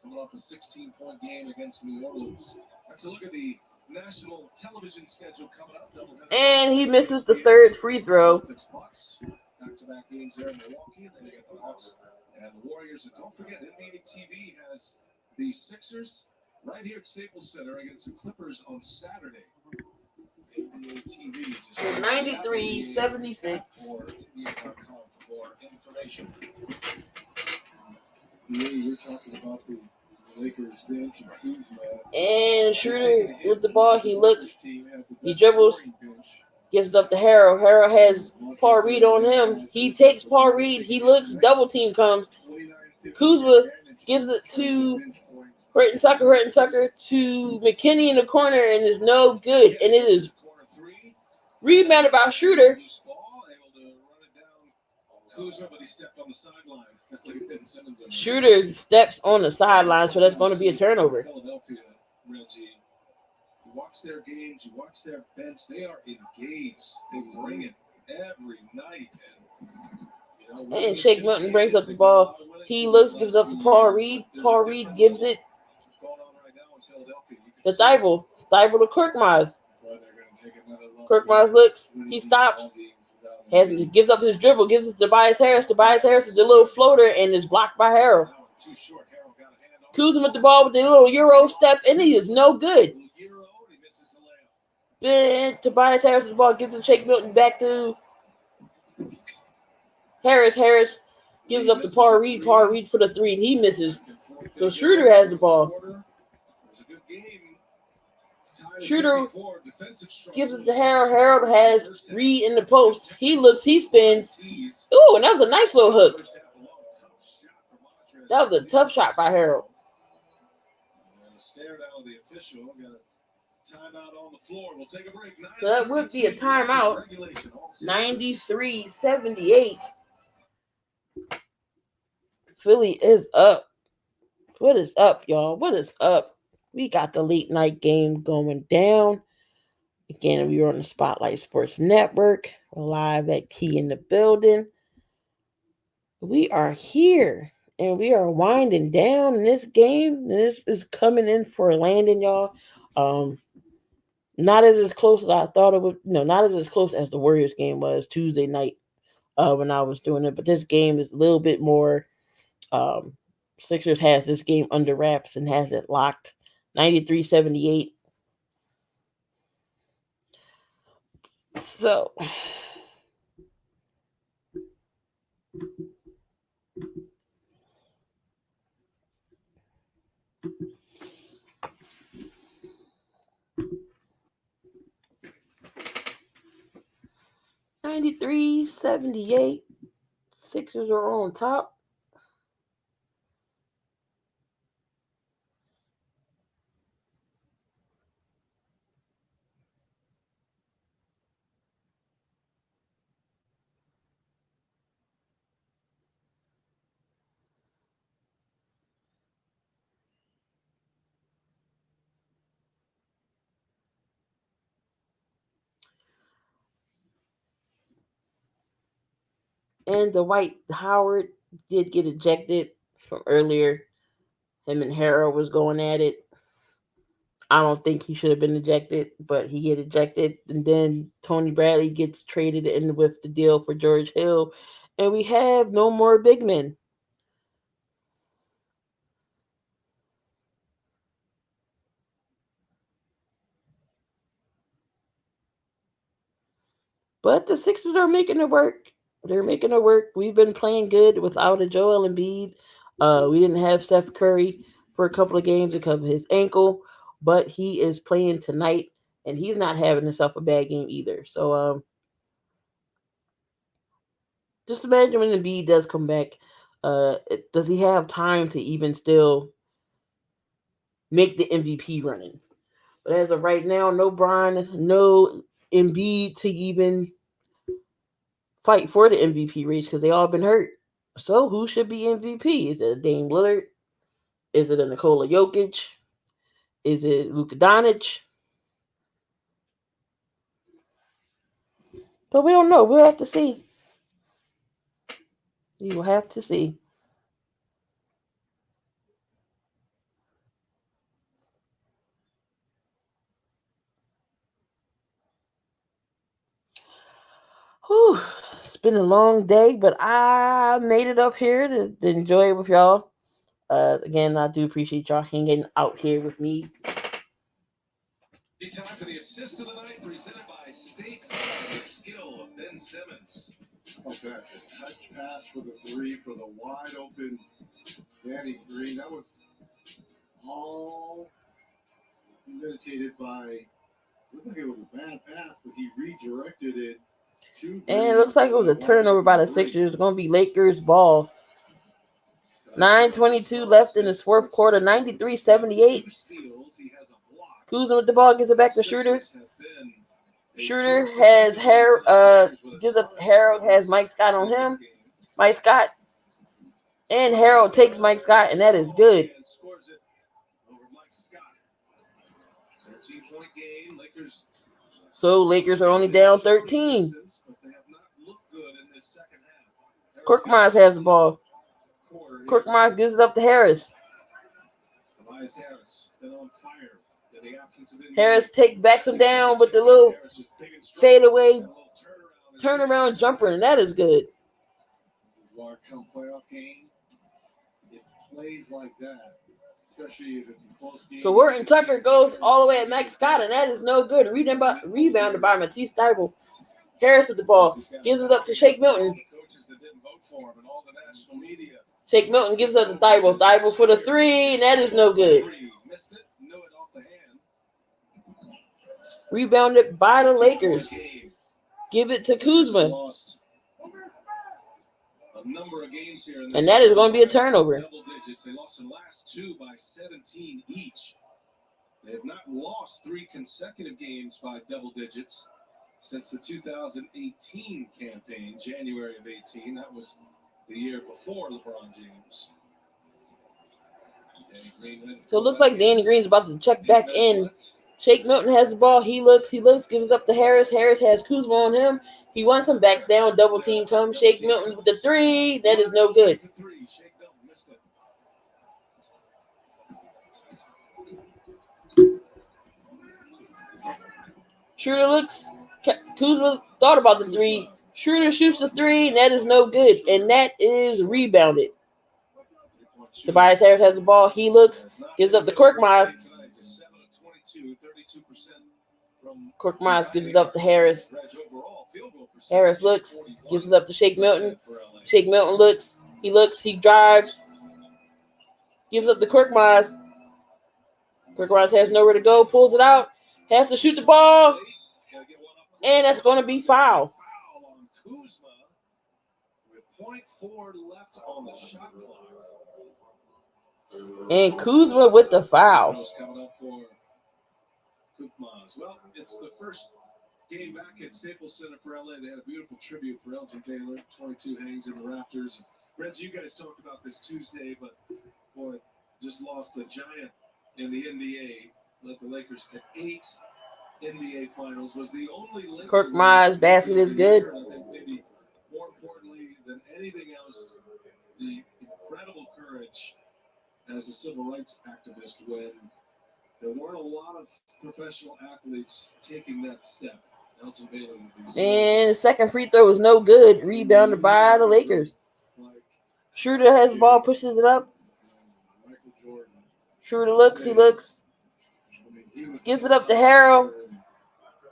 Coming off a 16-point game against New Orleans. Let's look at the national television schedule coming up. And he misses the 3rd free throw. Back-to-back games there in Milwaukee. And then you got the Hawks and the Warriors. And don't forget, NBA TV has the Sixers right here at Staples Center against the Clippers on Saturday. NBA TV. So 93-76. For NBA.com for more information. Yeah, you're talking about the Lakers bench and Kuzma. And Schroeder with the ball. He looks. He dribbles. Gives it up to Harrell. Harrell has Paul Reed on him. He takes Paul Reed. He looks. Double team comes. Kuzma gives it to Horton Tucker to McKinney in the corner, and is no good. And it is rebounded by Schroeder. Schroeder steps on the sideline, so that's going to be a turnover. Philadelphia, Reggie. You watch their games, you watch their bench. They are engaged. They bring it every night. And Shake Milton brings up the ball. He gives up to Paul Reed. Paul Reed gives it to Thibault. Thibault to Korkmaz. Korkmaz looks. He stops. Gives up his dribble. Gives it to Tobias Harris. Tobias Harris is the little floater and is blocked by Harrell. Kuzma with the ball with the little Euro step, and he is no good. Then Tobias Harris with the ball gives it to Shake Milton back to Harris. Harris gives up to Paul Reed. Paul Reed for the three, and he misses. So Schroeder has the ball. Schroeder gives it to Harold. Harold has Reed in the post. He looks, he spins. Ooh, and that was a nice little hook. That was a tough shot by Harold. So that would be a timeout. 93-78. Philly is up. What is up, y'all? What is up? We got the late night game going down. Again, we are on the Spotlight Sports Network. We're live at Key in the building. We are here, and we are winding down this game. This is coming in for a landing, y'all. Not as close as I thought it would. No, not as close as the Warriors game was Tuesday night when I was doing it. But this game is a little bit more. Sixers has this game under wraps and has it locked. 93-78. So, $93-78. Sixers are on top. And Dwight Howard did get ejected from earlier. Him and Harold was going at it. I don't think he should have been ejected, but he get ejected. And then Tony Bradley gets traded in with the deal for George Hill. And we have no more big men. But the Sixers are making it work. They're making it work. We've been playing good without a Joel Embiid. We didn't have Steph Curry for a couple of games because of his ankle, but he is playing tonight, and he's not having himself a bad game either. So just imagine when Embiid does come back. Does he have time to even still make the MVP running? But as of right now, no Bryan, no Embiid to even fight for the MVP race because they all been hurt. So who should be MVP? Is it Dame Lillard? Is it a Nikola Jokic? Is it Luka Doncic? But we don't know. We'll have to see. You will have to see. Whew. It's been a long day, but I made it up here to enjoy it with y'all. Again, I do appreciate y'all hanging out here with me. Time for the assist of the night, presented by State Farm, the skill of Ben Simmons. Okay, a touch pass for the three for the wide open Danny Green. That was all meditated by Looked like it was a bad pass, but he redirected it to. And it looks like it was a turnover by the Sixers. It's going to be Lakers ball. 9:22 left in this fourth quarter. 93-78. Kuzma with the ball, gives it back to Schroeder. Schroeder has gives up to Harold, has Mike Scott on him. Mike Scott. And Harold takes Mike Scott, and that is good. So Lakers are only down 13. Korkmaz has the ball. Korkmaz gives it up to Harris. Harris backs him down with the little fadeaway turnaround jumper, and that is good. This is why come playoff game, it's plays like that, especially if it's a close game. So Wharton Tucker goes all the way at Mike Scott, and that is no good. Rebounded by Matisse Thybulle. Harris with the ball. Gives it up to Shake Milton. Shake Milton gives up to Thybulle. Thybulle for the three, and that is no good. Rebounded by the Lakers. Give it to Kuzma. And that is going to be a turnover. They lost the last two by 17 each. They have not lost 3 consecutive games by double digits since the 2018 campaign, January of 18. That was the year before LeBron James. So it looks like Danny Green's about to check back in. Shake Milton has the ball. He looks, gives it up to Harris. Harris has Kuzma on him. He wants him, backs down, double team comes. Shake Milton with the three. That is no good. Schroeder looks. Kuzma thought about the three. Schroeder shoots the three, and that is no good. And that is rebounded. Tobias Harris has the ball. He looks, gives up to Korkmaz. Korkmaz gives it up to Harris. Harris looks, gives it up to Shake Milton. Shake Milton looks, he drives. Gives up to Korkmaz. Korkmaz has nowhere to go, pulls it out, has to shoot the ball, and that's going to be foul. And Kuzma with the foul. Well, it's the first game back at Staples Center for LA. They had a beautiful tribute for Elgin Taylor. 22 hangs in the rafters. Reds, you guys talked about this Tuesday, but boy, just lost a giant in the NBA. Led the Lakers to 8 NBA finals. Was the only Korkmaz basket is good. I think maybe more importantly than anything else, the incredible courage as a civil rights activist when there weren't a lot of professional athletes taking that step. Elgin Taylor would be and the second free throw was no good. Rebounded by the Lakers. Schroeder has the ball, pushes it up. Schroeder looks, gives it up to Harold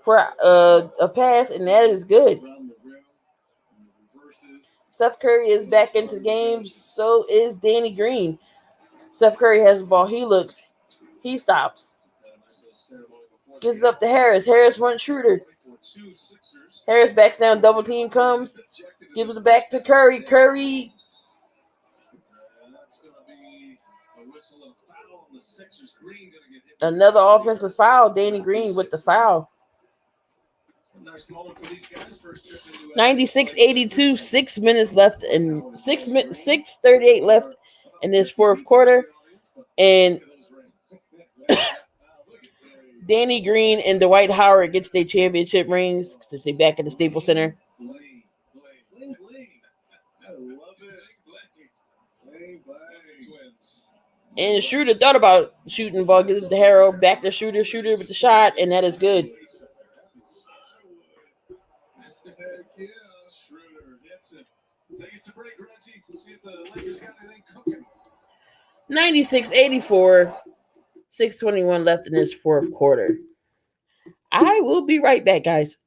for a pass, and that is good. Steph Curry is back into the game. So is Danny Green. Steph Curry has the ball. He looks. He stops. Gives it up to Harris. Harris runs Schroeder. Harris backs down. Double team comes. Gives it back to Curry. Curry. Another offensive foul. Danny Green with the foul. 96-82. 6 minutes left and 6:38 left in this fourth quarter. And Danny Green and Dwight Howard gets their championship rings to stay back at the Staples Center. And Schroeder thought about shooting the ball, gives it to Harold, back to Schroeder, Schroeder with the shot, and that is good. 96-84. 6:21 left in this fourth quarter. I will be right back, guys.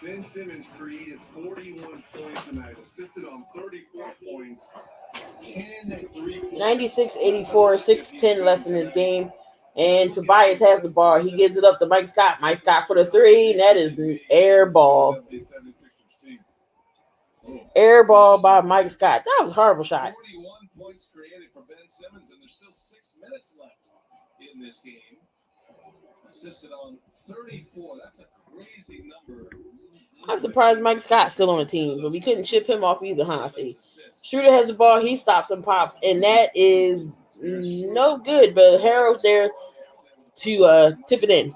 Ben Simmons created 41 points tonight, assisted on 34 points, 10 3-points. 96-84, 6:10 left in this game. And Tobias has the ball. He gives it up to Mike Scott. Mike Scott for the three. And that is an air ball. Air ball by Mike Scott. That was a horrible shot. 41 points created for Ben Simmons, and there's still 6 minutes left in this game. Assisted on 34. That's a crazy number. I'm surprised Mike Scott's still on the team, but we couldn't ship him off either, huh? See, Schroeder has the ball. He stops and pops, and that is no good. But Harold's there to tip it in.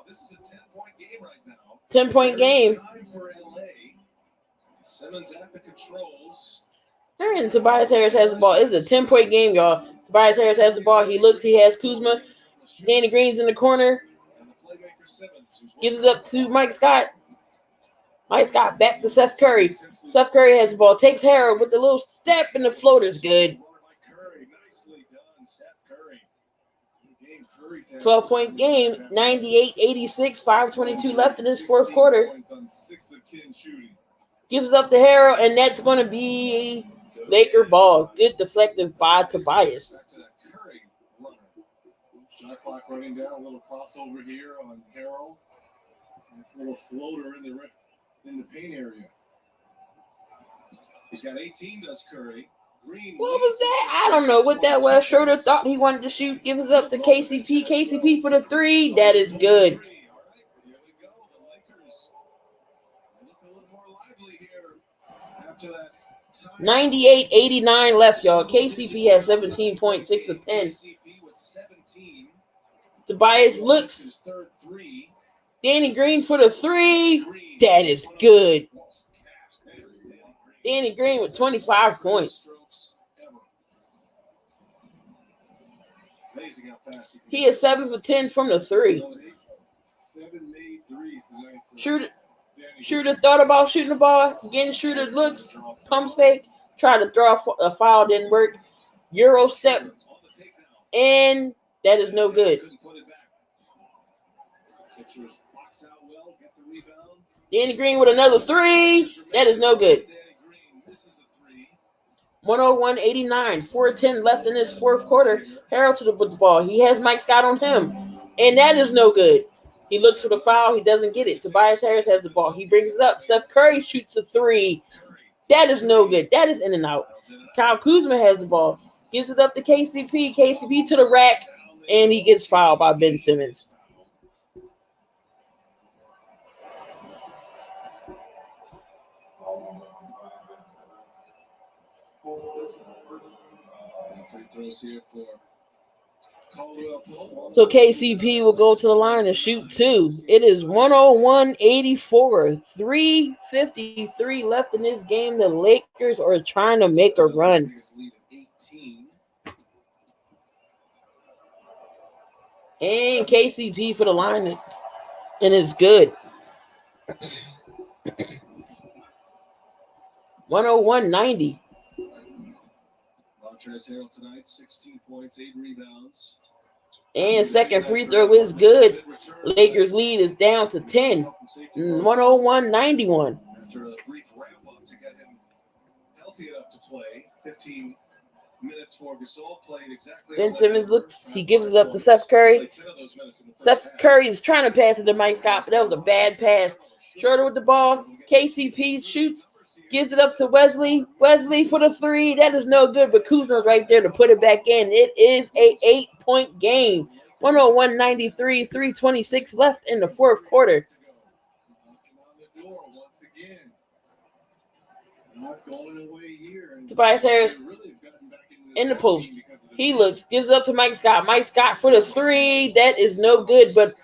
This is a 10-point game right now. 10-point game. Time for LA. Simmons at the controls. And Tobias Harris has the ball. It's a 10-point game, y'all. Tobias Harris has the ball. He looks. He has Kuzma. Danny Green's in the corner. Gives it up to Mike Scott. Mike Scott back to Seth Curry. Seth Curry has the ball. Takes Harold with the little step, and the floater's good. 12-point game. 98-86. 5:22 left in this fourth quarter. Gives it up to Harold, and that's going to be Laker ball. Good deflective by Tobias. Shot clock running down, a little crossover here on Harold. A little floater in the paint area. He's got 18, does Curry. Green. What was that? I don't know what that was. Schroeder thought he wanted to shoot. Gives it up to KCP. KCP for the three. That is good. All right, here we go. The Lakers look a little more lively here after that. 98-89 left, y'all. KCP has 17 points, 6 of 10. KCP with 17. Tobias looks. His third three. Danny Green for the three. That is good. Danny Green with 25 points. Amazing how fast he can. He is 7 for 10 from the three. 7 made threes Shooter tonight. thought about shooting the ball. Again, Shooter looks, pumps fake, tried to throw a foul, didn't work. Euro step, and that is no good. Danny Green with another three. That is no good. 101-89, 4:10 left in this fourth quarter. Harold with the ball. He has Mike Scott on him, and that is no good. He looks for the foul. He doesn't get it. Tobias Harris has the ball. He brings it up. Seth Curry shoots a three. That is no good. That is in and out. Kyle Kuzma has the ball. Gives it up to KCP. KCP to the rack, and he gets fouled by Ben Simmons. Free throws here for Caldwell Pope. So KCP will go to the line and shoot two. It is 101-84. 3:53 left in this game. The Lakers are trying to make a run. And KCP for the line. And it's good. 101-90. Montrezl Harrell tonight, 16 points, 8 rebounds. And second free throw is good. Lakers lead is down to 10. 101-91. After a brief ramp up to get him healthy enough to play, 15 minutes for Gasol, played exactly. Ben Simmons looks, he gives it up to Seth Curry. Seth Curry is trying to pass it to Mike Scott, but that was a bad pass. Schroeder with the ball. KCP shoots. Gives it up to Wesley. Wesley for the three. That is no good, but Kuzma's right there to put it back in. It is a 8-point game. 101-93, 3:26 left in the fourth quarter. Tobias Harris in the post. He looks, gives up to Mike Scott. Mike Scott for the three. That is no good, but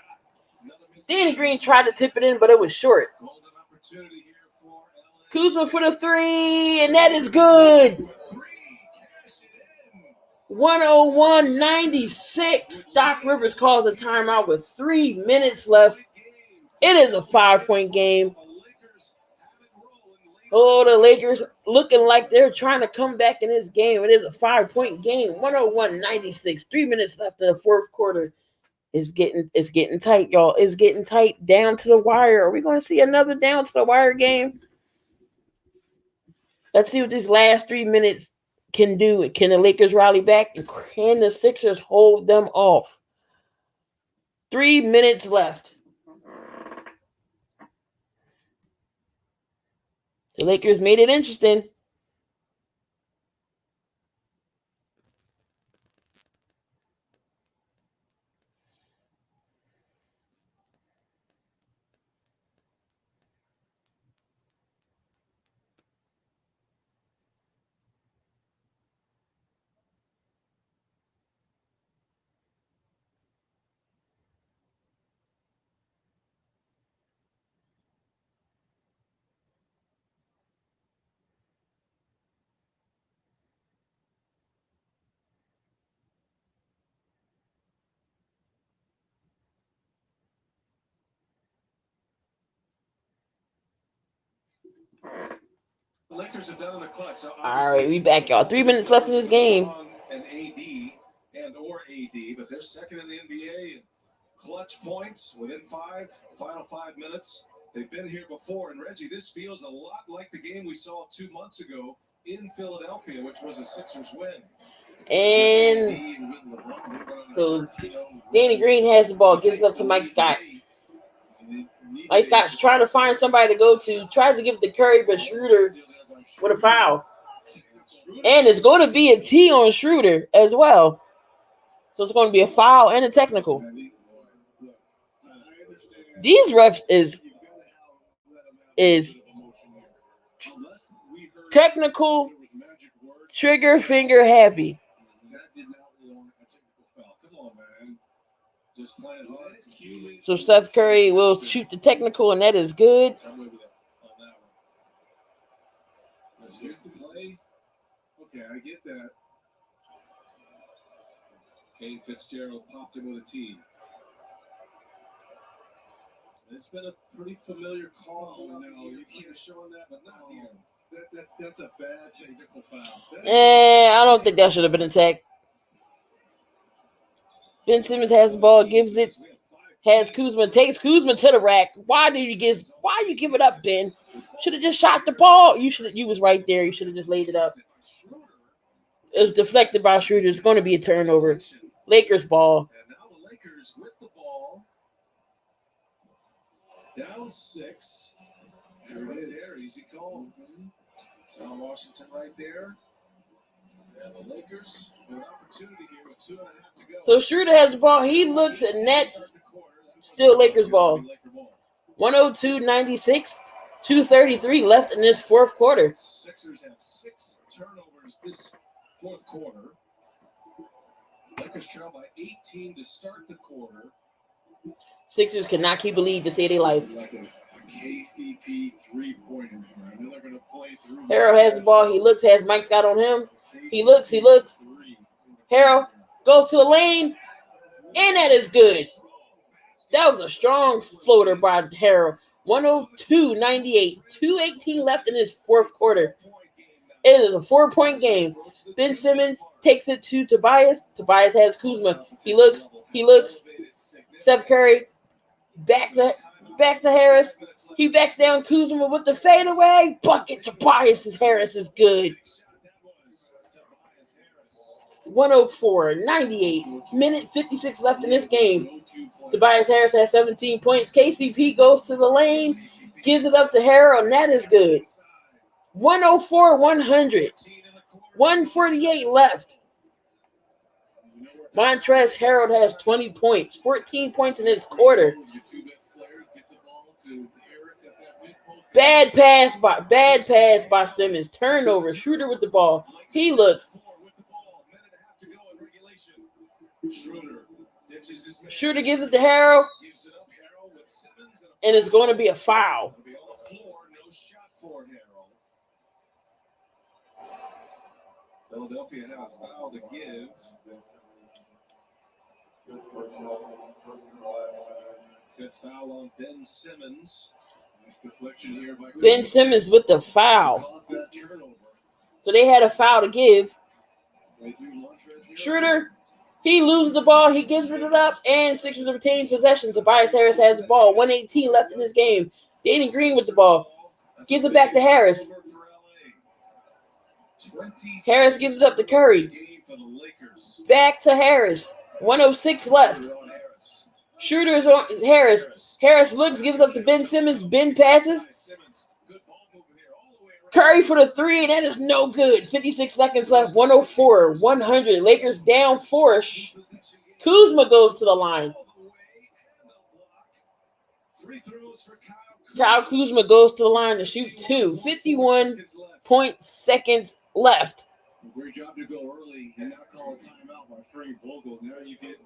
Danny Green tried to tip it in, but it was short. Kuzma for the three, and that is good. 101-96. Doc Rivers calls a timeout with 3 minutes left. It is a 5-point game. Oh, the Lakers looking like they're trying to come back in this game. It is a 5-point game. 101-96. 3 minutes left in the fourth quarter. It's getting tight, y'all. It's getting tight down to the wire. Are we going to see another down to the wire game? Let's see what these last 3 minutes can do. Can the Lakers rally back? And can the Sixers hold them off? 3 minutes left. The Lakers made it interesting. The Lakers have done in the clutch. So All right, we back, y'all. 3 minutes left in this game. An AD, but they're second in the NBA in clutch points within final 5 minutes. They've been here before, and Reggie, this feels a lot like the game we saw 2 months ago in Philadelphia, which was a Sixers win. And so Danny Green has the ball, gives it up to Mike Scott. Mike Scott's trying to find somebody to go to, tries to give it to Curry, but Schroeder with a foul. And it's going to be a T on Schroeder as well. So it's going to be a foul and a technical. These refs is technical, trigger finger happy. So Steph Curry will shoot the technical, and that is good. Okay, I get that. Kane Fitzgerald popped him with a tee. It's been a pretty familiar call. No, you can't show that, but not here. That's a bad technical foul. I don't think that should have been a tech. Ben Simmons has the ball, gives it, has Kuzma, takes Kuzma to the rack. Why you give it up, Ben? Should have just shot the ball. You was right there. You should have just laid it up. It was deflected by Schroeder. It's going to be a turnover. Lakers ball. And now the Lakers with the ball. Down 6. Right there, easy call. Tom Washington right there. And the Lakers with an opportunity here with 2.5 to go. So Schroeder has the ball. He looks at nets. Still Lakers ball. 102-96. 2:33 left in this fourth quarter. Sixers have 6 turnovers this fourth quarter. Lakers trail by 18 to start the quarter. Sixers cannot keep a lead to save their life. Like a KCP 3-pointer. I know they're going to play through. Harold has the ball. He looks, has Mike Scott on him. He looks. Harold goes to the lane, and that is good. That was a strong floater by Harold. 102-98. 2:18 left in this fourth quarter. It is a 4-point game. Ben Simmons takes it to Tobias. Tobias has Kuzma. He looks. Steph Curry back to Harris. He backs down Kuzma with the fadeaway. Bucket. Tobias Harris is good. 104-98. Minute 56 left in this game. Tobias Harris has 17 points. KCP goes to the lane, gives it up to Harold, and that is good. 104-100. 148 left. Montrezl Harrell has 20 points, 14 points in this quarter. Bad pass by Simmons. Turnover. Schroeder with the ball. He looks. Schroeder gives it to Harrell, and it's going to be a foul. Philadelphia had a foul to give. Fifth foul on Ben Simmons. Nice deflection here by Ben Simmons with the foul. So they had a foul to give. Schroeder He loses the ball. He gives it up, and Sixers are retaining possession. Tobias Harris has the ball. 1:18 left in this game. Danny Green with the ball. Gives it back to Harris. Harris gives it up to Curry. Back to Harris. 1:06 left. Shooter is on Harris. Harris looks, gives it up to Ben Simmons. Ben passes. Curry for the three, and that is no good. 56 seconds left. 104, 100. Lakers down 4. Kuzma goes to the line. Kyle Kuzma goes to the line to shoot 2. 51.seconds left. Great job to go early and not call a timeout by Frank Vogel. Now you get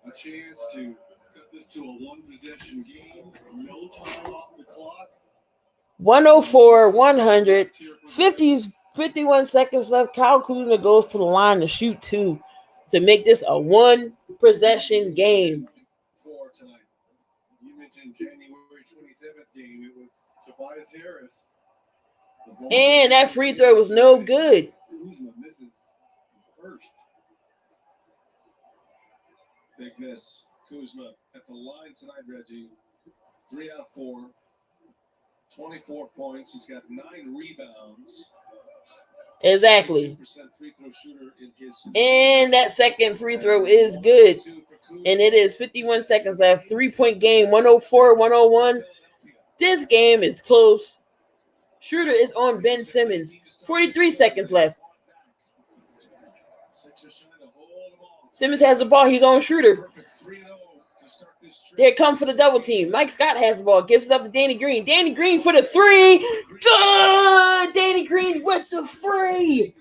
a chance to cut this to a one-possession game. No time off the clock. 104, 100. 51 seconds left. Kyle Kuzma goes to the line to shoot 2 to make this a one-possession game. You mentioned January 27th game. It was Tobias Harris. And that free throw was no good. Kuzma misses first. Big miss. Kuzma at the line tonight, Reggie. 3 out of 4. 24 points. He's got 9 rebounds. Exactly. Free throw shooter in his and that second free throw is good. And it is 51 seconds left. 3-point game, 104-101. This game is close. Schroeder is on Ben Simmons. 43 seconds left. Simmons has the ball. He's on Schroeder. They come for the double team. Mike Scott has the ball. Gives it up to Danny Green. Danny Green for the three. Good! Danny Green with the free.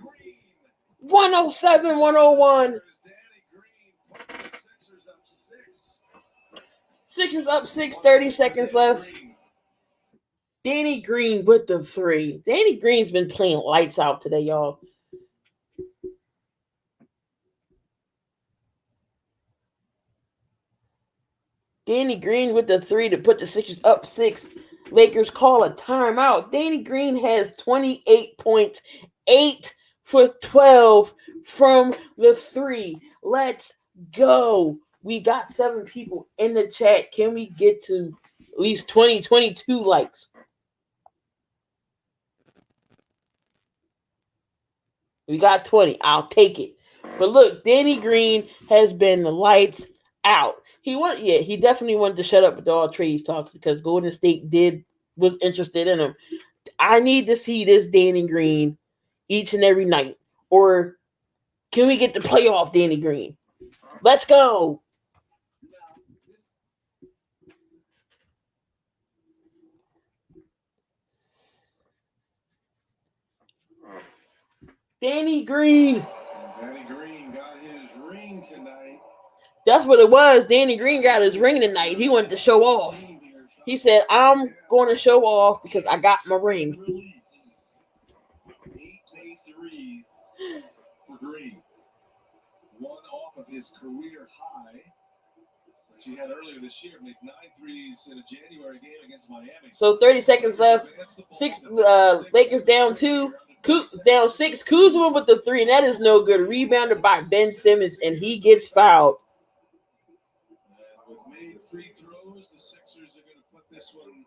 107-101. Sixers up 6, 30 seconds left. Danny Green with the three. Danny Green's been playing lights out today, y'all. Danny Green with the three to put the Sixers up 6. Lakers call a timeout. Danny Green has 28 points, 8 for 12 from the three. Let's go. We got 7 people in the chat. Can we get to at least 20, 22 likes? We got 20. I'll take it. But look, Danny Green has been the lights out. He definitely wanted to shut up with all trades talks because Golden State was interested in him. I need to see this Danny Green each and every night. Or can we get the playoff Danny Green? Let's go. Danny Green. Danny Green got his ring tonight. That's what it was. Danny Green got his ring tonight. He wanted to show off. He said, I'm going to show off because I got my ring. 8 made threes for Green. One off of his career high, which he had earlier this year, made 9 threes in a January game against Miami. So 30 seconds left. Lakers down 2. Down 6. Kuzma with the three, and that is no good. Rebounded by Ben Simmons, and he gets fouled. With made free throws, the Sixers are going to put this one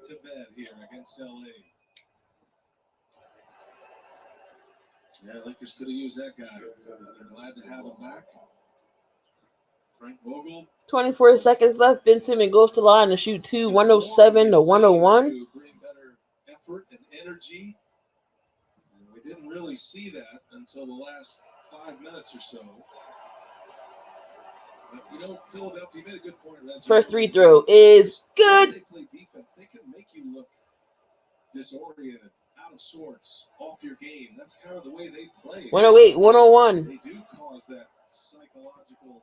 to bed here against LA. Yeah, Lakers could have used that guy. They're glad to have him back. Frank Vogel. 24 seconds left. Ben Simmons goes to the line to shoot 2. 107-101. Bring better effort and energy. We didn't really see that until the last 5 minutes or so. But, Philadelphia made a good point. Reggie. First free throw is good. They play defense. They can make you look disoriented, out of sorts, off your game. That's kind of the way they play. 108-101. They do cause that psychological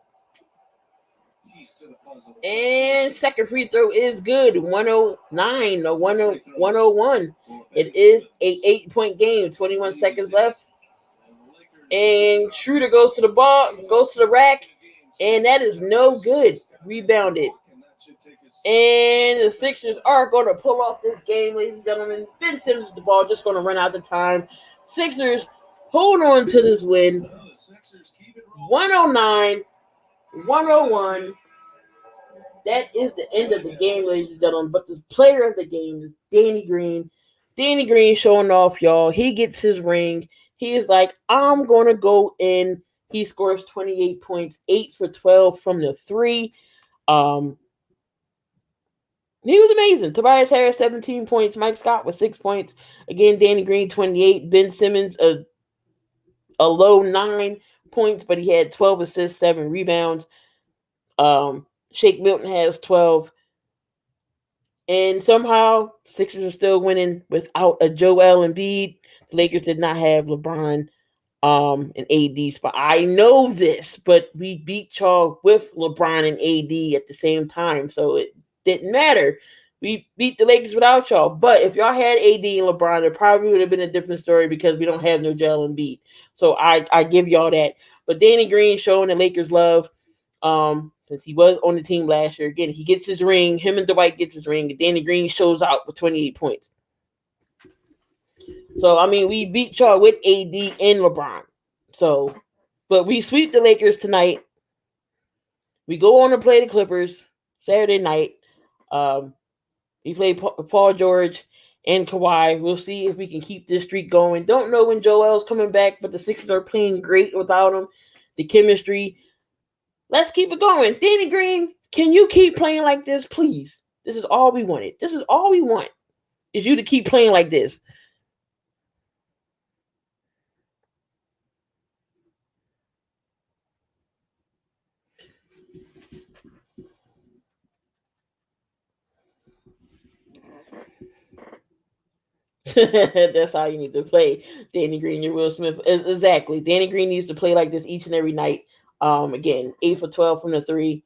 piece to the puzzle. And second free throw is good. 109-101. It is a 8-point game. 21 seconds left. And Schroeder goes to the ball, goes to the rack, and that is no good. Rebounded. And the Sixers are going to pull off this game, ladies and gentlemen. Ben Simmons the ball, just going to run out the time. Sixers hold on to this win. 109-101. That is the end of the game, ladies and gentlemen. But the player of the game is Danny Green. Danny Green showing off, y'all. He gets his ring. He is like, I'm going to go in. He scores 28 points, 8 for 12 from the 3. He was amazing. Tobias Harris, 17 points. Mike Scott with 6 points. Again, Danny Green, 28. Ben Simmons, a low 9 points, but he had 12 assists, 7 rebounds. Shake Milton has 12. And somehow, Sixers are still winning without a Joel Embiid. The Lakers did not have LeBron and AD spot. I know this, but we beat y'all with LeBron and AD at the same time, so it didn't matter. We beat the Lakers without y'all. But if y'all had AD and LeBron, it probably would have been a different story because we don't have no Joel Embiid. So I give y'all that. But Danny Green showing the Lakers love. Because he was on the team last year. Again, he gets his ring. Him and Dwight gets his ring. And Danny Green shows out with 28 points. So, I mean, we beat y'all with AD and LeBron. So, but we sweep the Lakers tonight. We go on to play the Clippers Saturday night. We play Paul George and Kawhi. We'll see if we can keep this streak going. Don't know when Joel's coming back, but the Sixers are playing great without him. The chemistry. Let's keep it going. Danny Green, can you keep playing like this, please? This is all we wanted. This is all we want, is you to keep playing like this. That's how you need to play, Danny Green. You're Will Smith. Exactly. Danny Green needs to play like this each and every night. Again, 8 for 12 from the 3.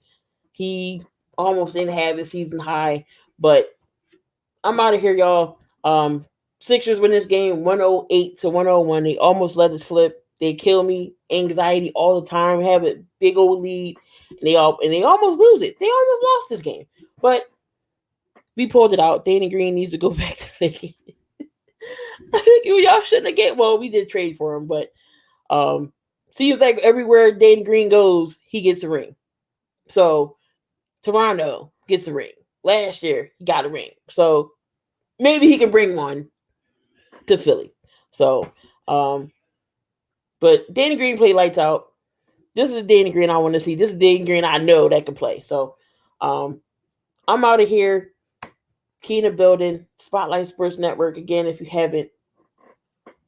He almost didn't have his season high, but I'm out of here, y'all. Sixers win this game 108-101. They almost let it slip. They kill me. Anxiety all the time. Have a big old lead, and they almost lose it. They almost lost this game, but we pulled it out. Danny Green needs to go back to the game. I think y'all shouldn't have get. Well, we did trade for him, but seems like everywhere Danny Green goes, he gets a ring. So Toronto gets a ring. Last year, he got a ring. So maybe he can bring one to Philly. So, but Danny Green played lights out. This is the Danny Green I want to see. This is Danny Green I know that can play. So, I'm out of here. Key in the building. Spotlight Sports Network. Again, if you haven't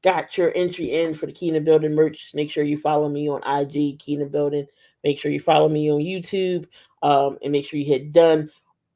got your entry in for the Key in the Building merch, just make sure you follow me on IG, Key in the Building. Make sure you follow me on YouTube. And make sure you hit done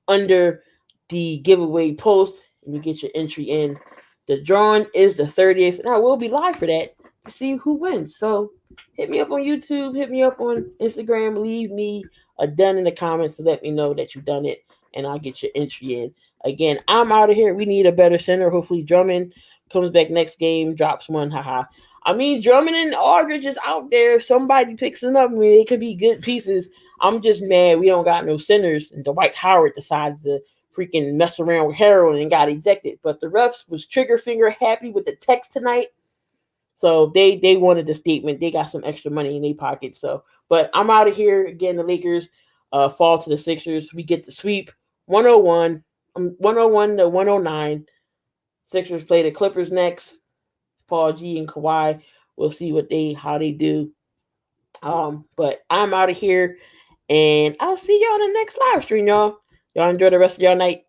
under the giveaway post and you get your entry in. The drawing is the 30th, and I will be live for that to see who wins. So hit me up on YouTube, hit me up on Instagram, leave me a done in the comments to let me know that you've done it, and I'll get your entry in. Again, I'm out of here. We need a better center. Hopefully Drummond comes back next game, drops one. Haha. I mean, Drummond and Aldridge is out there. If somebody picks them up, I mean, they could be good pieces. I'm just mad we don't got no centers, and Dwight Howard decided to freaking mess around with heroin and got ejected. But the refs was trigger finger happy with the text tonight. So they wanted the statement. They got some extra money in their pocket. So, but I'm out of here. Again, the Lakers fall to the Sixers. We get the sweep 101-109. Sixers play the Clippers next. Paul G and Kawhi. We'll see how they do. But I'm out of here. And I'll see y'all in the next live stream, y'all. Y'all enjoy the rest of y'all night.